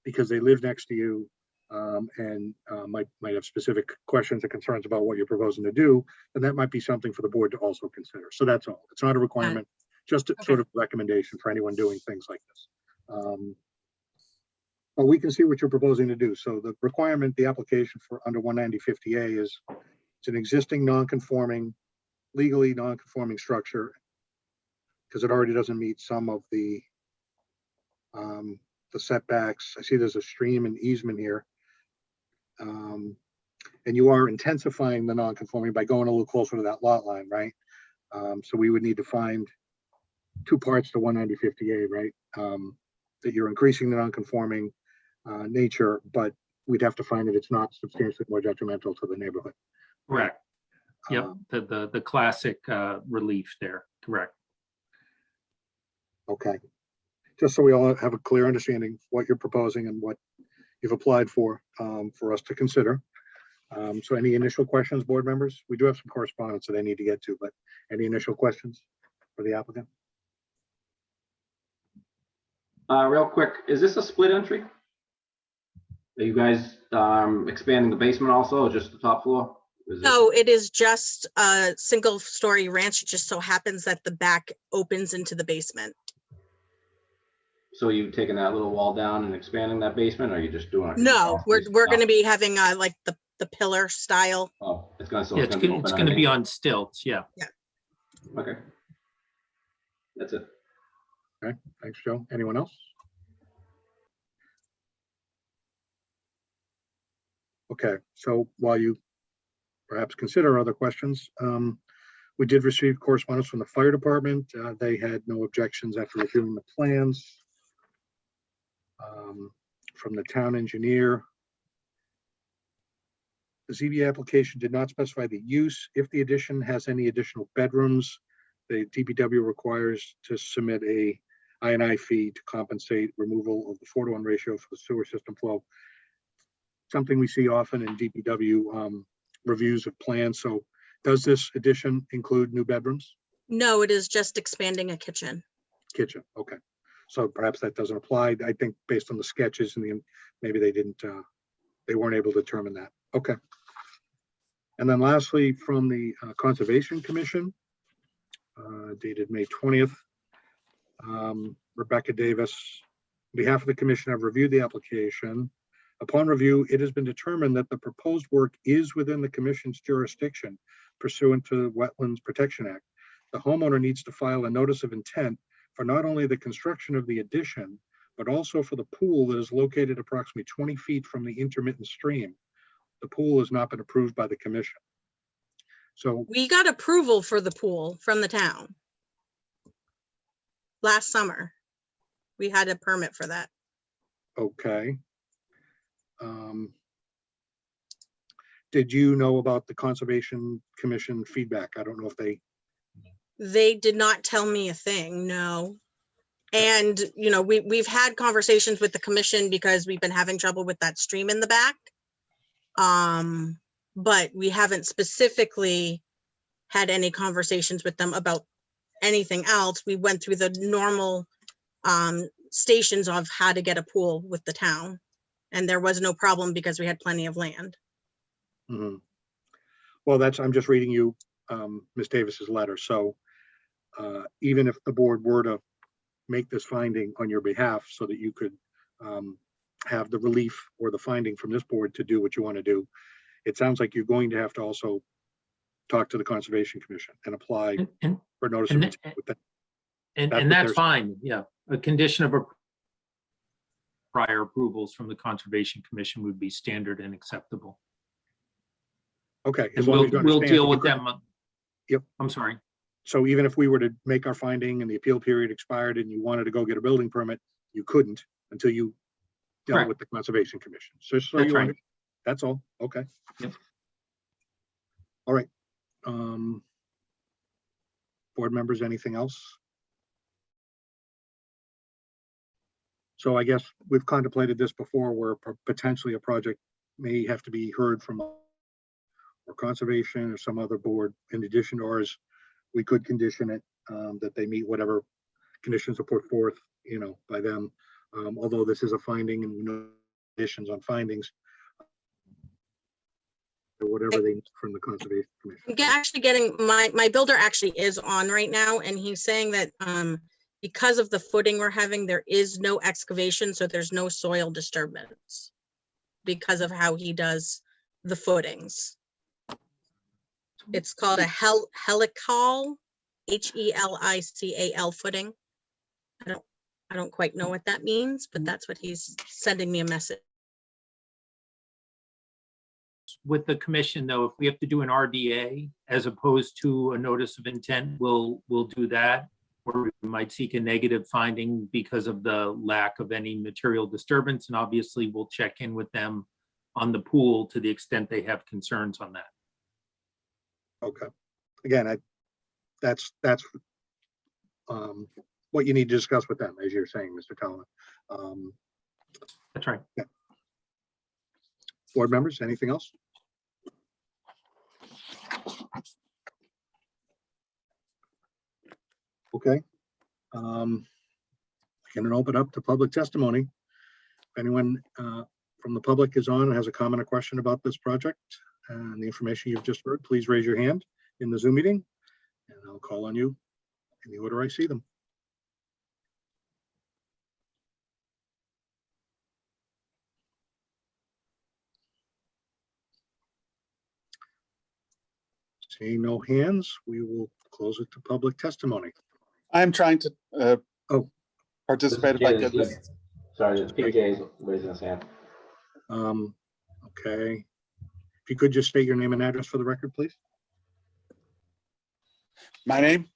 [SPEAKER 1] because they live next to you, and might have specific questions or concerns about what you're proposing to do, then that might be something for the board to also consider. So that's all. It's not a requirement, just a sort of recommendation for anyone doing things like this. But we can see what you're proposing to do. So the requirement, the application for under 19050A is it's an existing non-conforming, legally non-conforming structure because it already doesn't meet some of the setbacks. I see there's a stream and easement here. And you are intensifying the non-conforming by going a little closer to that lot line, right? So we would need to find two parts to 19050A, right? That you're increasing the non-conforming nature, but we'd have to find that it's not substantially more detrimental to the neighborhood.
[SPEAKER 17] Correct. Yep, the classic relief there, correct.
[SPEAKER 1] Okay. Just so we all have a clear understanding of what you're proposing and what you've applied for us to consider. So any initial questions, board members? We do have some correspondence that I need to get to, but any initial questions for the applicant?
[SPEAKER 12] Real quick, is this a split entry? Are you guys expanding the basement also, or just the top floor?
[SPEAKER 18] No, it is just a single story ranch. It just so happens that the back opens into the basement.
[SPEAKER 12] So you taking that little wall down and expanding that basement, or are you just doing it?
[SPEAKER 18] No, we're going to be having like the pillar style.
[SPEAKER 12] Oh, it's going to.
[SPEAKER 17] Yeah, it's going to be on stilts. Yeah.
[SPEAKER 18] Yeah.
[SPEAKER 12] Okay. That's it.
[SPEAKER 1] Okay, thanks, Joe. Anyone else? Okay, so while you perhaps consider other questions, we did receive correspondence from the fire department. They had no objections after reviewing the plans. From the town engineer, the ZBA application did not specify the use. If the addition has any additional bedrooms, the DPW requires to submit a I&I fee to compensate removal of the 4:1 ratio for the sewer system flow. Something we see often in DPW reviews of plans. So does this addition include new bedrooms?
[SPEAKER 18] No, it is just expanding a kitchen.
[SPEAKER 1] Kitchen, okay. So perhaps that doesn't apply. I think based on the sketches and maybe they weren't able to determine that. Okay. And then lastly, from the Conservation Commission, dated May 20th, Rebecca Davis, on behalf of the commission, have reviewed the application. Upon review, it has been determined that the proposed work is within the commission's jurisdiction pursuant to the Wetlands Protection Act. The homeowner needs to file a notice of intent for not only the construction of the addition, but also for the pool that is located approximately 20 feet from the intermittent stream. The pool has not been approved by the commission. So
[SPEAKER 18] we got approval for the pool from the town last summer. We had a permit for that.
[SPEAKER 1] Okay. Did you know about the Conservation Commission feedback? I don't know if they
[SPEAKER 18] did not tell me a thing, no. And, you know, we've had conversations with the commission because we've been having trouble with that stream in the back. But we haven't specifically had any conversations with them about anything else. We went through the normal stations of how to get a pool with the town. And there was no problem because we had plenty of land.
[SPEAKER 1] Mhm. Well, I'm just reading you Ms. Davis's letter. So even if the board were to make this finding on your behalf so that you could have the relief or the finding from this board to do what you want to do, it sounds like you're going to have to also talk to the Conservation Commission and apply for notice of intent with that.
[SPEAKER 17] And that's fine. Yeah. A condition of prior approvals from the Conservation Commission would be standard and acceptable.
[SPEAKER 1] Okay.
[SPEAKER 17] And we'll deal with them.
[SPEAKER 1] Yep.
[SPEAKER 17] I'm sorry.
[SPEAKER 1] So even if we were to make our finding and the appeal period expired and you wanted to go get a building permit, you couldn't until you dealt
[SPEAKER 17] Correct.
[SPEAKER 1] with the Conservation Commission. So
[SPEAKER 17] That's right.
[SPEAKER 1] That's all. Okay.
[SPEAKER 17] Yep.
[SPEAKER 1] All right. Board members, anything else? So I guess we've contemplated this before where potentially a project may have to be heard from or conservation or some other board in addition to ours. We could condition it that they meet whatever conditions are put forth, you know, by them. Although this is a finding and we know conditions on findings, or whatever they need from the Conservation Commission.
[SPEAKER 18] I'm actually getting, my builder actually is on right now, and he's saying that because of the footing we're having, there is no excavation, so there's no soil disturbance because of how he does the footings. It's called a helical, HELICAL footing. I don't quite know what that means, but that's what he's sending me a message.
[SPEAKER 17] With the commission, though, if we have to do an RDA as opposed to a notice of intent, we'll do that. Or we might seek a negative finding because of the lack of any material disturbance. And obviously we'll check in with them on the pool to the extent they have concerns on that.
[SPEAKER 1] Okay. Again, that's what you need to discuss with them, as you're saying, Mr. Collin.
[SPEAKER 17] That's right.
[SPEAKER 1] Yeah. Board members, anything else? Okay. I can open up to public testimony. If anyone from the public is on and has a comment or question about this project and the information you've just heard, please raise your hand in the Zoom meeting and I'll call on you in the order I see them. Seeing no hands, we will close it to public testimony.
[SPEAKER 19] I'm trying to participate if I could.
[SPEAKER 12] Sorry, PJ's raising his hand.
[SPEAKER 1] Okay. If you could just state your name and address for the record, please.
[SPEAKER 19] My name?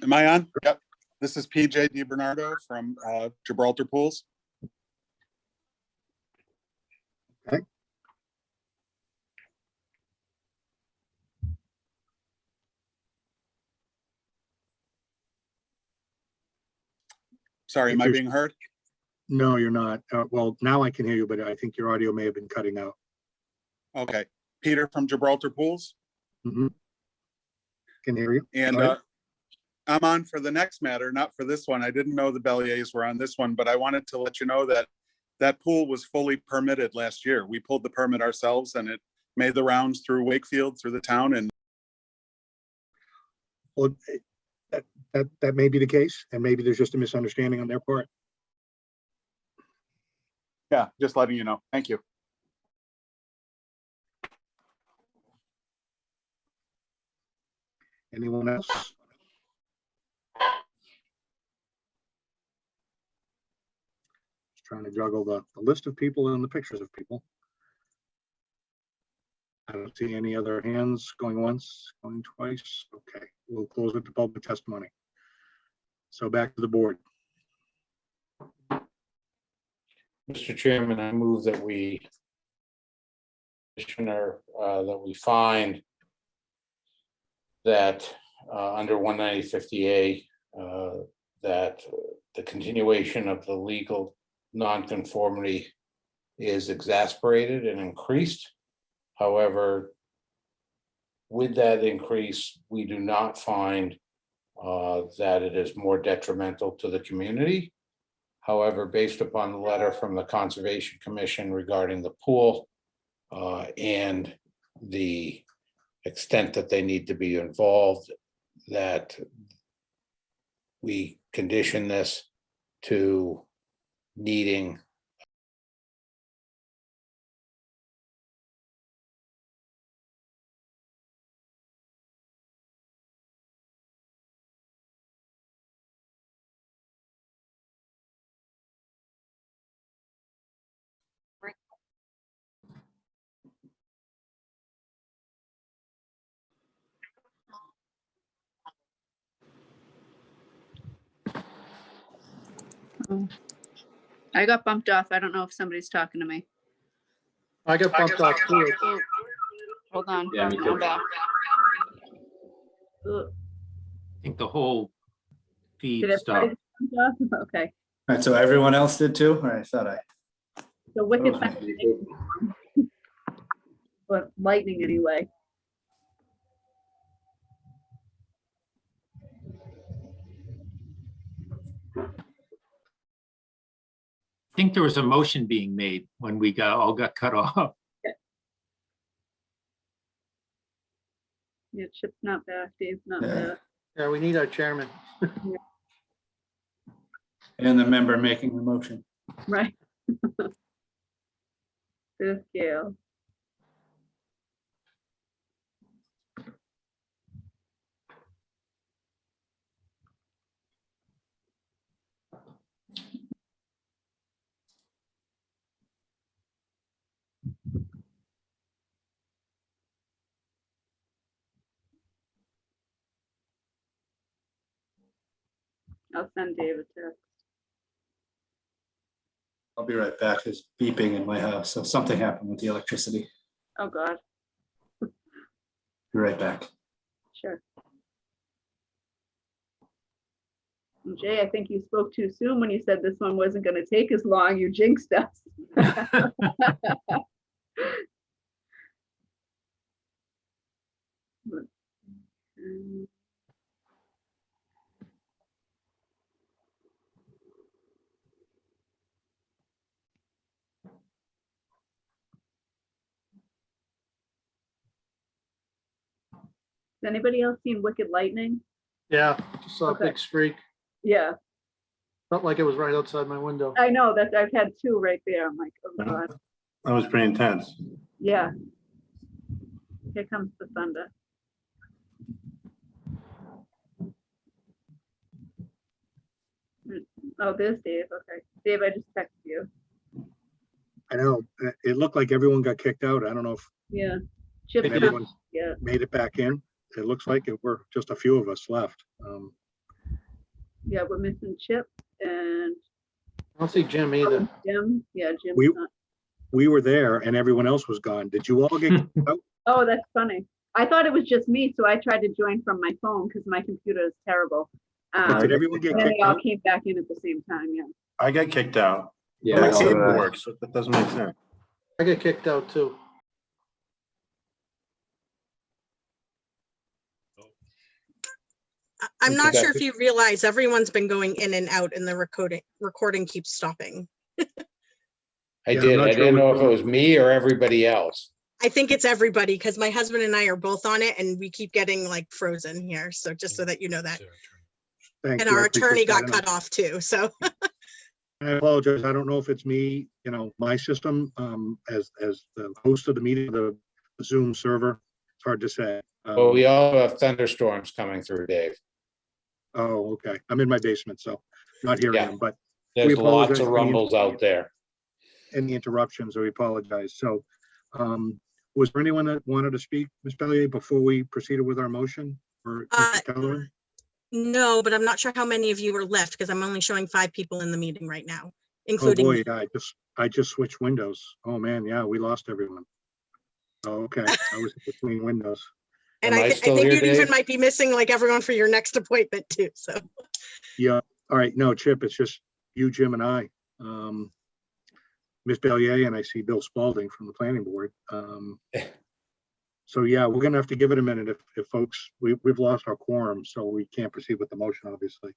[SPEAKER 19] Am I on? Yep. This is PJ DiBernardo from Gibraltar Pools.
[SPEAKER 1] Okay.
[SPEAKER 19] Sorry, am I being heard?
[SPEAKER 1] No, you're not. Well, now I can hear you, but I think your audio may have been cutting out.
[SPEAKER 19] Okay. Peter from Gibraltar Pools.
[SPEAKER 1] Mm-hmm. Can hear you.
[SPEAKER 19] And I'm on for the next matter, not for this one. I didn't know the Belliers were on this one, but I wanted to let you know that that pool was fully permitted last year. We pulled the permit ourselves and it made the rounds through Wakefield, through the town. And
[SPEAKER 1] well, that may be the case, and maybe there's just a misunderstanding on their part.
[SPEAKER 19] yeah, just letting you know. Thank you.
[SPEAKER 1] Anyone else? Just trying to juggle the list of people and the pictures of people. I don't see any other hands going once, going twice. Okay, we'll close it to public testimony. So back to the board.
[SPEAKER 4] Mr. Chairman, I move that we Commissioner, that we find that under 19050A that the continuation of the legal nonconformity is exasperated and increased. However, with that increase, we do not find that it is more detrimental to the community. However, based upon the letter from the Conservation Commission regarding the pool and the extent that they need to be involved, that we condition this to needing
[SPEAKER 3] I got bumped off. I don't know if somebody's talking to me.
[SPEAKER 11] I got bumped off too.
[SPEAKER 3] Oh, hold on.
[SPEAKER 12] Yeah, me
[SPEAKER 3] Now
[SPEAKER 12] too.
[SPEAKER 3] I'm back. Ugh.
[SPEAKER 17] I think the whole feed
[SPEAKER 3] Did everybody
[SPEAKER 17] stopped.
[SPEAKER 3] get bumped off? Okay.
[SPEAKER 13] All right, so everyone else did too? I thought I.
[SPEAKER 3] So wicked,
[SPEAKER 13] Oh.
[SPEAKER 3] but lightning anyway.
[SPEAKER 17] I think there was a motion being made when we all got cut off.
[SPEAKER 3] Yeah, Chip's not back. Dave's not
[SPEAKER 13] Yeah.
[SPEAKER 3] back.
[SPEAKER 11] Yeah, we need our chairman.
[SPEAKER 13] And the member making the motion.
[SPEAKER 3] Right. This Gail. I'll send Dave a text.
[SPEAKER 13] I'll be right back. There's beeping in my house, so something happened with the electricity.
[SPEAKER 3] Oh, God.
[SPEAKER 13] Be right back.
[SPEAKER 3] Sure. And Jay, I think you spoke too soon when you said this one wasn't going to take as long. You jinxed us. Has anybody else seen Wicked Lightning?
[SPEAKER 11] Yeah, just saw a
[SPEAKER 3] Okay.
[SPEAKER 11] big streak.
[SPEAKER 3] Yeah,
[SPEAKER 11] Felt like it was right outside my window.
[SPEAKER 3] I know that I've had two right there. I'm like, oh God,
[SPEAKER 7] That was pretty intense.
[SPEAKER 3] yeah. Here comes the thunder. Oh, there's Dave. Okay, Dave, I just texted you.
[SPEAKER 1] I know, it looked like everyone got kicked out. I don't know if
[SPEAKER 3] Yeah. Chip,
[SPEAKER 1] everyone
[SPEAKER 3] yeah.
[SPEAKER 1] made it back in. It looks like it were just a few of us left.
[SPEAKER 3] Yeah, we're missing Chip and
[SPEAKER 11] I don't see Jim either.
[SPEAKER 3] Jim. Yeah, Jim's
[SPEAKER 1] We-
[SPEAKER 3] not.
[SPEAKER 1] We were there and everyone else was gone. Did you all get kicked out?
[SPEAKER 3] Oh, that's funny. I thought it was just me, so I tried to join from my phone because my computer is terrible.
[SPEAKER 1] Did everyone get
[SPEAKER 3] And then
[SPEAKER 1] kicked
[SPEAKER 3] they all
[SPEAKER 1] out?
[SPEAKER 3] came back in at the same time, yeah.
[SPEAKER 7] I got kicked out.
[SPEAKER 12] Yeah,
[SPEAKER 7] My
[SPEAKER 12] so did
[SPEAKER 7] cable
[SPEAKER 12] I.
[SPEAKER 7] works, so that doesn't make sense.
[SPEAKER 11] I get kicked out too.
[SPEAKER 18] I'm not
[SPEAKER 4] Okay.
[SPEAKER 18] sure if you realize everyone's been going in and out and the recording keeps stopping.
[SPEAKER 4] I
[SPEAKER 1] Yeah, I'm
[SPEAKER 4] did.
[SPEAKER 1] not
[SPEAKER 4] I
[SPEAKER 1] sure
[SPEAKER 4] didn't know
[SPEAKER 1] what-
[SPEAKER 4] if it was me or everybody else.
[SPEAKER 18] I think it's everybody because my husband and I are both on it and we keep getting like frozen here. So just so that you know that.
[SPEAKER 1] Thank
[SPEAKER 18] And
[SPEAKER 1] you, I
[SPEAKER 18] our attorney
[SPEAKER 1] appreciate
[SPEAKER 18] got
[SPEAKER 1] that.
[SPEAKER 18] cut off too. So
[SPEAKER 1] I apologize. I don't know if it's me, my system, as the host of the meeting, the Zoom server. It's hard to say.
[SPEAKER 4] But we all have thunderstorms coming through, Dave.
[SPEAKER 1] Oh, okay. I'm in my basement, so not hearing
[SPEAKER 4] Yeah.
[SPEAKER 1] them, but
[SPEAKER 4] There's lots
[SPEAKER 1] apologize
[SPEAKER 4] of
[SPEAKER 1] for any
[SPEAKER 4] rumbles out there.
[SPEAKER 1] any interruptions, we apologize. So, was there anyone that wanted to speak, Ms. Bellier, before we proceeded with our motion? Or Mr. Kellerman?
[SPEAKER 18] no, but I'm not sure how many of you are left because I'm only showing 5 people in the meeting right now,
[SPEAKER 1] Oh,
[SPEAKER 18] including
[SPEAKER 1] boy, I just switched windows. Oh, man, yeah, we lost everyone. Oh, okay. I was between windows.
[SPEAKER 18] and
[SPEAKER 4] Am I
[SPEAKER 18] I
[SPEAKER 4] still
[SPEAKER 18] think
[SPEAKER 4] here,
[SPEAKER 18] you even
[SPEAKER 4] Dave?
[SPEAKER 18] might be missing like everyone for your next appointment too. So
[SPEAKER 1] Yeah, All right, no, Chip, it's just you, Jim, and I. Ms. Bellier, and I see Bill Spalding from the planning board. So yeah, we're gonna have to give it a minute if folks, we've lost our quorum, so we can't proceed with the motion, obviously.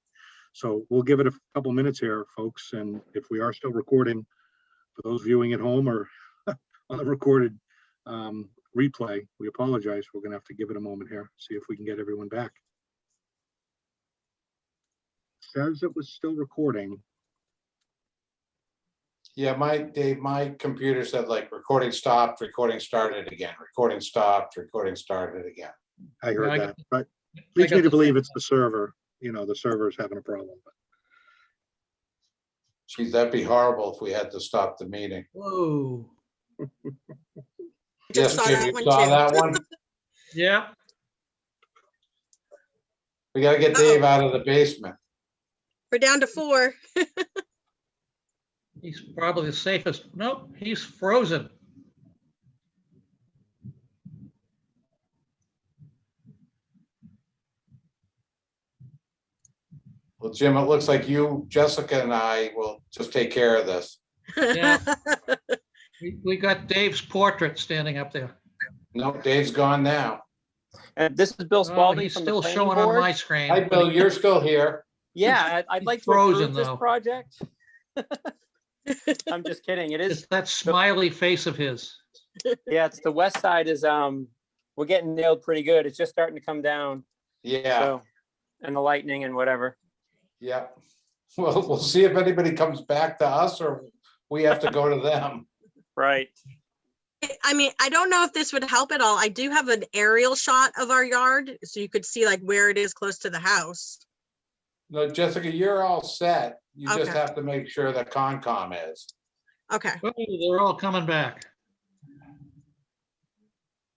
[SPEAKER 1] So we'll give it a couple minutes here, folks, and if we are still recording, for those viewing at home or on the recorded replay, we apologize. We're gonna have to give it a moment here, see if we can get everyone back. Says it was still recording.
[SPEAKER 4] Yeah, Dave, my computer said like recording stopped, recording started again, recording stopped, recording started again.
[SPEAKER 1] I heard
[SPEAKER 2] I
[SPEAKER 1] that,
[SPEAKER 2] got-
[SPEAKER 1] but
[SPEAKER 2] I
[SPEAKER 1] leads
[SPEAKER 2] got
[SPEAKER 1] me to
[SPEAKER 2] the
[SPEAKER 1] believe
[SPEAKER 2] same
[SPEAKER 1] it's the server. You know, the server's having a problem.
[SPEAKER 4] Geez, that'd be horrible if we had to stop the meeting.
[SPEAKER 2] Whoa.
[SPEAKER 4] Yes,
[SPEAKER 18] saw
[SPEAKER 4] Jim,
[SPEAKER 18] that
[SPEAKER 4] you
[SPEAKER 18] one
[SPEAKER 4] saw
[SPEAKER 18] too.
[SPEAKER 4] that one?
[SPEAKER 2] Yeah,
[SPEAKER 4] We gotta get Dave out of the basement.
[SPEAKER 18] We're down to 4.
[SPEAKER 2] he's probably the safest. Nope, he's frozen.
[SPEAKER 4] Well, Jim, it looks like you, Jessica, and I will just take care of this.
[SPEAKER 2] Yeah. We got Dave's portrait standing up there.
[SPEAKER 4] Nope, Dave's gone now.
[SPEAKER 20] And this is Bill
[SPEAKER 2] Oh,
[SPEAKER 20] Spalding
[SPEAKER 2] he's
[SPEAKER 20] from the
[SPEAKER 2] still
[SPEAKER 20] planning
[SPEAKER 2] showing on
[SPEAKER 20] board.
[SPEAKER 2] my screen.
[SPEAKER 4] Hi,
[SPEAKER 2] but
[SPEAKER 4] Bill,
[SPEAKER 2] he-
[SPEAKER 4] you're still here.
[SPEAKER 20] Yeah, I'd
[SPEAKER 2] He's
[SPEAKER 20] like to
[SPEAKER 2] frozen,
[SPEAKER 20] approve this
[SPEAKER 2] though.
[SPEAKER 20] project. I'm just kidding. It
[SPEAKER 2] It's
[SPEAKER 20] is,
[SPEAKER 2] that smiley face of his.
[SPEAKER 20] yeah, it's the west side is, we're getting nailed pretty good. It's just starting to come down.
[SPEAKER 4] Yeah,
[SPEAKER 20] So, and the lightning and whatever.
[SPEAKER 4] yeah. Well, we'll see if anybody comes back to us or we have to go to them.
[SPEAKER 20] Right.
[SPEAKER 18] I mean, I don't know if this would help at all. I do have an aerial shot of our yard, so you could see like where it is close to the house.
[SPEAKER 4] No, Jessica, you're all set. You just
[SPEAKER 18] Okay.
[SPEAKER 4] have to make sure that Concom is.
[SPEAKER 18] Okay.
[SPEAKER 2] Oh, they're all coming back.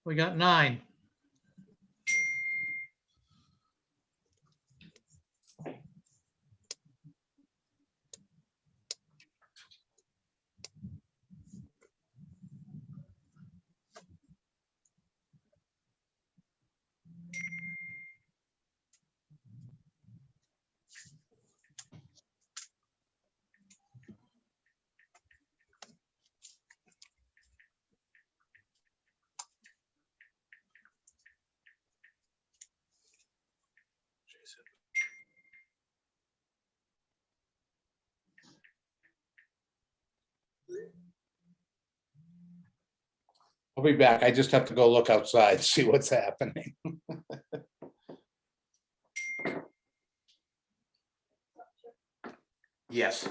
[SPEAKER 2] We got 9.
[SPEAKER 4] I'll be back. I just have to go look outside, see what's happening. Yes.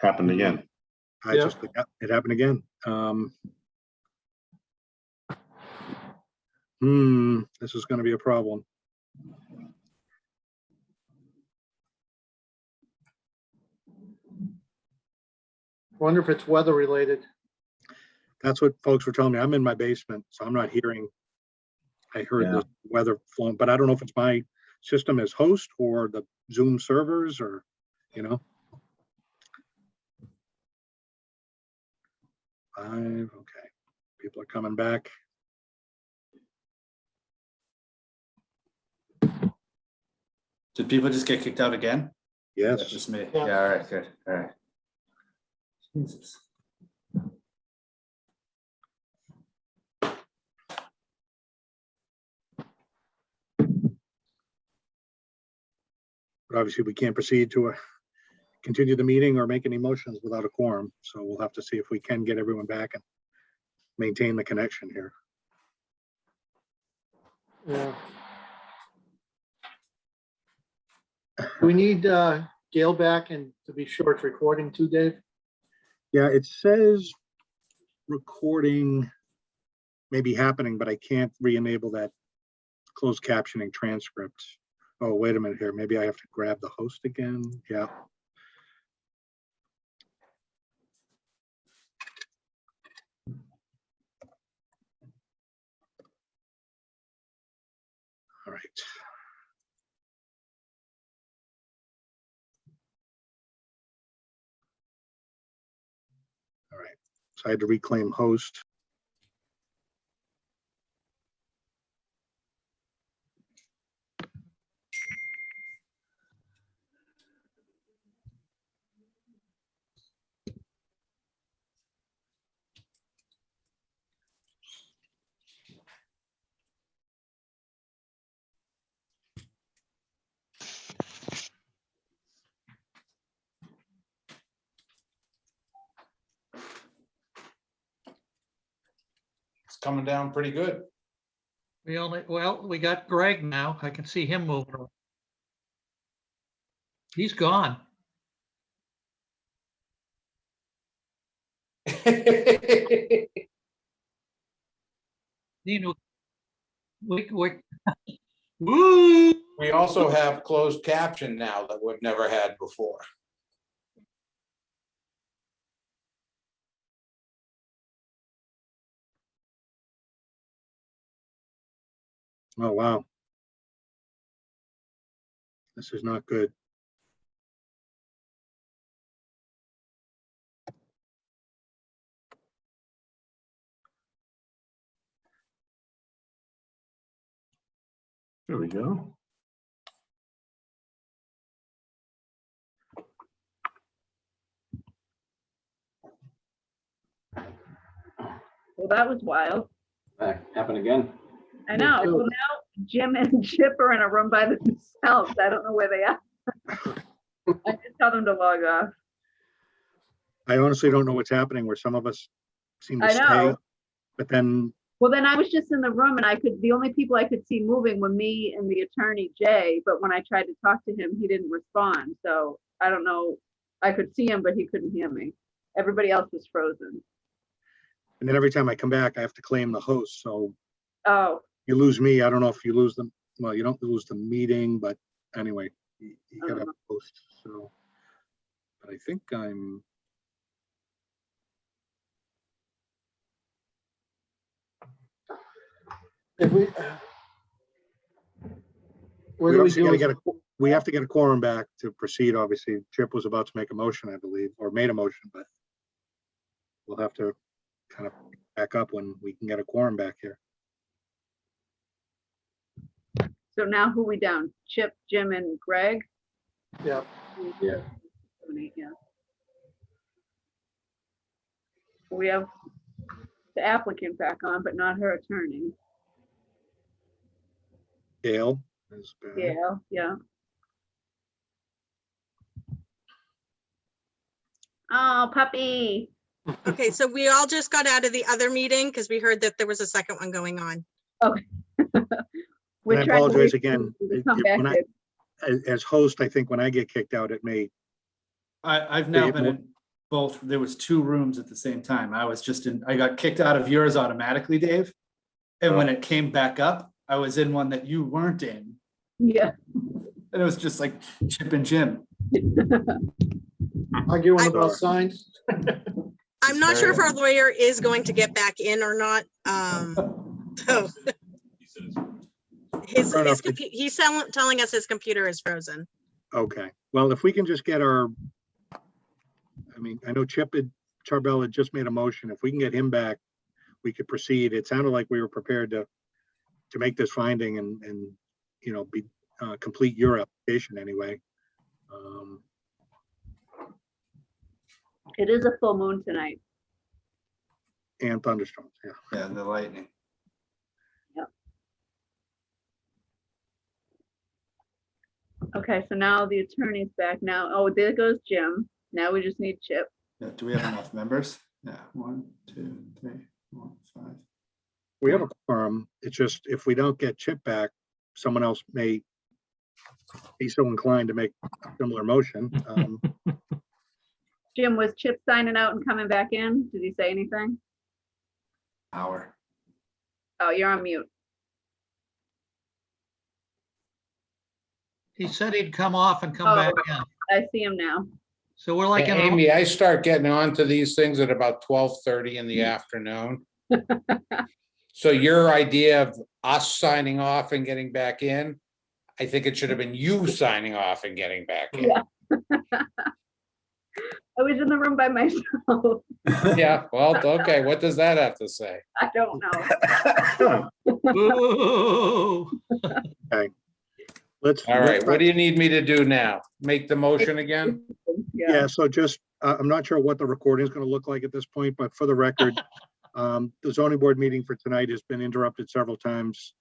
[SPEAKER 7] Happened again.
[SPEAKER 11] Yeah.
[SPEAKER 1] It happened again. This is gonna be a problem.
[SPEAKER 11] Wonder if it's weather related.
[SPEAKER 1] That's what folks were telling me. I'm in my basement, so I'm not hearing. I heard
[SPEAKER 7] Yeah.
[SPEAKER 1] the weather flowing, but I don't know if it's my system as host or the Zoom servers or, you know. 5, okay. People are coming back.
[SPEAKER 13] Did people just get kicked out again?
[SPEAKER 1] Yes.
[SPEAKER 13] That's just me. Yeah, all right, good, all right. Jesus.
[SPEAKER 1] But obviously, we can't proceed to continue the meeting or make any motions without a quorum. So we'll have to see if we can get everyone back and maintain the connection here.
[SPEAKER 11] Yeah. Do we need Gail back and to be sure it's recording too, Dave?
[SPEAKER 1] Yeah, it says recording may be happening, but I can't re-enable that closed captioning transcript. Oh, wait a minute here. Maybe I have to grab the host again. Yeah. All right. All right. So I had to reclaim host.
[SPEAKER 4] It's coming down pretty good.
[SPEAKER 2] We got Greg now. I can see him moving around. He's gone. You know, woo!
[SPEAKER 4] We also have closed caption now that we've never had before.
[SPEAKER 1] Oh, wow. This is not good.
[SPEAKER 7] There we go.
[SPEAKER 3] Well, that was wild.
[SPEAKER 12] Happen again.
[SPEAKER 3] I know. Well, now Jim and Chip are in a room by themselves. I don't know where they are. I just tell them to log off.
[SPEAKER 1] I honestly don't know what's happening where some of us seem to
[SPEAKER 3] I
[SPEAKER 1] stay,
[SPEAKER 3] know.
[SPEAKER 1] but then,
[SPEAKER 3] Well, then I was just in the room and the only people I could see moving were me and the attorney, Jay. But when I tried to talk to him, he didn't respond. So I don't know. I could see him, but he couldn't hear me. Everybody else was frozen.
[SPEAKER 1] and then every time I come back, I have to claim the host. So
[SPEAKER 3] Oh,
[SPEAKER 1] you lose me. I don't know if you lose them. Well, you don't lose the meeting, but anyway, you gotta have a host. So, but I think I'm.
[SPEAKER 11] If we, what
[SPEAKER 1] We
[SPEAKER 11] do we
[SPEAKER 1] obviously
[SPEAKER 11] do?
[SPEAKER 1] gotta get a, we have to get a quorum back to proceed. Obviously, Chip was about to make a motion, I believe, or made a motion, but we'll have to kind of back up when we can get a quorum back here.
[SPEAKER 3] so now who we down? Chip, Jim, and Greg?
[SPEAKER 11] Yeah.
[SPEAKER 12] Yeah.
[SPEAKER 3] 7, 8, yeah. We have the applicant back on, but not her attorney.
[SPEAKER 1] Gail is back.
[SPEAKER 3] Yeah, yeah. Oh, puppy.
[SPEAKER 18] Okay, so we all just got out of the other meeting because we heard that there was a second one going on.
[SPEAKER 3] Okay.
[SPEAKER 1] And I
[SPEAKER 3] trying to
[SPEAKER 1] apologize
[SPEAKER 3] wait
[SPEAKER 1] again.
[SPEAKER 3] for you to come back
[SPEAKER 1] When I, as host, I think when I get kicked out, it may.
[SPEAKER 13] I've now
[SPEAKER 1] Dave,
[SPEAKER 13] been in both. There was 2 rooms at the same time. I got kicked out of yours automatically, Dave. And when it came back up, I was in one that you weren't in.
[SPEAKER 3] Yeah.
[SPEAKER 13] And it was just like Chip and Jim.
[SPEAKER 11] Arguing about signs.
[SPEAKER 18] I'm not sure if our lawyer is going to get back in or not. So he's telling us his computer is frozen.
[SPEAKER 1] Okay, well, if we can just get our, I mean, I know Charbel had just made a motion. If we can get him back, we could proceed. It sounded like we were prepared to make this finding and you know, be complete your application anyway.
[SPEAKER 3] It is a full moon tonight.
[SPEAKER 1] And thunderstorms, yeah.
[SPEAKER 13] Yeah, the lightning.
[SPEAKER 3] Yep. Okay, so now the attorney's back now. Oh, there goes Jim. Now we just need Chip.
[SPEAKER 13] Yeah, do we have enough members? Yeah, 1, 2, 3, 4, 5.
[SPEAKER 1] We have a quorum. It's just if we don't get Chip back, someone else may be so inclined to make a similar motion.
[SPEAKER 3] Jim, was Chip signing out and coming back in? Did he say anything?
[SPEAKER 13] Hour.
[SPEAKER 3] Oh, you're on mute.
[SPEAKER 2] He said he'd come off and come
[SPEAKER 3] Oh,
[SPEAKER 2] back in.
[SPEAKER 3] I see him now.
[SPEAKER 2] So we're like,
[SPEAKER 4] Yeah,
[SPEAKER 2] in a-
[SPEAKER 4] Amy, I start getting onto these things at about 12:30 in the afternoon. So your idea of us signing off and getting back in, I think it should have been you signing off and getting back in.
[SPEAKER 3] Yeah. I was in the room by myself.
[SPEAKER 4] Yeah, well, okay, what does that have to say?
[SPEAKER 3] I don't know.
[SPEAKER 2] Boo.
[SPEAKER 1] Okay. Let's.
[SPEAKER 4] All
[SPEAKER 1] let's
[SPEAKER 4] right,
[SPEAKER 1] try-
[SPEAKER 4] what do you need me to do now? Make the motion again?
[SPEAKER 1] Yeah, so just, I'm not sure what the recording is going to look like at this point, but for the record, the zoning board meeting for tonight has been interrupted several times.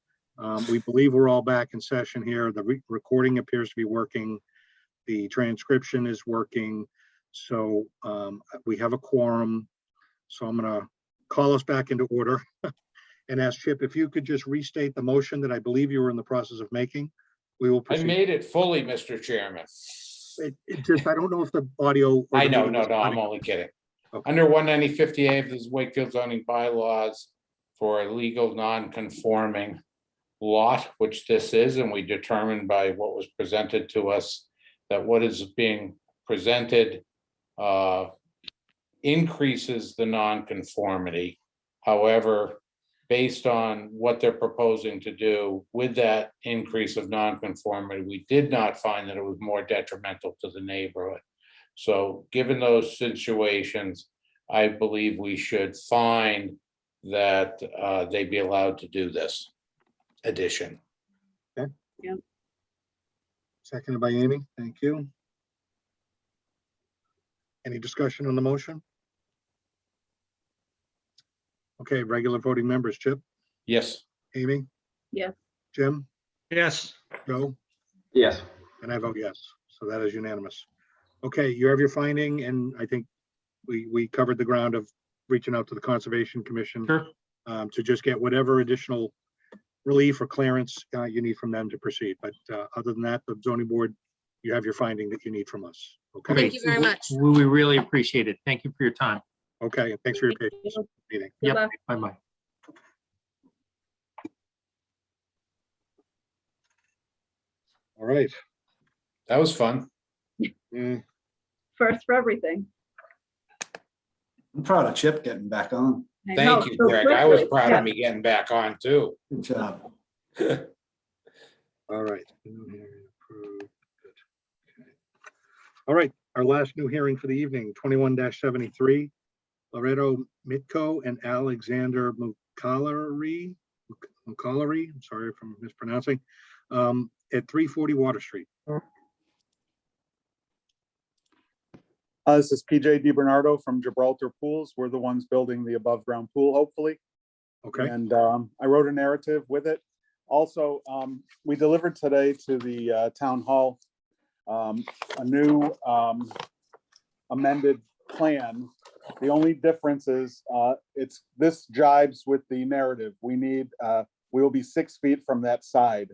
[SPEAKER 1] We believe we're all back in session here. The recording appears to be working. The transcription is working. So we have a quorum. So I'm going to call us back into order and ask Chip if you could just restate the motion that I believe you were in the process of making. We will
[SPEAKER 4] I
[SPEAKER 1] proceed.
[SPEAKER 4] made it fully, Mr. Chairman.
[SPEAKER 1] It just, I don't know if the audio. or
[SPEAKER 4] I
[SPEAKER 1] the
[SPEAKER 4] know,
[SPEAKER 1] meeting
[SPEAKER 4] no,
[SPEAKER 1] is
[SPEAKER 4] no, I'm
[SPEAKER 1] running.
[SPEAKER 4] only kidding.
[SPEAKER 1] Okay.
[SPEAKER 4] Under 190/58 of this Wakefield zoning bylaws for a legal non-conforming lot, which this is, and we determined by what was presented to us that what is being presented increases the non-conformity. However, based on what they're proposing to do with that increase of non-conformity, we did not find that it was more detrimental to the neighborhood. So given those situations, I believe we should find that they be allowed to do this addition.
[SPEAKER 1] Okay.
[SPEAKER 3] Yep.
[SPEAKER 1] Seconded by Amy. Thank you. Any discussion on the motion? Okay, regular voting members, Chip,
[SPEAKER 4] Yes.
[SPEAKER 1] Amy,
[SPEAKER 3] Yes.
[SPEAKER 1] Jim,
[SPEAKER 2] Yes.
[SPEAKER 1] Joe,
[SPEAKER 12] Yes.
[SPEAKER 1] and I vote yes. So that is unanimous. Okay, you have your finding, and I think we covered the ground of reaching out to the Conservation Commission
[SPEAKER 2] Sure.
[SPEAKER 1] to just get whatever additional relief or clearance you need from them to proceed. But other than that, the zoning board, you have your finding that you need from us. Okay.
[SPEAKER 18] Thank you very much.
[SPEAKER 17] We really appreciate it. Thank you for your time.
[SPEAKER 1] Okay, and thanks for your patience. Meeting.
[SPEAKER 3] Good
[SPEAKER 17] Yep.
[SPEAKER 3] luck.
[SPEAKER 17] Bye-bye.
[SPEAKER 1] All right.
[SPEAKER 4] That was fun.
[SPEAKER 3] First for everything.
[SPEAKER 13] I'm proud of Chip getting back on.
[SPEAKER 3] I know,
[SPEAKER 4] Thank you,
[SPEAKER 3] so
[SPEAKER 4] Greg. I was
[SPEAKER 3] quickly.
[SPEAKER 4] proud
[SPEAKER 3] Yeah.
[SPEAKER 4] of me getting back on too.
[SPEAKER 13] Good job.
[SPEAKER 1] All right. All right, our last new hearing for the evening, 21-73, Loretto Mitko and Alexander Mukalari, I'm sorry if I'm mispronouncing, at 340 Water Street.
[SPEAKER 19] This is PJ DiBernardo from Gibraltar Pools. We're the ones building the above ground pool, hopefully.
[SPEAKER 1] Okay.
[SPEAKER 19] And I wrote a narrative with it. Also, we delivered today to the town hall a new amended plan. The only difference is this jibes with the narrative. We will be 6 feet from that side,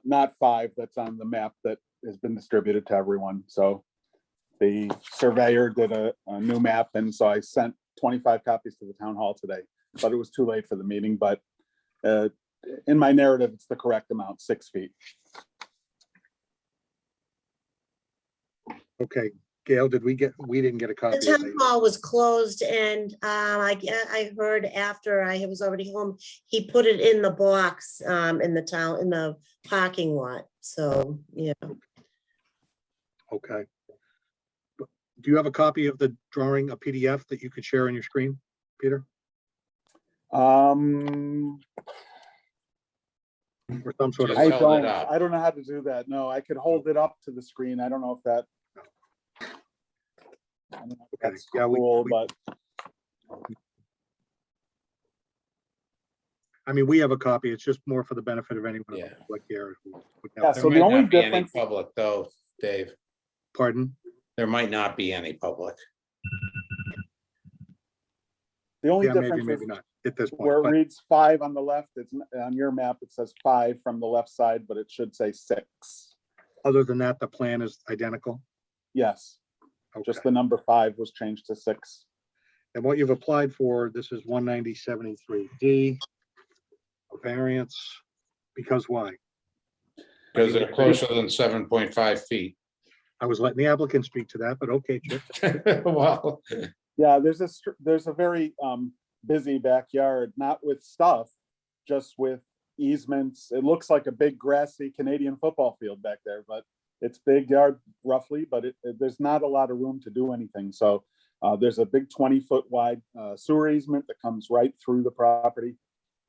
[SPEAKER 19] not 5 that's on the map that has been distributed to everyone. So the surveyor did a new map, and so I sent 25 copies to the town hall today, but it was too late for the meeting. But in my narrative, it's the correct amount, 6 feet.
[SPEAKER 1] Okay, Gail, we didn't get a copy.
[SPEAKER 5] The
[SPEAKER 1] of
[SPEAKER 5] town
[SPEAKER 1] it.
[SPEAKER 5] hall was closed and I heard after I was already home, he put it in the box in the parking lot. So, yeah.
[SPEAKER 1] Okay. Do you have a copy of the drawing, a PDF that you could share on your screen, Peter?
[SPEAKER 19] I
[SPEAKER 1] Or some sort of.
[SPEAKER 4] Just held it
[SPEAKER 19] don't
[SPEAKER 4] up.
[SPEAKER 19] know how to do that. No, I could hold it up to the screen. I don't know if that. I don't know if
[SPEAKER 1] Okay,
[SPEAKER 19] that's
[SPEAKER 1] yeah,
[SPEAKER 19] cool, but
[SPEAKER 1] I mean, we have a copy. It's just more for the benefit of anyone.
[SPEAKER 4] Yeah.
[SPEAKER 1] Like here.
[SPEAKER 19] Yeah,
[SPEAKER 4] There
[SPEAKER 19] so the
[SPEAKER 4] might
[SPEAKER 19] only
[SPEAKER 4] not be any
[SPEAKER 19] difference-
[SPEAKER 4] public though, Dave.
[SPEAKER 1] Pardon?
[SPEAKER 4] There might not be any public.
[SPEAKER 19] the only
[SPEAKER 1] Yeah,
[SPEAKER 19] difference
[SPEAKER 1] maybe
[SPEAKER 19] is
[SPEAKER 1] not at this point.
[SPEAKER 19] where it
[SPEAKER 1] but-
[SPEAKER 19] reads 5 on the left, it's on your map, it says 5 from the left side, but it should say 6.
[SPEAKER 1] Other than that, the plan is identical.
[SPEAKER 19] Yes,
[SPEAKER 1] Okay.
[SPEAKER 19] just the number 5 was changed to 6.
[SPEAKER 1] And what you've applied for, this is 19073D, a variance, because why?
[SPEAKER 4] Because they're closer than 7.5 feet.
[SPEAKER 1] I was letting the applicant speak to that, but okay, Chip.
[SPEAKER 4] Well,
[SPEAKER 19] Yeah, there's a very busy backyard, not with stuff, just with easements. It looks like a big grassy Canadian football field back there, but it's big yard roughly, but there's not a lot of room to do anything. So there's a big 20-foot wide sewer easement that comes right through the property.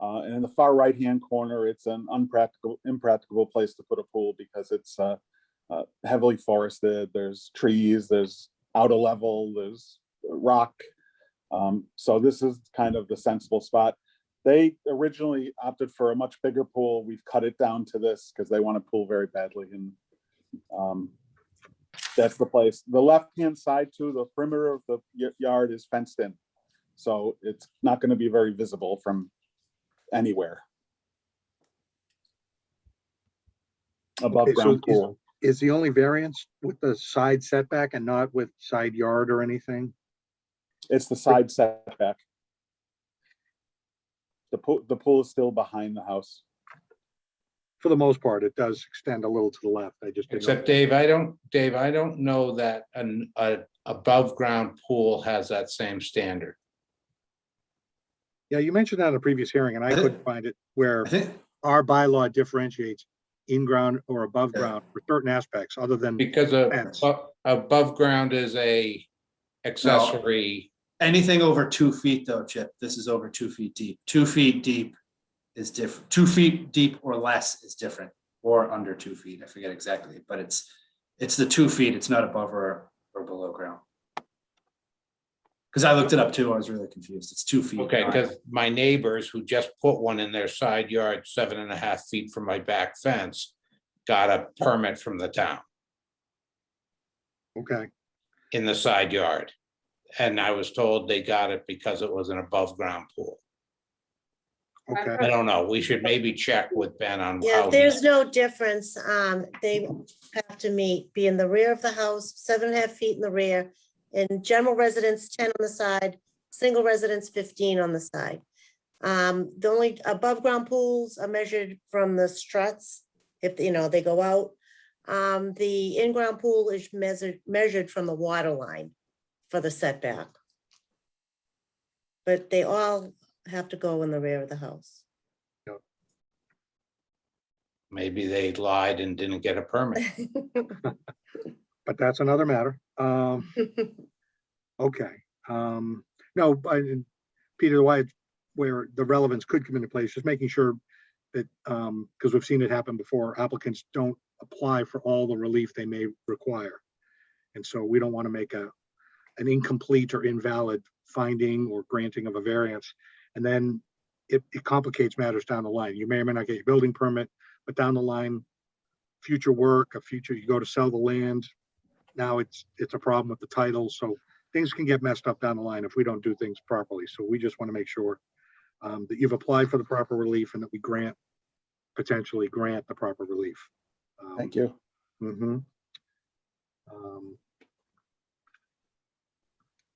[SPEAKER 19] And in the far right-hand corner, it's an impracticable place to put a pool because it's heavily forested. There's trees, there's out of level, there's rock. So this is kind of the sensible spot. They originally opted for a much bigger pool. We've cut it down to this because they want a pool very badly. And that's the place. The left-hand side too, the perimeter of the yard is fenced in. So it's not going to be very visible from anywhere. Above
[SPEAKER 1] Okay, so
[SPEAKER 19] ground pool.
[SPEAKER 1] is the only variance with the side setback and not with side yard or anything?
[SPEAKER 19] It's the side setback. The pool is still behind the house.
[SPEAKER 1] For the most part, it does extend a little to the left. I just didn't know.
[SPEAKER 4] except Dave, I don't know that an above ground pool has that same standard.
[SPEAKER 1] Yeah, you mentioned that in a previous hearing, and I couldn't find it where our bylaw differentiates in-ground or above ground for certain aspects other than
[SPEAKER 4] Because
[SPEAKER 1] fence.
[SPEAKER 4] above ground is a accessory.
[SPEAKER 13] Anything over 2 feet though, Chip, this is over 2 feet deep. 2 feet deep is different. 2 feet deep or less is different, or under 2 feet. I forget exactly, but it's the 2 feet. It's not above or below ground. Because I looked it up too. I was really confused. It's 2 feet.
[SPEAKER 4] Okay, because my neighbors who just put one in their side yard, 7.5 feet from my back fence, got a permit from the town
[SPEAKER 1] Okay,
[SPEAKER 4] in the side yard. And I was told they got it because it was an above ground pool.
[SPEAKER 1] okay.
[SPEAKER 4] I don't know. We should maybe check with Ben on
[SPEAKER 5] Yeah,
[SPEAKER 4] how.
[SPEAKER 5] there's no difference. They have to be in the rear of the house, 7.5 feet in the rear. In general residence, 10 on the side, single residence, 15 on the side. The only above ground pools are measured from the struts, if they go out. The in-ground pool is measured from the water line for the setback. But they all have to go in the rear of the house.
[SPEAKER 4] Maybe they lied and didn't get a permit.
[SPEAKER 1] But that's another matter. Okay. No, Peter, where the relevance could come into place, just making sure that, because we've seen it happen before, applicants don't apply for all the relief they may require. And so we don't want to make an incomplete or invalid finding or granting of a variance. And then it complicates matters down the line. You may or may not get your building permit, but down the line, future work, you go to sell the land. Now it's a problem with the title. So things can get messed up down the line if we don't do things properly. So we just want to make sure that you've applied for the proper relief and that we potentially grant the proper relief.
[SPEAKER 19] Thank you.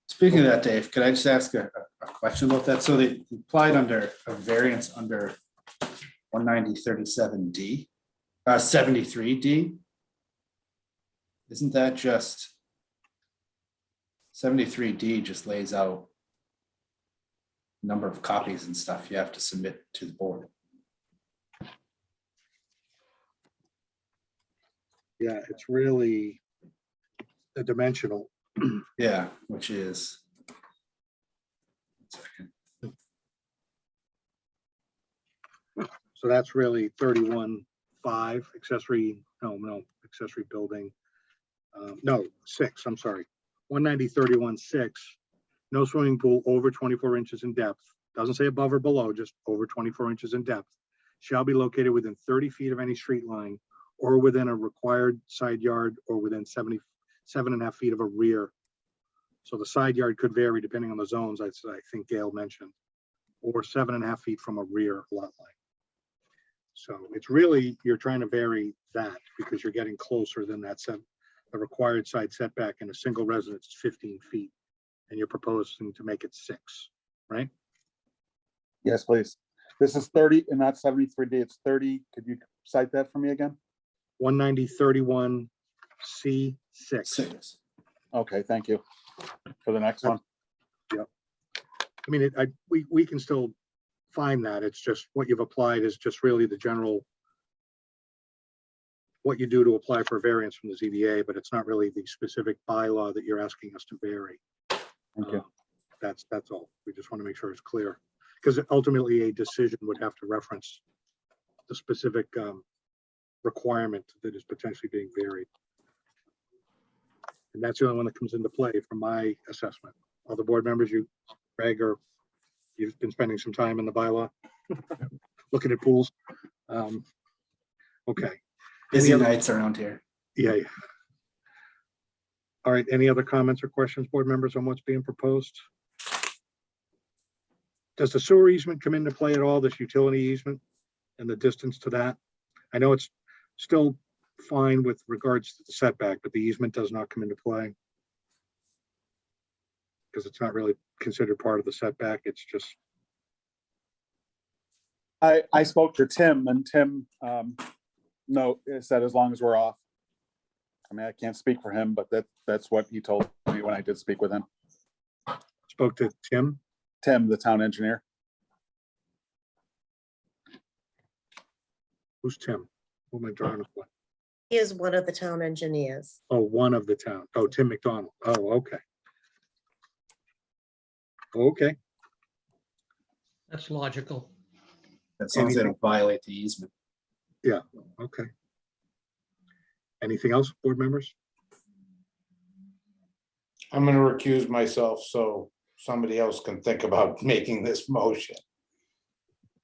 [SPEAKER 13] Speaking of that, Dave, could I just ask a question about that? So they applied under a variance under 19037D, 73D. Isn't that just 73D just lays out number of copies and stuff you have to submit to the board?
[SPEAKER 1] Yeah, it's really the dimensional.
[SPEAKER 13] Yeah, which is.
[SPEAKER 1] So that's really 31.5 accessory, accessory building. No, 6, I'm sorry. 190.31.6, no swimming pool over 24 inches in depth. Doesn't say above or below, just over 24 inches in depth. Shall be located within 30 feet of any street line or within a required side yard or within 77.5 feet of a rear. So the side yard could vary depending on the zones, I think Gail mentioned, or 7.5 feet from a rear lot line. So it's really, you're trying to vary that because you're getting closer than that the required side setback in a single residence is 15 feet. and you're proposing to make it 6, right?
[SPEAKER 19] Yes, please. This is 30 and not 73D. It's 30. Could you cite that for me again?
[SPEAKER 1] 190-31C6.
[SPEAKER 19] Okay, thank you. For the next one.
[SPEAKER 1] Yep. I mean, we can still find that. It's just what you've applied is just really the general, what you do to apply for a variance from the ZBA, but it's not really the specific bylaw that you're asking us to vary.
[SPEAKER 19] Thank you.
[SPEAKER 1] That's all. We just want to make sure it's clear, because ultimately a decision would have to reference the specific requirement that is potentially being varied. And that's the only one that comes into play from my assessment. Other board members, you, Greg, or you've been spending some time in the bylaw looking at pools. Okay.
[SPEAKER 13] Busy
[SPEAKER 1] Any other-
[SPEAKER 13] nights around here.
[SPEAKER 1] Yeah. All right, any other comments or questions, board members, on what's being proposed? Does the sewer easement come into play at all, this utility easement and the distance to that? I know it's still fine with regards to the setback, but the easement does not come into play because it's not really considered part of the setback. It's just,
[SPEAKER 19] I spoke to Tim and Tim no, said as long as we're off. I mean, I can't speak for him, but that's what he told me when I did speak with him.
[SPEAKER 1] spoke to Tim.
[SPEAKER 19] Tim, the town engineer.
[SPEAKER 1] Who's Tim? Who am I drawing up with?
[SPEAKER 5] He is one of the town engineers.
[SPEAKER 1] Oh, one of the town. Oh, Tim McDonald. Oh, okay. Okay.
[SPEAKER 2] That's logical.
[SPEAKER 13] As long as they don't violate the easement.
[SPEAKER 1] Yeah, okay. Anything else, board members?
[SPEAKER 4] I'm gonna recuse myself so somebody else can think about making this motion.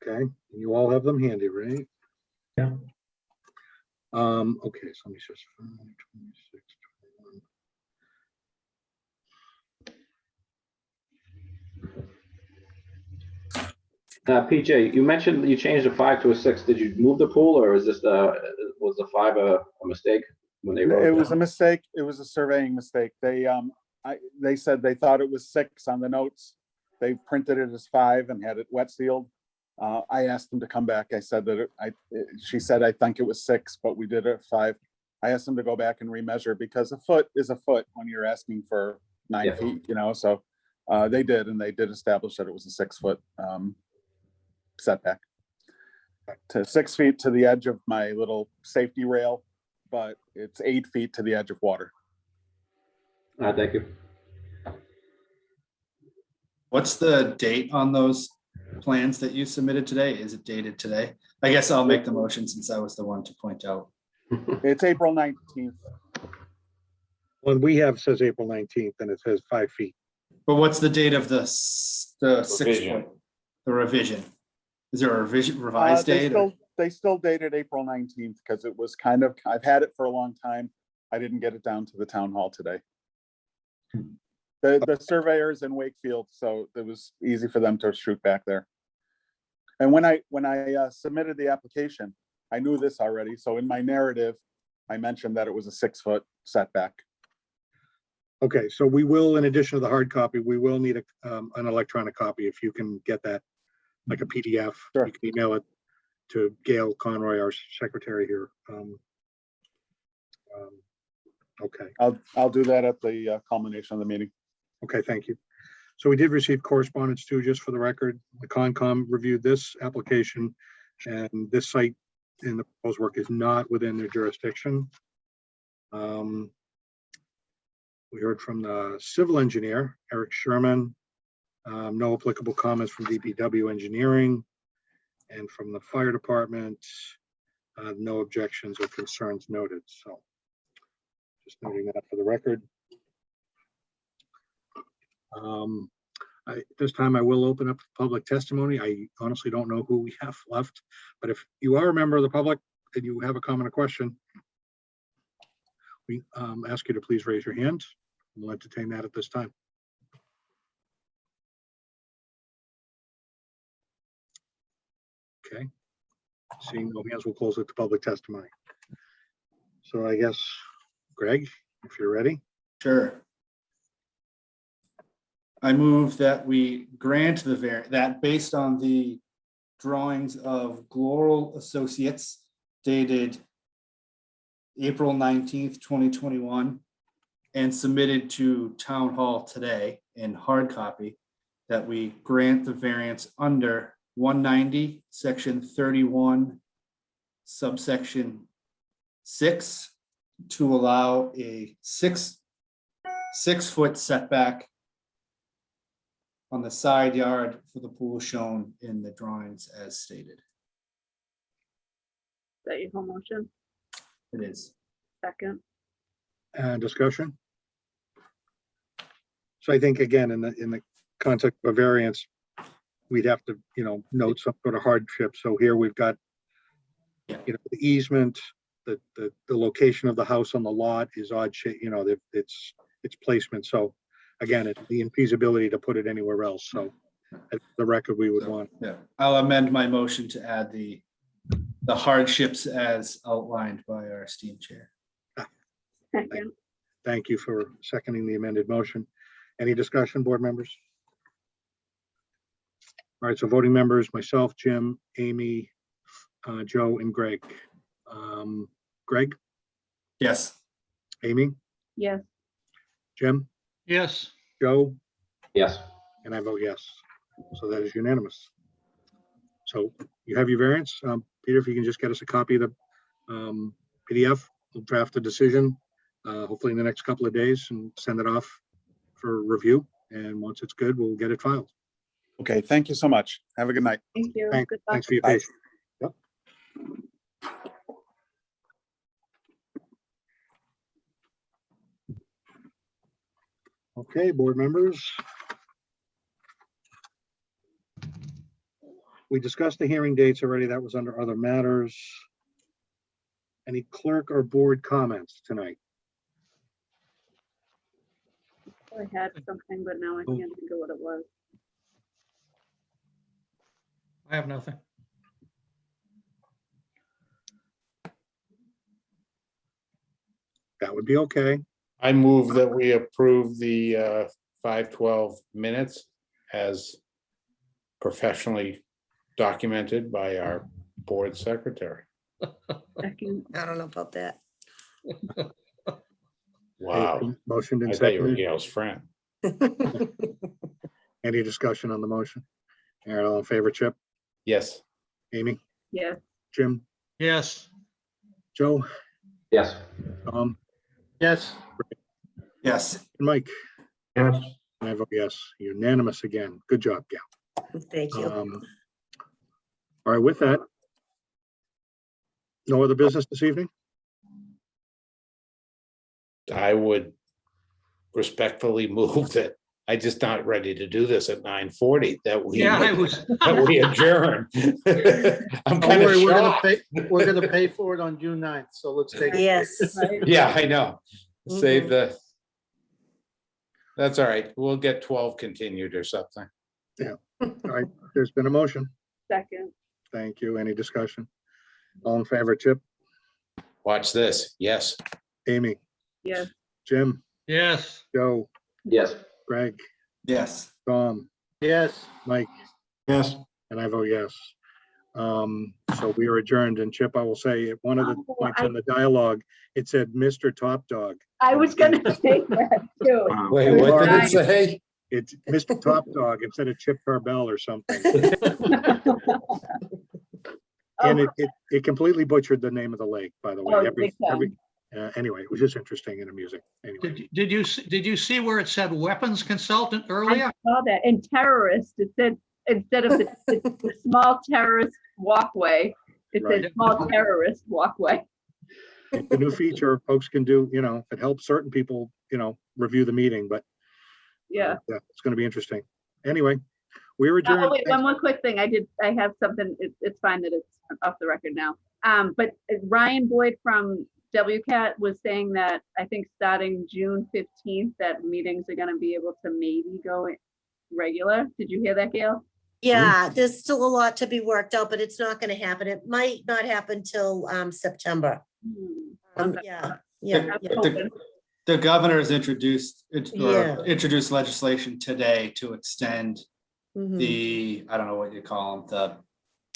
[SPEAKER 1] Okay, you all have them handy, right?
[SPEAKER 17] Yeah.
[SPEAKER 1] Okay, so let me just 26, 21.
[SPEAKER 12] PJ, you mentioned you changed a 5 to a 6. Did you move the pool, or is this was the 5 a mistake when they wrote
[SPEAKER 19] It
[SPEAKER 12] it
[SPEAKER 19] was a
[SPEAKER 12] down?
[SPEAKER 19] mistake. It was a surveying mistake. They said they thought it was 6 on the notes. They printed it as 5 and had it wet sealed. I asked them to come back. I said that she said, I think it was 6, but we did it at 5. I asked them to go back and remeasure because a foot is a foot when you're asking for 9
[SPEAKER 12] Yeah.
[SPEAKER 19] feet, you know, so they did, and they did establish that it was a 6-foot setback. To 6 feet to the edge of my little safety rail, but it's 8 feet to the edge of water.
[SPEAKER 12] Thank you.
[SPEAKER 13] What's the date on those plans that you submitted today? Is it dated today? I guess I'll make the motion since I was the one to point out.
[SPEAKER 19] It's April 19th.
[SPEAKER 1] When we have says April 19th and it says 5 feet.
[SPEAKER 13] But what's the date of the 6
[SPEAKER 4] Revision.
[SPEAKER 13] point? The revision? Is there a revised date?
[SPEAKER 19] They still dated April 19th because it was kind of, I've had it for a long time. I didn't get it down to the town hall today. The surveyors in Wakefield, so it was easy for them to shoot back there. And when I submitted the application, I knew this already. So in my narrative, I mentioned that it was a 6-foot setback.
[SPEAKER 1] Okay, so we will, in addition to the hard copy, we will need an electronic copy. If you can get that, like a PDF,
[SPEAKER 19] Sure.
[SPEAKER 1] you can email it to Gail Conroy, our secretary here. Okay.
[SPEAKER 19] I'll do that at the culmination of the meeting.
[SPEAKER 1] Okay, thank you. So we did receive correspondence too, just for the record. The Concom reviewed this application, and this site in the proposed work is not within their jurisdiction. We heard from the civil engineer, Eric Sherman. No applicable comments from DPW engineering, and from the fire department, no objections or concerns noted. So just noting that for the record. This time I will open up public testimony. I honestly don't know who we have left, but if you are a member of the public and you have a comment or question, we ask you to please raise your hand. We'll entertain that at this time. Okay. Seeing no hands, we'll close it to public testimony. So I guess, Greg, if you're ready.
[SPEAKER 13] Sure. I move that we grant the that based on the drawings of Gloral Associates dated April 19th, 2021, and submitted to Town Hall today in hard copy, that we grant the variance under 190, section 31, subsection 6, to allow a six-foot setback on the side yard for the pool shown in the drawings as stated.
[SPEAKER 3] Is that your whole motion?
[SPEAKER 13] It is.
[SPEAKER 3] Second.
[SPEAKER 1] Discussion? So I think again, in the context of variance, we'd have to, note some sort of hardship. So here we've got, the easement, the location of the house on the lot is odd shape, its placement. So again, it's the infeasibility to put it anywhere else. So at the record we would want.
[SPEAKER 13] Yeah, I'll amend my motion to add the hardships as outlined by our esteemed chair.
[SPEAKER 3] Second.
[SPEAKER 1] Thank you for seconding the amended motion. Any discussion, board members? All right, so voting members, myself, Jim, Amy, Joe, and Greg. Greg,
[SPEAKER 13] Yes.
[SPEAKER 1] Amy,
[SPEAKER 3] Yes.
[SPEAKER 1] Jim,
[SPEAKER 2] Yes.
[SPEAKER 1] Joe,
[SPEAKER 12] Yes.
[SPEAKER 1] and I vote yes. So that is unanimous. So you have your variance. Peter, if you can just get us a copy of the PDF, we'll draft a decision, hopefully in the next couple of days, and send it off for review. And once it's good, we'll get it filed.
[SPEAKER 19] Okay, thank you so much. Have a good night.
[SPEAKER 3] Thank you.
[SPEAKER 1] Thanks,
[SPEAKER 3] Good luck.
[SPEAKER 1] thanks for your
[SPEAKER 19] Bye.
[SPEAKER 1] patience. Yep. Okay, board members. We discussed the hearing dates already. That was under other matters. Any clerk or board comments tonight?
[SPEAKER 3] I had something, but now I can't think of what it was.
[SPEAKER 2] I have nothing.
[SPEAKER 1] That would be okay.
[SPEAKER 4] I move that we approve the 5/12 minutes as professionally documented by our board secretary.
[SPEAKER 3] Second.
[SPEAKER 5] I don't know about that.
[SPEAKER 4] Wow.
[SPEAKER 1] Motion
[SPEAKER 4] I
[SPEAKER 1] and
[SPEAKER 4] thought you were
[SPEAKER 1] seconded.
[SPEAKER 4] Gail's friend.
[SPEAKER 1] Any discussion on the motion? All right, all in favor, Chip,
[SPEAKER 4] Yes.
[SPEAKER 1] Amy,
[SPEAKER 3] Yes.
[SPEAKER 1] Jim,
[SPEAKER 2] Yes.
[SPEAKER 1] Joe,
[SPEAKER 12] Yes.
[SPEAKER 1] Tom,
[SPEAKER 11] Yes.
[SPEAKER 13] Yes.
[SPEAKER 1] and Mike.
[SPEAKER 19] Yes.
[SPEAKER 1] And I vote yes, unanimous again. Good job, Gail.
[SPEAKER 5] Thank you.
[SPEAKER 1] All right, with that, no other business this evening?
[SPEAKER 4] I would respectfully move that I just not ready to do this at 9:40, that we,
[SPEAKER 2] Yeah, I was.
[SPEAKER 4] that we adjourn. I'm
[SPEAKER 11] Don't
[SPEAKER 4] kind of
[SPEAKER 11] worry,
[SPEAKER 4] shocked.
[SPEAKER 11] we're gonna pay for it on June 9th, so let's take it.
[SPEAKER 5] Yes.
[SPEAKER 4] Yeah, I know. Save
[SPEAKER 5] Mhm.
[SPEAKER 4] the. That's all right. We'll get 12 continued or something.
[SPEAKER 1] All right, there's been a motion.
[SPEAKER 3] Second.
[SPEAKER 1] Thank you. Any discussion? All in favor, Chip,
[SPEAKER 4] Watch this. Yes.
[SPEAKER 1] Amy,
[SPEAKER 3] Yes.
[SPEAKER 1] Jim,
[SPEAKER 2] Yes.
[SPEAKER 1] Joe,
[SPEAKER 12] Yes.
[SPEAKER 1] Greg,
[SPEAKER 13] Yes.
[SPEAKER 1] Tom,
[SPEAKER 11] Yes.
[SPEAKER 1] Mike,
[SPEAKER 19] Yes.
[SPEAKER 1] and I vote yes. So we are adjourned. And Chip, I will say at one of the
[SPEAKER 3] Oh,
[SPEAKER 1] points in the dialogue, it said Mr. Top Dog.
[SPEAKER 3] I was gonna say that too.
[SPEAKER 4] Wait, what did it say?
[SPEAKER 1] It's Mr. Top Dog instead of Chip Tarbell or something. And it completely butchered the name of the lake, by the way.
[SPEAKER 3] Oh, big time.
[SPEAKER 1] Anyway, it was just interesting and amusing. Anyway,
[SPEAKER 2] Did you see where it said weapons consultant
[SPEAKER 3] I
[SPEAKER 2] earlier?
[SPEAKER 3] saw that. And terrorist, it said, instead of the small terrorist walkway, it says
[SPEAKER 1] Right.
[SPEAKER 3] small terrorist walkway.
[SPEAKER 1] the new feature folks can do, if it helps certain people, review the meeting, but
[SPEAKER 3] Yeah.
[SPEAKER 1] it's going to be interesting. Anyway, we're
[SPEAKER 3] Oh,
[SPEAKER 1] adjourned.
[SPEAKER 3] wait, one more quick thing. I have something, it's fine that it's off the record now. But Ryan Boyd from WCAT was saying that I think starting June 15th, that meetings are gonna be able to maybe go regular. Did you hear that, Gail?
[SPEAKER 5] Yeah, there's still a lot to be worked out, but it's not gonna happen. It might not happen till September.
[SPEAKER 3] Okay.
[SPEAKER 5] Yeah.
[SPEAKER 3] I'm hoping.
[SPEAKER 13] The governor has introduced
[SPEAKER 5] Yeah.
[SPEAKER 13] legislation today to extend
[SPEAKER 5] Mhm.
[SPEAKER 13] the, I don't know what you call them, the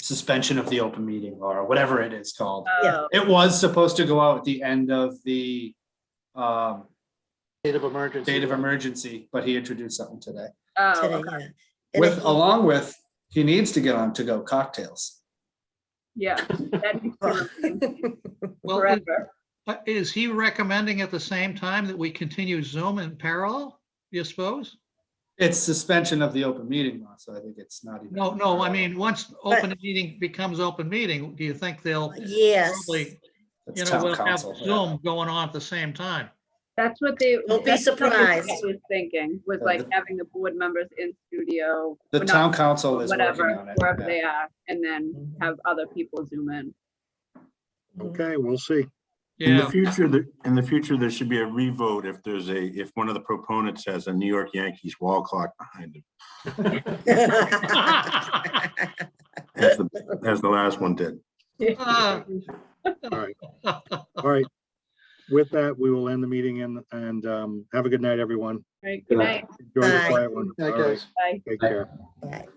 [SPEAKER 13] suspension of the open meeting or whatever it is called.
[SPEAKER 5] Yeah.
[SPEAKER 3] Oh,
[SPEAKER 13] It was supposed to go out at the end of the
[SPEAKER 11] State of emergency.
[SPEAKER 13] state of emergency, but he introduced something today.
[SPEAKER 3] oh,
[SPEAKER 5] Today,
[SPEAKER 3] okay.
[SPEAKER 5] yeah. And
[SPEAKER 13] With,
[SPEAKER 5] then
[SPEAKER 13] along with, he needs to get on to go cocktails.
[SPEAKER 3] Yeah, that needs to remain
[SPEAKER 2] Well,
[SPEAKER 3] forever.
[SPEAKER 2] is he recommending at the same time that we continue Zoom in parallel, you suppose?
[SPEAKER 13] It's suspension of the open meeting law, so I think it's not even.
[SPEAKER 2] No, I mean, once open meeting becomes open meeting, do you think they'll
[SPEAKER 5] Yes.
[SPEAKER 2] probably,
[SPEAKER 13] It's
[SPEAKER 2] you know,
[SPEAKER 13] town
[SPEAKER 2] we'll have
[SPEAKER 13] council, yeah.
[SPEAKER 2] Zoom going on at the same time?
[SPEAKER 3] That's what they.
[SPEAKER 5] Don't be
[SPEAKER 3] that's what I
[SPEAKER 5] surprised.
[SPEAKER 3] was thinking, was
[SPEAKER 13] Yeah,
[SPEAKER 3] like
[SPEAKER 13] the-
[SPEAKER 3] having the board members in studio.
[SPEAKER 13] The
[SPEAKER 3] or not
[SPEAKER 13] town council is
[SPEAKER 3] whatever,
[SPEAKER 13] working on it.
[SPEAKER 3] wherever
[SPEAKER 13] yeah.
[SPEAKER 3] they are, and then have other people Zoom in.
[SPEAKER 1] Okay, we'll see.
[SPEAKER 7] In the
[SPEAKER 2] Yeah,
[SPEAKER 7] future, there should be a revote if one of the proponents has a New York Yankees wall clock behind him, as the last one did.
[SPEAKER 2] Ah.
[SPEAKER 1] All right. All right. With that, we will end the meeting and have a good night, everyone.
[SPEAKER 3] Right, good night.
[SPEAKER 1] Enjoy the
[SPEAKER 5] Bye.
[SPEAKER 1] quiet one.
[SPEAKER 11] Night,
[SPEAKER 1] All right,
[SPEAKER 11] guys.
[SPEAKER 3] Bye.
[SPEAKER 1] take care.
[SPEAKER 5] Right.